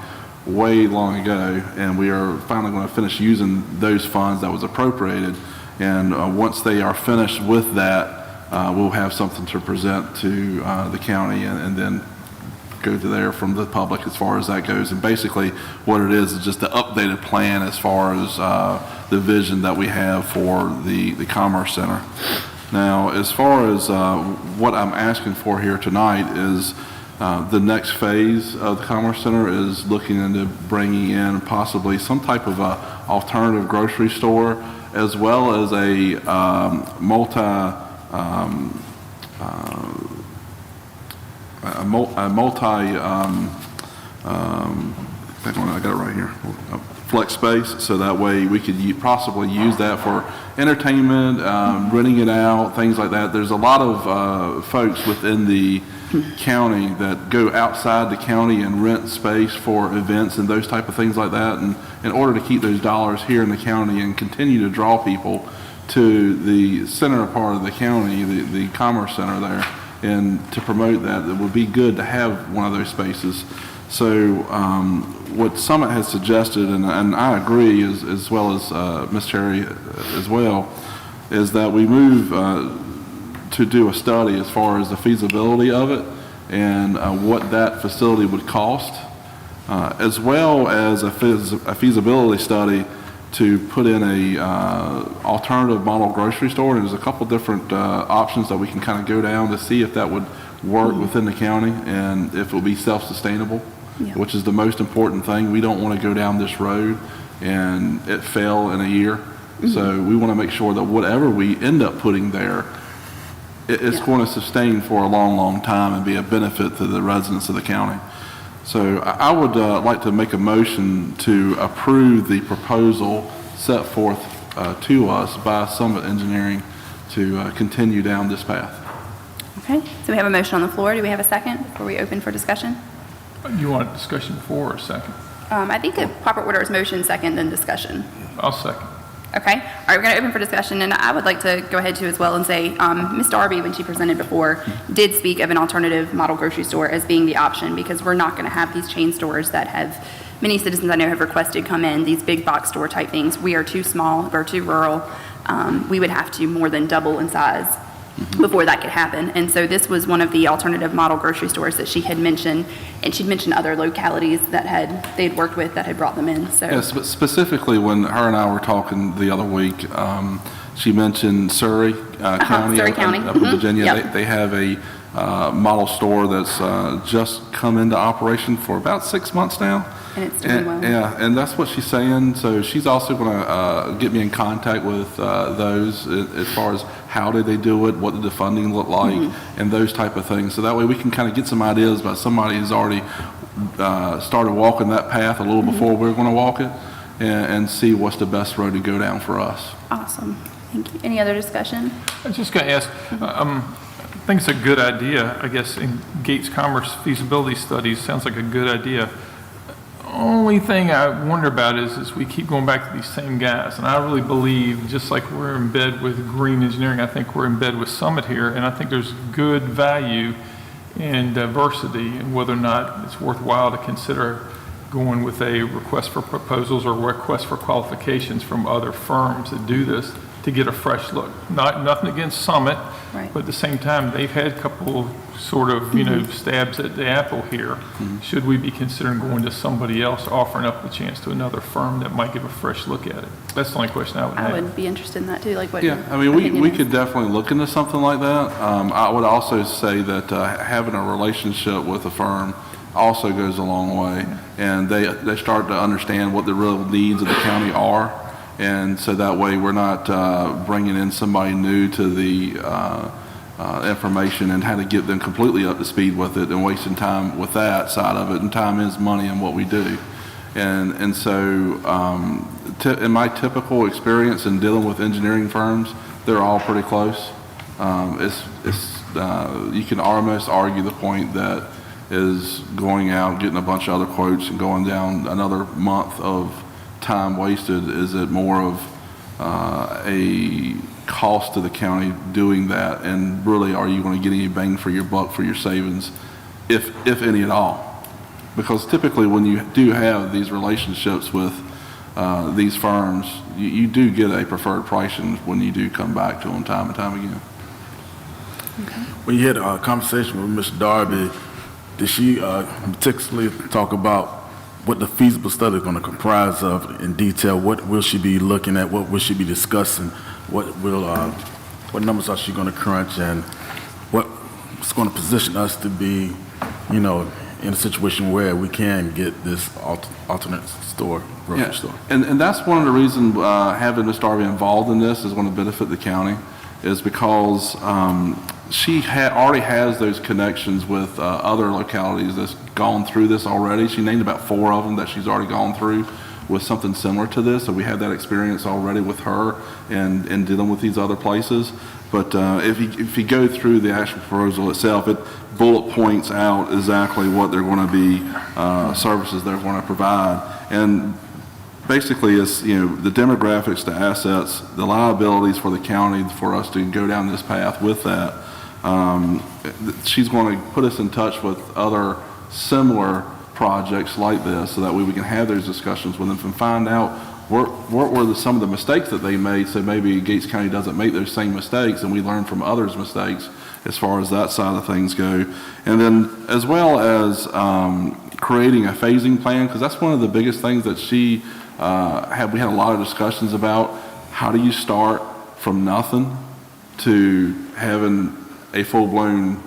way long ago, and we are finally going to finish using those funds that was appropriated. And once they are finished with that, we'll have something to present to the county, and then go to there from the public as far as that goes. And basically what it is just the updated plan as far as the vision that we have for the Commerce Center. Now, as far as what I'm asking for here tonight is the next phase of the Commerce Center is looking into bringing in possibly some type of alternative grocery store, as well as a I got it right here, flex space, so that way we could possibly use that for entertainment, renting it out, things like that. There's a lot of folks within the county that go outside the county and rent space for events and those type of things like that, and in order to keep those dollars here in the county and continue to draw people to the center part of the county, the Commerce Center there, and to promote that, it would be good to have one of those spaces. So what Summit has suggested, and I agree, as well as Ms. Cherry as well, is that we move to do a study as far as the feasibility of it and what that facility would cost, as well as a feasibility study to put in a alternative model grocery store. And there's a couple different options that we can kind of go down to see if that would work within the county and if it will be self-sustainable, which is the most important thing. We don't want to go down this road and it fail in a year. So we want to make sure that whatever we end up putting there, it's going to sustain for a long, long time and be a benefit to the residents of the county. So I would like to make a motion to approve the proposal set forth to us by Summit Engineering to continue down this path. Okay, so we have a motion on the floor. Do we have a second before we open for discussion? You want discussion before or second? I think the proper order is motion, second, then discussion. I'll second. Okay, all right, we're going to open for discussion, and I would like to go ahead too as well and say, Ms. Darby, when she presented before, did speak of an alternative model grocery store as being the option, because we're not going to have these chain stores that have, many citizens I know have requested come in, these big box store type things. We are too small, we're too rural. We would have to more than double in size before that could happen. And so this was one of the alternative model grocery stores that she had mentioned, and she'd mentioned other localities that they'd worked with that had brought them in. So yes, but specifically when her and I were talking the other week, she mentioned Surrey County, Surrey County. Up in Virginia. Yep. They have a model store that's just come into operation for about 6 months now. And it's doing well. Yeah, and that's what she's saying. So she's also going to get me in contact with those as far as how did they do it, what did the funding look like, and those type of things. So that way we can kind of get some ideas about somebody who's already started walking that path a little before we're going to walk it, and see what's the best road to go down for us. Awesome. Thank you. Any other discussion? I was just going to ask, I think it's a good idea, I guess, in Gates Commerce feasibility studies, sounds like a good idea. Only thing I wonder about is we keep going back to these same guys, and I really believe, just like we're in bed with green engineering, I think we're in bed with Summit here, and I think there's good value in diversity and whether or not it's worthwhile to consider going with a request for proposals or request for qualifications from other firms that do this to get a fresh look. Nothing against Summit, Right. but at the same time, they've had a couple sort of, stabs at the apple here. Should we be considering going to somebody else, offering up the chance to another firm that might give a fresh look at it? That's the only question I would I have. would be interested in that too, like what Yeah, your I mean, we opinion could is. definitely look into something like that. I would also say that having a relationship with a firm also goes a long way, and they start to understand what the real needs of the county are, and so that way we're not bringing in somebody new to the information and how to get them completely up to speed with it and wasting time with that side of it, and time is money in what we do. And so in my typical experience in dealing with engineering firms, they're all pretty close. You can almost argue the point that is going out, getting a bunch of other quotes and going down another month of time wasted. Is it more of a cost to the county doing that? And really, are you going to get any bang for your buck for your savings, if any at all? Because typically when you do have these relationships with these firms, you do get a preferred pricing when you do come back to them time and time again. When you had a conversation with Ms. Darby, did she particularly talk about what the feasible study is going to comprise of in detail? What will she be looking at? What will she be discussing? What numbers are she going to crunch? And what's going to position us to be, in a situation where we can get this alternate store, grocery store? And that's one of the reasons having Ms. Darby involved in this is going to benefit the county, is because she already has those connections with other localities that's gone through this already. She named about 4 of them that she's already gone through with something similar to this, so we have that experience already with her and dealing with these other places. But if you go through the actual proposal itself, it bullet points out exactly what they're going to be, services they're going to provide. And basically it's, the demographics, the assets, the liabilities for the county for us to go down this path with that. She's going to put us in touch with other similar projects like this so that way we can have those discussions with them and find out what were some of the mistakes that they made, so maybe Gates County doesn't make those same mistakes and we learn from others' mistakes as far as that side of things go. And then as well as creating a phasing plan, because that's one of the biggest things that we had a lot of discussions about. How do you start from nothing to having a full-blown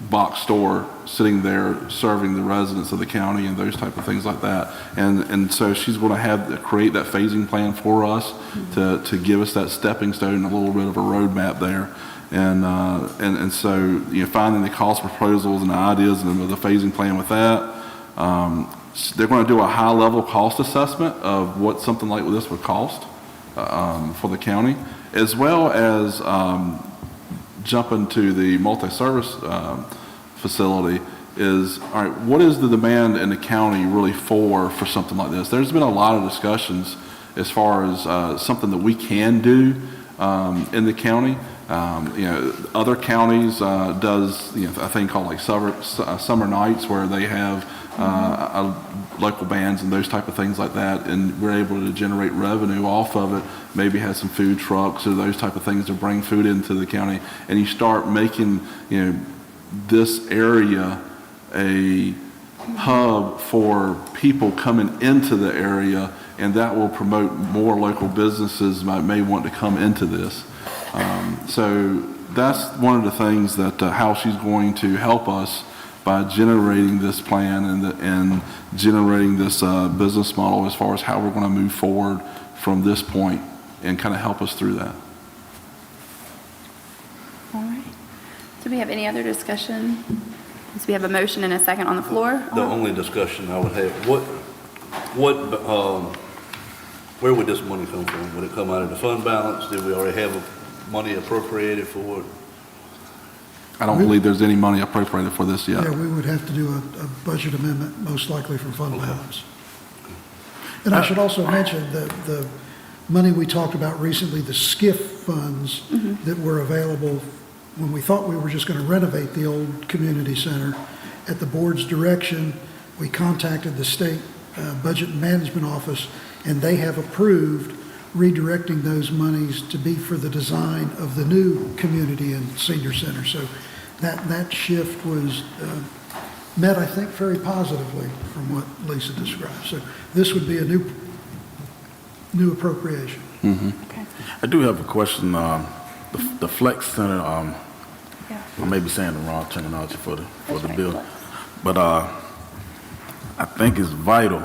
box store sitting there serving the residents of the county and those type of things like that. And so she's going to create that phasing plan for us to give us that stepping stone and a little bit of a roadmap there. And so, finding the cost proposals and the ideas and the phasing plan with that. They're going to do a high-level cost assessment of what something like this would cost for the county, as well as jump into the multi-service facility is, all right, what is the demand in the county really for something like this? There's been a lot of discussions as far as something that we can do in the county. Other counties does a thing called like summer nights where they have local bands and those type of things like that, and we're able to generate revenue off of it. Maybe have some food trucks or those type of things to bring food into the county, and you start making this area a hub for people coming into the area, and that will promote more local businesses may want to come into this. So that's one of the things that how she's going to help us by generating this plan and generating this business model as far as how we're going to move forward from this point and kind of help us through that. All right. Do we have any other discussion? So we have a motion and a second on the floor. The only discussion I would have, where would this money come from? Would it come out of the fund balance? Did we already have money appropriated for it? I don't believe there's any money appropriated for this yet. Yeah, we would have to do a budget amendment, most likely from fund balance. And I should also mention that the money we talked about recently, the SCIF funds that were available when we thought we were just going to renovate the old community center, at the board's direction, we contacted the state budget and management office, and they have approved redirecting those monies to be for the design of the new community and senior center. So that shift was met, I think, very positively from what Lisa described. So this would be a new appropriation. Okay. I do have a question. The Flex Center, I may be saying the wrong terminology for the bill, but I think it's vital.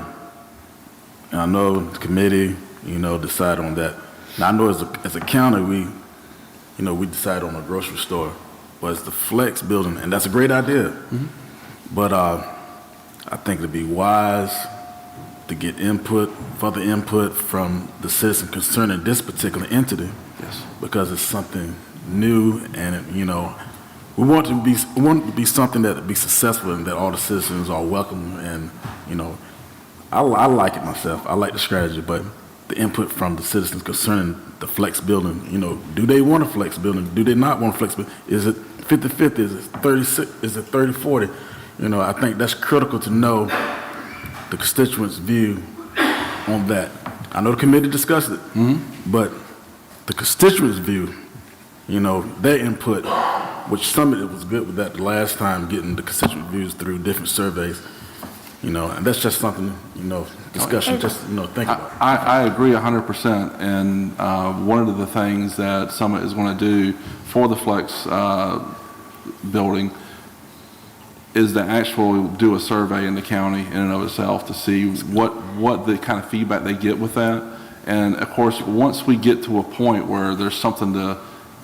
And I know the committee, decide on that. Now I know as a county, we decide on a grocery store, but it's the Flex building, and that's a great idea. But I think it'd be wise to get further input from the citizen concerning this particular entity. Yes. Because it's something new, and we want it to be something that be successful and that all the citizens are welcome. And I like it myself. I like the strategy, but the input from the citizens concerning the flex building, do they want a flex building? Do they not want a flex building? Is it 50-50? Is it 36? Is it 30-40? I think that's critical to know the constituents' view on that. I know the committee discussed it, but the constituents' view, their input, which some of it was good with that the last time, getting the constituent views through different surveys, and that's just something, discussion, just, think about. I agree 100%, and one of the things that Summit is going to do for the Flex building is to actually do a survey in the county in and of itself to see what the kind of feedback they get with that. And of course, once we get to a point where there's something to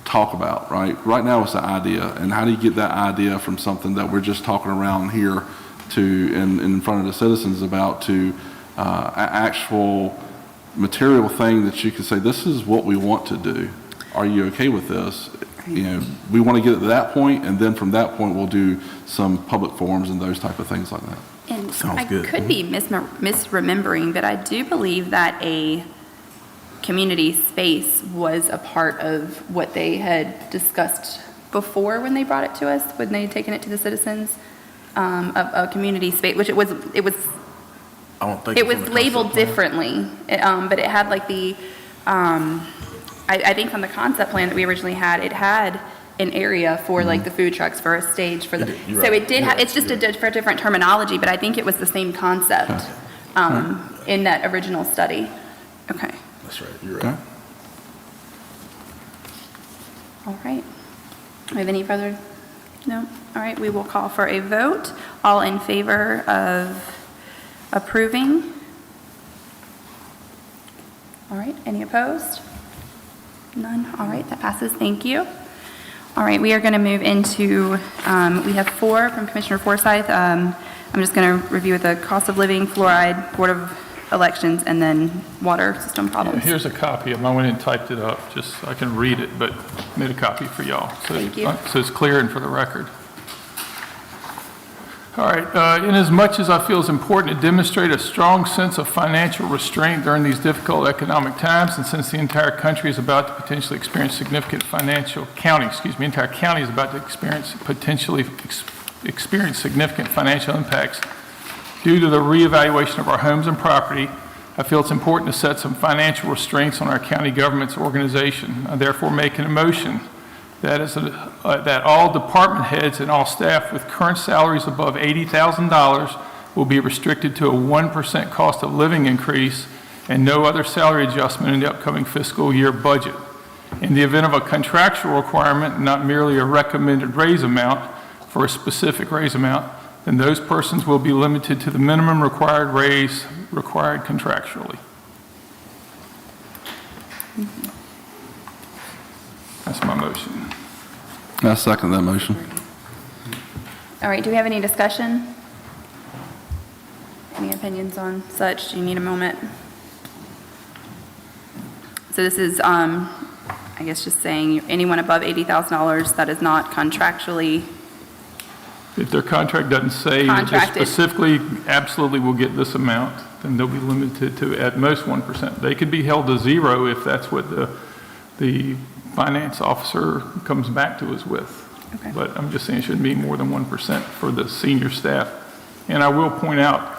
talk about, right? Right now it's an idea, and how do you get that idea from something that we're just talking around here to in front of the citizens about to an actual material thing that you can say, this is what we want to do. Are you okay with this? We want to get to that point, and then from that point we'll do some public forums and those type of things like that. And Sounds good. I could be misremembering, but I do believe that a community space was a part of what they had discussed before when they brought it to us, when they had taken it to the citizens, a community space, which it was I don't think it was from the labeled concept plan. differently, but it had like the, I think on the concept plan that we originally had, it had an area for like the food trucks, for a stage for the, You're so right. it did, it's just a different terminology, but I think it was the same concept in that original study. Okay. That's right, you're right. All right. Do we have any further? No? All right, we will call for a vote. All in favor of approving? All right, any opposed? None? All right, that passes. Thank you. All right, we are going to move into, we have 4 from Commissioner Forsyth. I'm just going to review the cost of living, fluoride, Board of Elections, and then water system problems. Here's a copy of it. I went and typed it up just so I can read it, but made a copy for y'all. So, Thank you. So it's clear and for the record. All right, inasmuch as I feel it's important to demonstrate a strong sense of financial restraint during these difficult economic times, and since the entire country is about to potentially experience significant entire county is about to experience significant financial impacts due to the reevaluation of our homes and property, I feel it's important to set some financial restraints on our county government's organization. I therefore make a motion that all department heads and all staff with current salaries above $80,000 will be restricted to a 1% cost of living increase and no other salary adjustment in the upcoming fiscal year budget. In the event of a contractual requirement, not merely a recommended raise amount for a specific raise amount, then those persons will be limited to the minimum required raise required contractually. That's my motion. I second that motion. All right, do we have any discussion? Any opinions on such? Do you need a moment? So this is, I guess just saying anyone above $80,000 that is not contractually If their contract doesn't say contracted. specifically, absolutely will get this amount, then they'll be limited to at most 1%. They could be held to 0 if that's what the finance officer comes back to us with. Okay. But I'm just saying it shouldn't be more than 1% for the senior staff. And I will point out,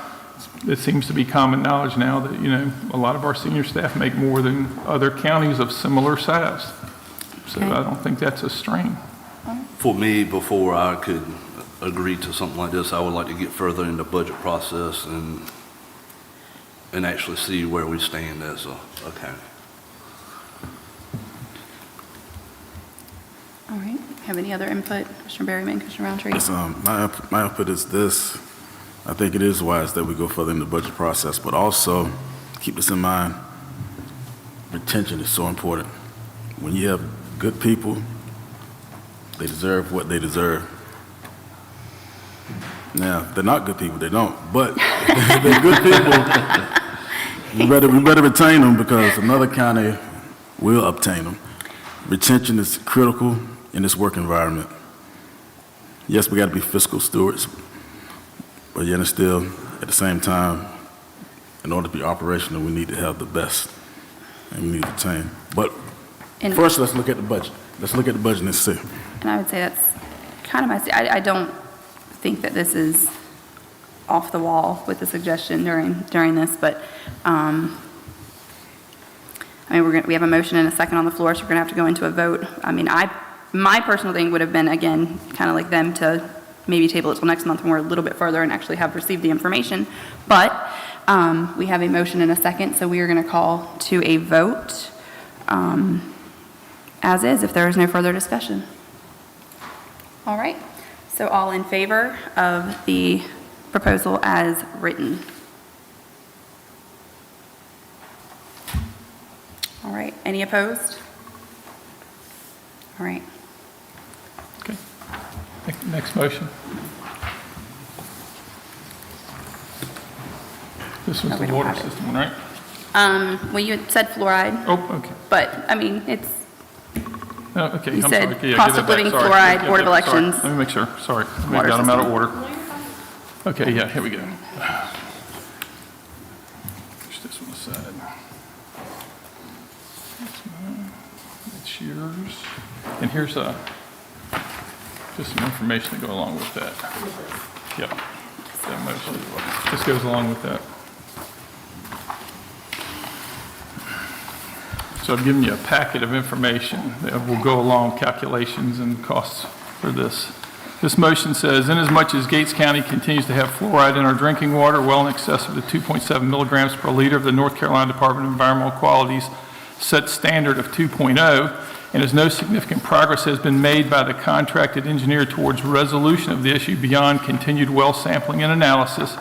it seems to be common knowledge now that, you know, a lot of our senior staff make more than other counties of similar size. So Okay. I don't think that's a strain. For me, before I could agree to something like this, I would like to get further in the budget process and actually see where we stand as a county. All right. Have any other input? Commissioner Berryman, Commissioner Roundtree? Yes, my input is this. I think it is wise that we go further in the budget process, but also keep this in mind. Retention is so important. When you have good people, they deserve what they deserve. Now, if they're not good people, they don't. But if they're good people, we better retain them because another county will obtain them. Retention is critical in this work environment. Yes, we got to be fiscal stewards, but yet and still, at the same time, in order to be operational, we need to have the best, and we need to retain. But first, let's look at the budget. Let's look at the budget and see. And I would say that's kind of I don't think that this is off the wall with the suggestion during this, but I mean, we have a motion and a second on the floor, so we're going to have to go into a vote. I mean, my personal thing would have been, again, kind of like them to maybe table it till next month when we're a little bit further and actually have received the information. But we have a motion and a second, so we are going to call to a vote as is, if there is no further discussion. All right. So all in favor of the proposal as written? All right. Any opposed? All right. Okay. Next motion. This was we the don't water have it. system one, right? Well, you had said fluoride, Oh, okay. but I mean, it's, Oh, okay, You I'm said sorry. Okay, yeah, cost give of that back. living, Sorry. fluoride, Yeah, Board of sorry. Elections. Let me make sure, sorry. I Water got them out of system. order. Okay, yeah, here we go. Push this one aside. That's mine. That's yours. And here's just some information to go along with that. Yep. That motion. This goes along with that. So I've given you a packet of information that will go along calculations and costs for this. This motion says, inasmuch as Gates County continues to have fluoride in our drinking water well in excess of the 2.7 milligrams per liter of the North Carolina Department of Environmental Quality's set standard of 2.0, and as no significant progress has been made by the contracted engineer towards resolution of the issue beyond continued well sampling and analysis,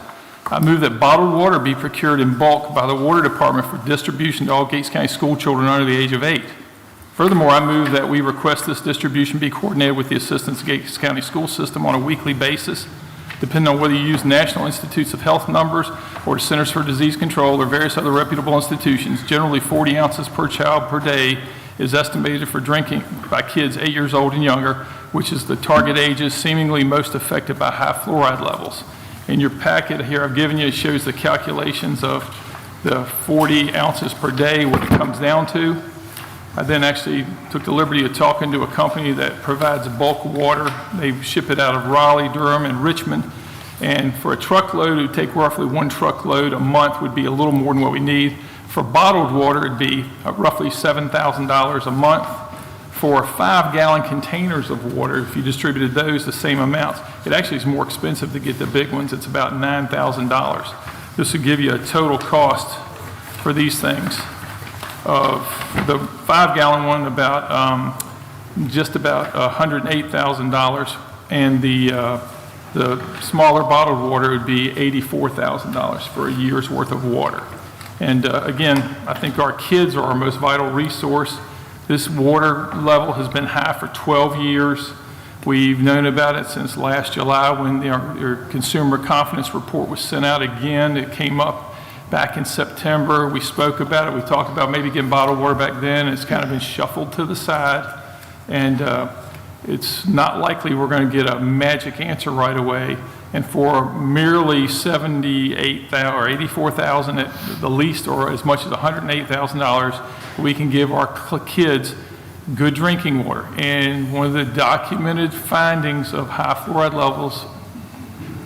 I move that bottled water be procured in bulk by the Water Department for distribution to all Gates County school children under the age of 8. Furthermore, I move that we request this distribution be coordinated with the Assistance Gates County School System on a weekly basis, depending on whether you use National Institutes of Health numbers or Centers for Disease Control or various other reputable institutions. Generally, 40 ounces per child per day is estimated for drinking by kids 8 years old and younger, which is the target ages seemingly most affected by high fluoride levels. In your packet here I've given you, it shows the calculations of the 40 ounces per day, what it comes down to. I then actually took the liberty of talking to a company that provides bulk water. They ship it out of Raleigh, Durham, and Richmond. And for a truckload, it would take roughly 1 truckload a month, would be a little more than what we need. For bottled water, it'd be roughly $7,000 a month. For 5-gallon containers of water, if you distributed those the same amounts, it actually is more expensive to get the big ones. It's about $9,000. This would give you a total cost for these things of the 5-gallon one about just about $108,000, and the smaller bottled water would be $84,000 for a year's worth of water. And again, I think our kids are our most vital resource. This water level has been high for 12 years. We've known about it since last July when their consumer confidence report was sent out again. It came up back in September. We spoke about it. We talked about maybe getting bottled water back then. It's kind of been shuffled to the side. And it's not likely we're going to get a magic answer right away. And for merely $78,000 or $84,000 at the least, or as much as $108,000, we can give our kids good drinking water. And one of the documented findings of high fluoride levels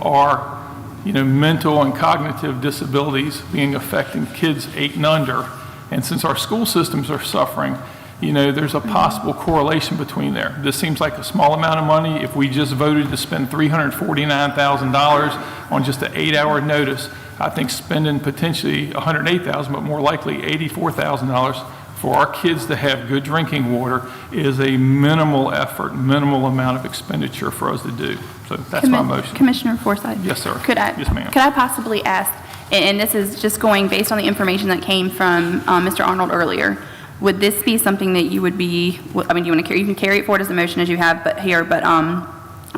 are mental and cognitive disabilities being affecting kids 8 and under. And since our school systems are suffering, there's a possible correlation between there. This seems like a small amount of money. If we just voted to spend $349,000 on just an 8-hour notice, I think spending potentially $108,000, but more likely $84,000 for our kids to have good drinking water is a minimal effort, minimal amount of expenditure for us to do. So that's my motion. Commissioner Forsyth? Yes, sir. Yes, ma'am. Could I possibly ask, and this is just going based on the information that came from Mr. Arnold earlier, would this be something that you would be, you can carry it forward as a motion as you have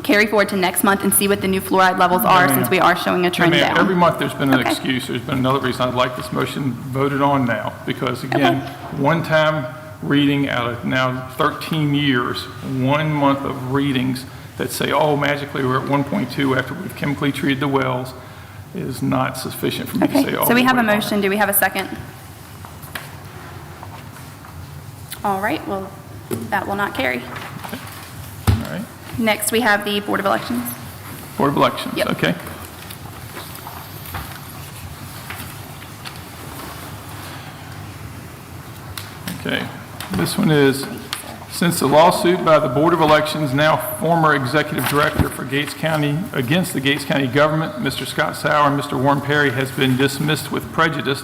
carry forward to next month and see what the new fluoride levels are, since we are showing a trend down? Every month there's been an Okay. excuse. There's been another reason I'd like this motion voted on now, because again, one-time reading out of now 13 years, 1 month of readings that say, oh, magically we're at 1.2 after we've chemically treated the wells is not sufficient for me to say, Okay, oh. so we have a wait on it. motion. Do we have a second? All right, well, that will not carry. All right. Next, we have the Board of Elections. Board of Elections, Yep. okay. Okay, this one is, since the lawsuit by the Board of Elections, now former Executive Director for Gates County, against the Gates County government, Mr. Scott Sauer and Mr. Warren Perry, has been dismissed with prejudice,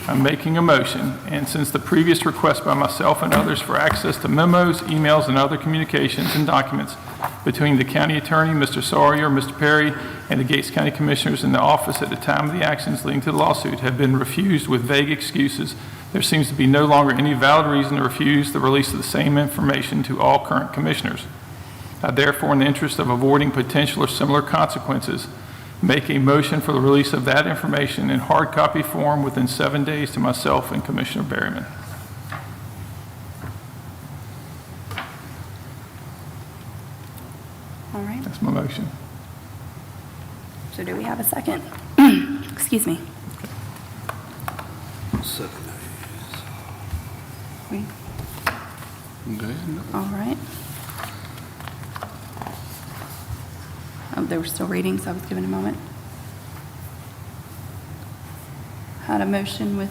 I'm making a motion, and since the previous request by myself and others for access to memos, emails, and other communications and documents between the county attorney, Mr. Sawyer, Mr. Perry, and the Gates County Commissioners in the office at the time of the actions leading to the lawsuit have been refused with vague excuses, there seems to be no longer any valid reason to refuse the release of the same information to all current commissioners. I therefore, in the interest of avoiding potential or similar consequences, make a motion for the release of that information in hard copy form within 7 days to myself and Commissioner Berryman. All right, That's my motion. so do we have a second? Excuse me. 7 days. We- Okay. All right. They were still reading, so I was given a moment. Had a motion with,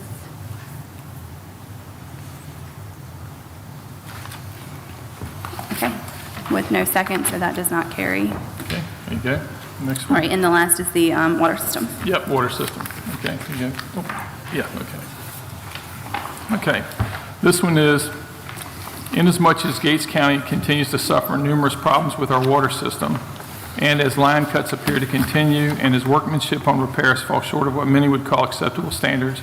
okay, with no second, so that does not carry. Okay, there you go. Next All one. right, and the last is the water system. Yep, water system. Okay, there you go. Oh, yeah, okay. Okay, this one is, inasmuch as Gates County continues to suffer numerous problems with our water system, and as line cuts appear to continue, and as workmanship on repairs fall short of what many would call acceptable standards,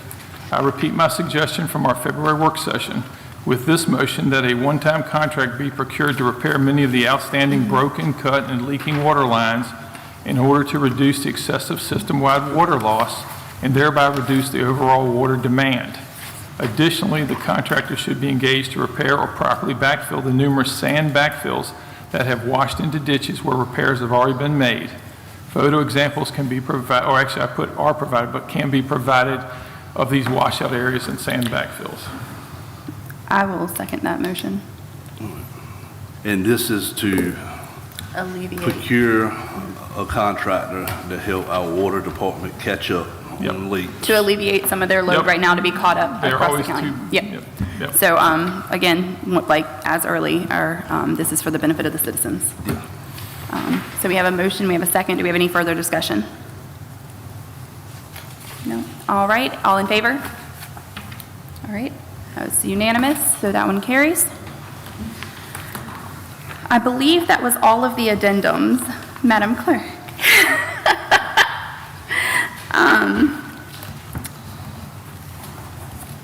I repeat my suggestion from our February work session with this motion that a one-time contract be procured to repair many of the outstanding broken, cut, and leaking water lines in order to reduce the excessive system-wide water loss and thereby reduce the overall water demand. Additionally, the contractor should be engaged to repair or properly backfill the numerous sand backfills that have washed into ditches where repairs have already been made. Photo examples can be provided, or actually I put are provided, but can be provided of these washout areas and sand backfills. I will second that motion. And this is to Alleviate. procure a contractor to help our water department catch up on leaks. To alleviate some of their load Yep. right now to be caught up They're across the always county. too. Yep. Yep. So, again, like as early, this is for the benefit of the citizens. Yeah. So we have a motion, we have a second. Do we have any further discussion? No? All right, all in favor? All right, that was unanimous, so that one carries. I believe that was all of the addendums, Madam Clerk.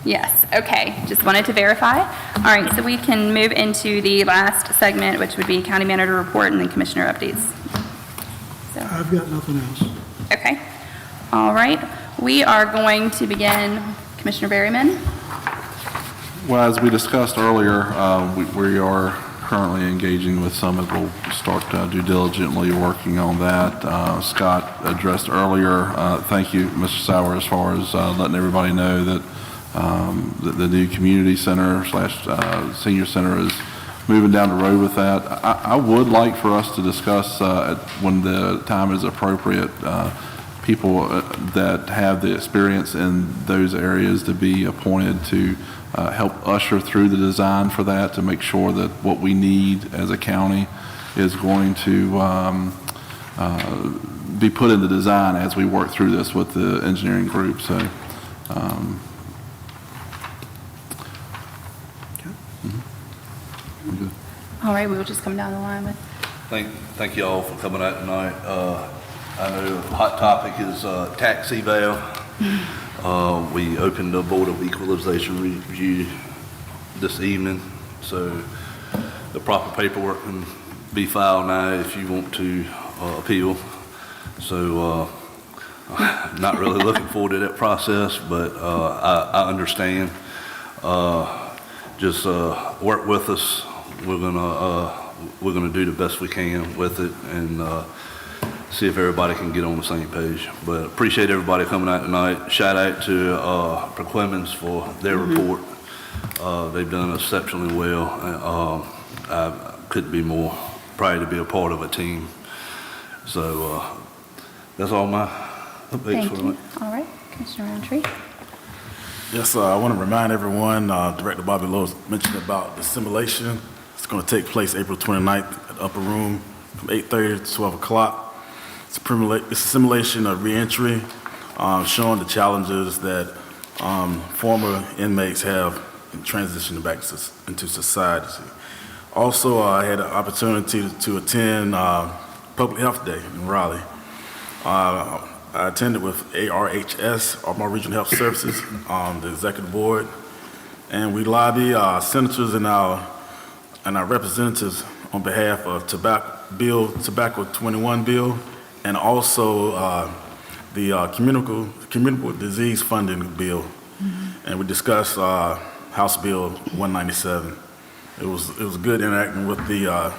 Yes, okay, just wanted to verify. All right, so we can move into the last segment, which would be County Manager Report and then Commissioner Updates. I've got nothing else. Okay, all right, we are going to begin, Commissioner Berryman. Well, as we discussed earlier, we are currently engaging with Summit. We'll start due diligently working on that. Scott addressed earlier, thank you, Mr. Sauer, as far as letting everybody know that the new community center / senior center is moving down the road with that. I would like for us to discuss when the time is appropriate, people that have the experience in those areas to be appointed to help usher through the design for that, to make sure that what we need as a county is going to be put in the design as we work through this with the engineering group. So, I'm good. All right, we will just come down the line with, Thank you all for coming out tonight. I know hot topic is tax eval. We opened the Board of Equalization review this evening, so the proper paperwork can be filed now if you want to appeal. So not really looking forward to that process, but I understand. Just work with us. We're gonna do the best we can with it and see if everybody can get on the same page. But appreciate everybody coming out tonight. Shout out to Proclemens for their report. They've done exceptionally well. I couldn't be more proud to be a part of a team. So that's all my updates for tonight. all right, Commissioner Roundtree. Yes, I want to remind everyone, Director Bobby Lowe mentioned about the simulation. It's going to take place April 29th at the Upper Room from 8:30 to 12 o'clock. It's a simulation of reentry, showing the challenges that former inmates have in transitioning back into society. Also, I had an opportunity to attend Public Health Day in Raleigh. I attended with ARHS, Baltimore Regional Health Services, the executive board, and we lobby senators and our representatives on behalf of Tobacco 21 bill, and also the communicable disease funding bill. And we discussed House Bill 197. It was good interacting with the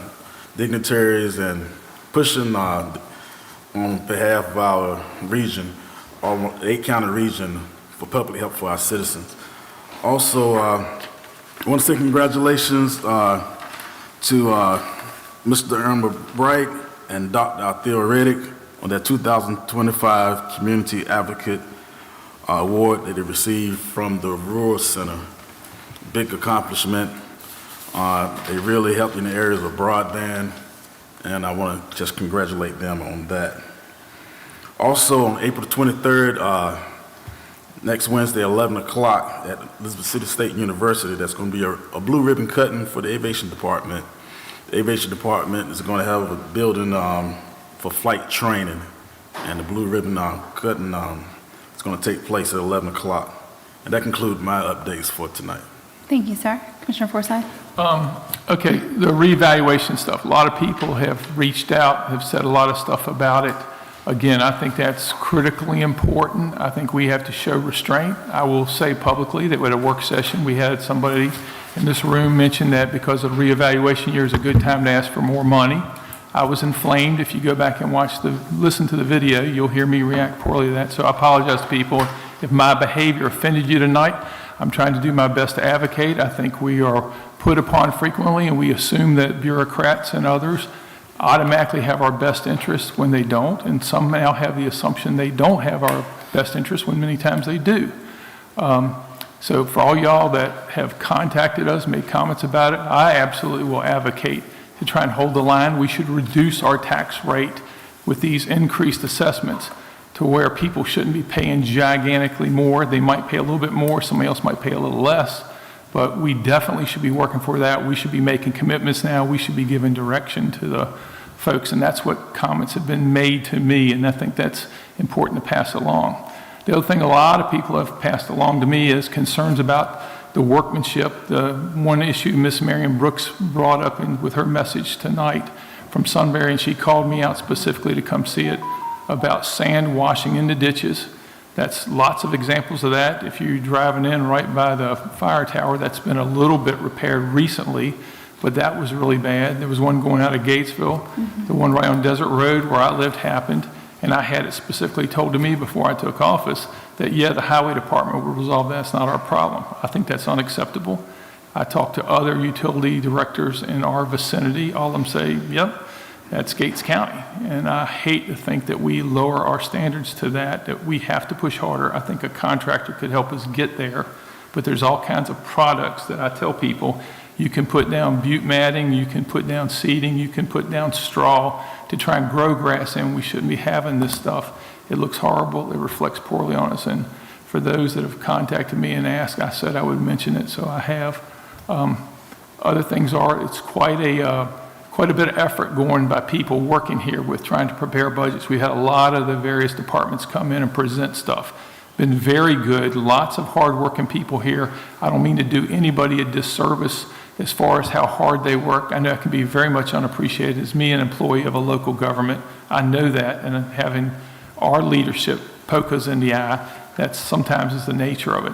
dignitaries and pushing on behalf of our region, our 8-county region, for public health for our citizens. Also, I want to say congratulations to Mr. Irma Bright and Dr. Althea Reddick on their 2025 Community Advocate Award that they received from the Rural Center. Big accomplishment. They really helped in the areas of broadband, and I want to just congratulate them on that. Also, on April 23rd, next Wednesday, 11 o'clock at Elizabeth City State University, that's going to be a blue ribbon cutting for the aviation department. The aviation department is going to have a building for flight training, and the blue ribbon cutting is going to take place at 11 o'clock. And that concludes my updates for tonight. Thank you, sir. Commissioner Forsyth? Okay, the reevaluation stuff. A lot of people have reached out, have said a lot of stuff about it. Again, I think that's critically important. I think we have to show restraint. I will say publicly that at a work session, we had somebody in this room mention that because of reevaluation year is a good time to ask for more money. I was inflamed. If you go back and listen to the video, you'll hear me react poorly to that. So I apologize to people if my behavior offended you tonight. I'm trying to do my best to advocate. I think we are put upon frequently, and we assume that bureaucrats and others automatically have our best interests when they don't, and some now have the assumption they don't have our best interests when many times they do. So for all y'all that have contacted us, made comments about it, I absolutely will advocate to try and hold the line. We should reduce our tax rate with these increased assessments to where people shouldn't be paying gigantically more. They might pay a little bit more, somebody else might pay a little less, but we definitely should be working for that. We should be making commitments now. We should be giving direction to the folks, and that's what comments have been made to me, and I think that's important to pass along. The other thing a lot of people have passed along to me is concerns about the workmanship. The one issue Miss Marion Brooks brought up with her message tonight from Sunbury, and she called me out specifically to come see it, about sand washing into ditches. That's lots of examples of that. If you're driving in right by the fire tower, that's been a little bit repaired recently, but that was really bad. There was one going out of Gatesville. The one right on Desert Road where I lived happened, and I had it specifically told to me before I took office that, yeah, the highway department will resolve that. It's not our problem. I think that's unacceptable. I talked to other utility directors in our vicinity. All of them say, yep, That's Gates County. And I hate to think that we lower our standards to that we have to push harder. I think a contractor could help us get there, but there's all kinds of products that I tell people, you can put down butte matting, you can put down seeding, you can put down straw to try and grow grass in. We shouldn't be having this stuff. It looks horrible, it reflects poorly on us, and for those that have contacted me and asked, I said I would mention it, so I have. Other things are, it's quite a bit of effort going by people working here with trying to prepare budgets. We had a lot of the various departments come in and present stuff. Been very good, lots of hardworking people here. I don't mean to do anybody a disservice as far as how hard they work. I know it can be very much unappreciated. As me, an employee of a local government, I know that, and having our leadership poke us in the eye, that sometimes is the nature of it.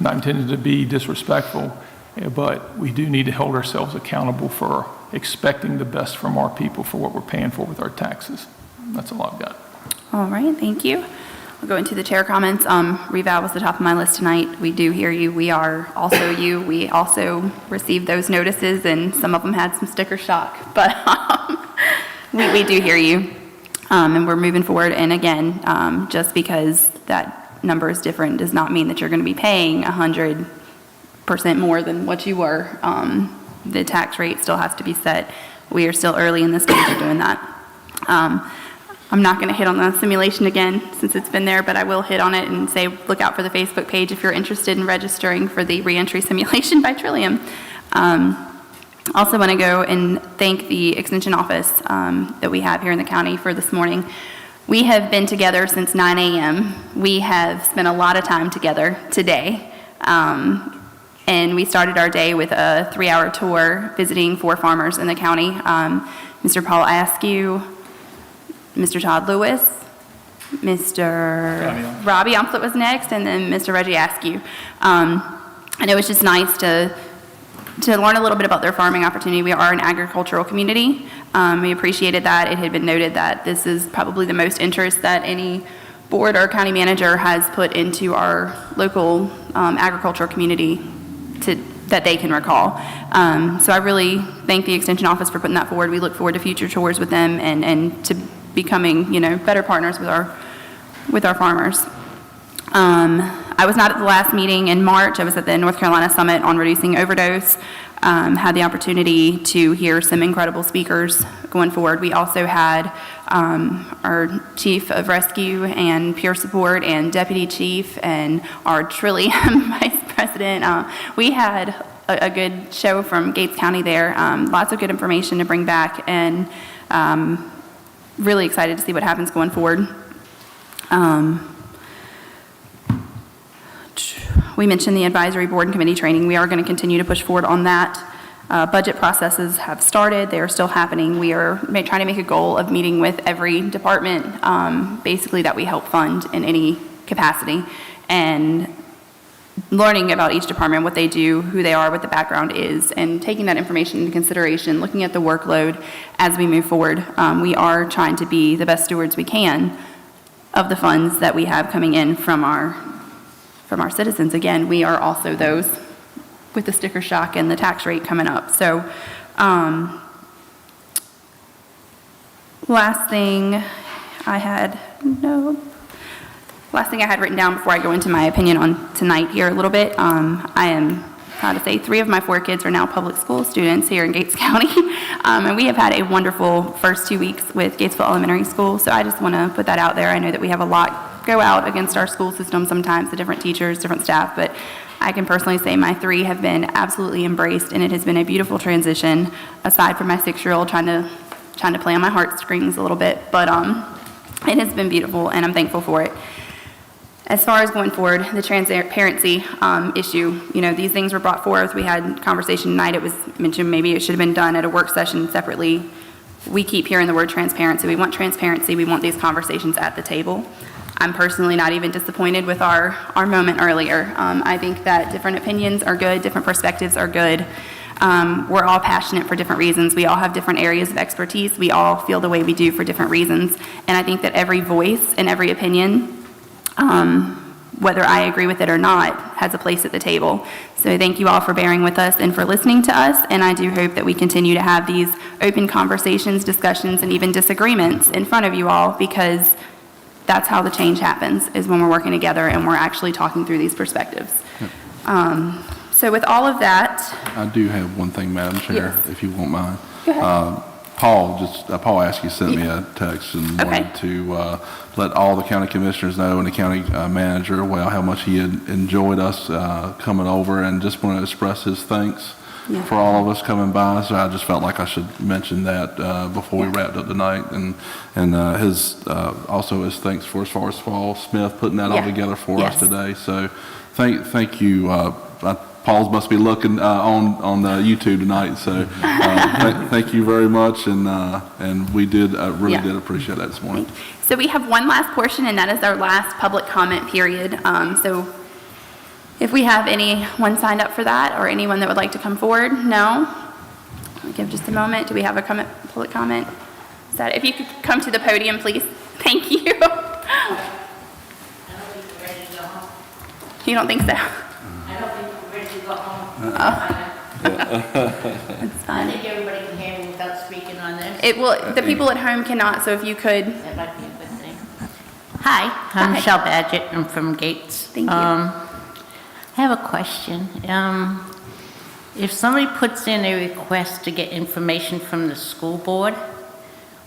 Not intended to be disrespectful, but we do need to hold ourselves accountable for expecting the best from our people for what we're paying for with our taxes. That's all I've got. All right, thank you. We'll go into the chair comments. Reval was the top of my list tonight. We do hear you. We are also you. We also received those notices, and some of them had some sticker shock, but we do hear you, and we're moving forward. And again, just because that number is different does not mean that you're going to be paying 100% more than what you were. The tax rate still has to be set. We are still early in the stage of doing that. I'm not going to hit on the simulation again since it's been there, but I will hit on it and say look out for the Facebook page if you're interested in registering for the reentry simulation by Trillium. Also want to go and thank the Extension Office that we have here in the county for this morning. We have been together since 9 a.m. We have spent a lot of time together today. And we started our day with a 3-hour tour visiting 4 farmers in the county. Mr. Paul Askew, Mr. Todd Lewis, Mr. Robbie Umflett was next, and then Mr. Reggie Askew. And it was just nice to learn a little bit about their farming opportunity. We are an agricultural community. We appreciated that. It had been noted that this is probably the most interest that any board or county manager has put into our local agricultural community that they can recall. So I really thank the Extension Office for putting that forward. We look forward to future tours with them and to becoming, better partners with our farmers. I was not at the last meeting in March. I was at the North Carolina Summit on Reducing Overdose. Had the opportunity to hear some incredible speakers going forward. We also had our Chief of Rescue and Peer Support and Deputy Chief and our Trillium Vice President. We had a good show from Gates County there. Lots of good information to bring back, and really excited to see what happens going forward. We mentioned the advisory board and committee training. We are going to continue to push forward on that. Budget processes have started. They are still happening. We are trying to make a goal of meeting with every department, basically that we help fund in any capacity, and learning about each department, what they do, who they are, what the background is, and taking that information into consideration, looking at the workload as we move forward. We are trying to be the best stewards we can of the funds that we have coming in from our citizens. Again, we are also those with the sticker shock and the tax rate coming up. So last thing I had written down before I go into my opinion on tonight here a little bit, I am proud to say 3 of my 4 kids are now public school students here in Gates County. And we have had a wonderful first 2 weeks with Gatesville Elementary School. So I just want to put that out there. I know that we have a lot go out against our school system sometimes, the different teachers, different staff, but I can personally say my 3 have been absolutely embraced, and it has been a beautiful transition, aside from my 6-year-old trying to play on my heartstrings a little bit, but it has been beautiful, and I'm thankful for it. As far as going forward, the transparency issue, these things were brought forth. We had conversation tonight. It was mentioned maybe it should have been done at a work session separately. We keep hearing the word transparency. We want transparency. We want these conversations at the table. I'm personally not even disappointed with our moment earlier. I think that different opinions are good, different perspectives are good. We're all passionate for different reasons. We all have different areas of expertise. We all feel the way we do for different reasons. And I think that every voice and every opinion whether I agree with it or not, has a place at the table. So thank you all for bearing with us and for listening to us, and I do hope that we continue to have these open conversations, discussions, and even disagreements in front of you all, because that's how the change happens, is when we're working together and we're actually talking through these perspectives. So with all of that, I do have one thing, Madam Chair, Yes. if you won't mind. Go ahead. Paul Askey sent me a text and Okay. wanted to let all the county commissioners know and the county manager, well, how much he had enjoyed us coming over, and just want to express his thanks Yeah. for all of us coming by. So I just felt like I should mention that before we wrapped up tonight, and his also his thanks for, as far as Paul Smith putting that all Yeah. together for Yes. us today. So thank you. Paul's must be looking on YouTube tonight, so thank you very much, and we did really Yeah. did appreciate that this morning. So we have one last portion, and that is our last public comment period. So if we have anyone signed up for that, or anyone that would like to come forward? No? I'll give just a moment. Do we have a public comment? Is that, if you could come to the podium, please. Thank you. You don't think so? I don't think we're ready to go home. That's I fine. think everybody can hear me without speaking on this. It will, the people at home cannot, so if you could. That might be a good thing. Hi, I'm Hi. Michelle Badgett. I'm from Gates. Thank you. I have a question. If somebody puts in a request to get information from the school board,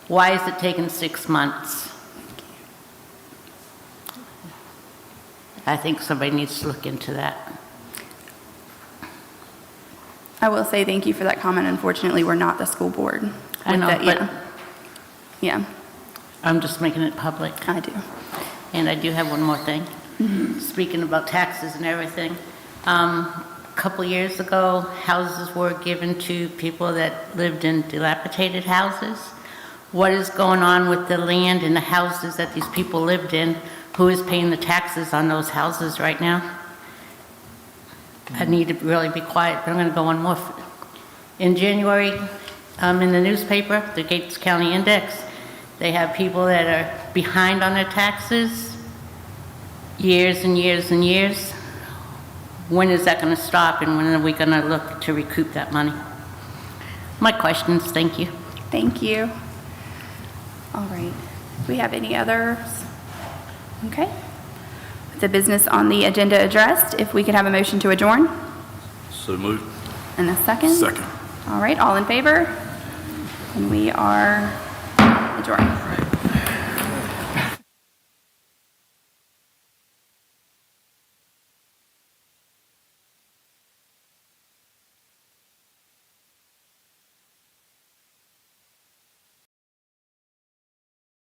why is it taking 6 months? I think somebody needs to look into that. I will say thank you for that comment. Unfortunately, we're not the school board. I with know, that, but- yeah. Yeah, I'm just making it public. I do. And I do have one more thing. Speaking about taxes and everything, a couple years ago, houses were given to people that lived in dilapidated houses. What is going on with the land and the houses that these people lived in? Who is paying the taxes on those houses right now? I need to really be quiet, but I'm going to go on more. In January, in the newspaper, the Gates County Index, they have people that are behind on their taxes, years and years and years. When is that going to stop, and when are we going to look to recoup that money? My questions, thank you. Thank you. All right. Do we have any others? Okay. With the business on the agenda addressed, if we could have a motion to adjourn? So moved. And a second? Second. All right, all in favor? And we are adjourned.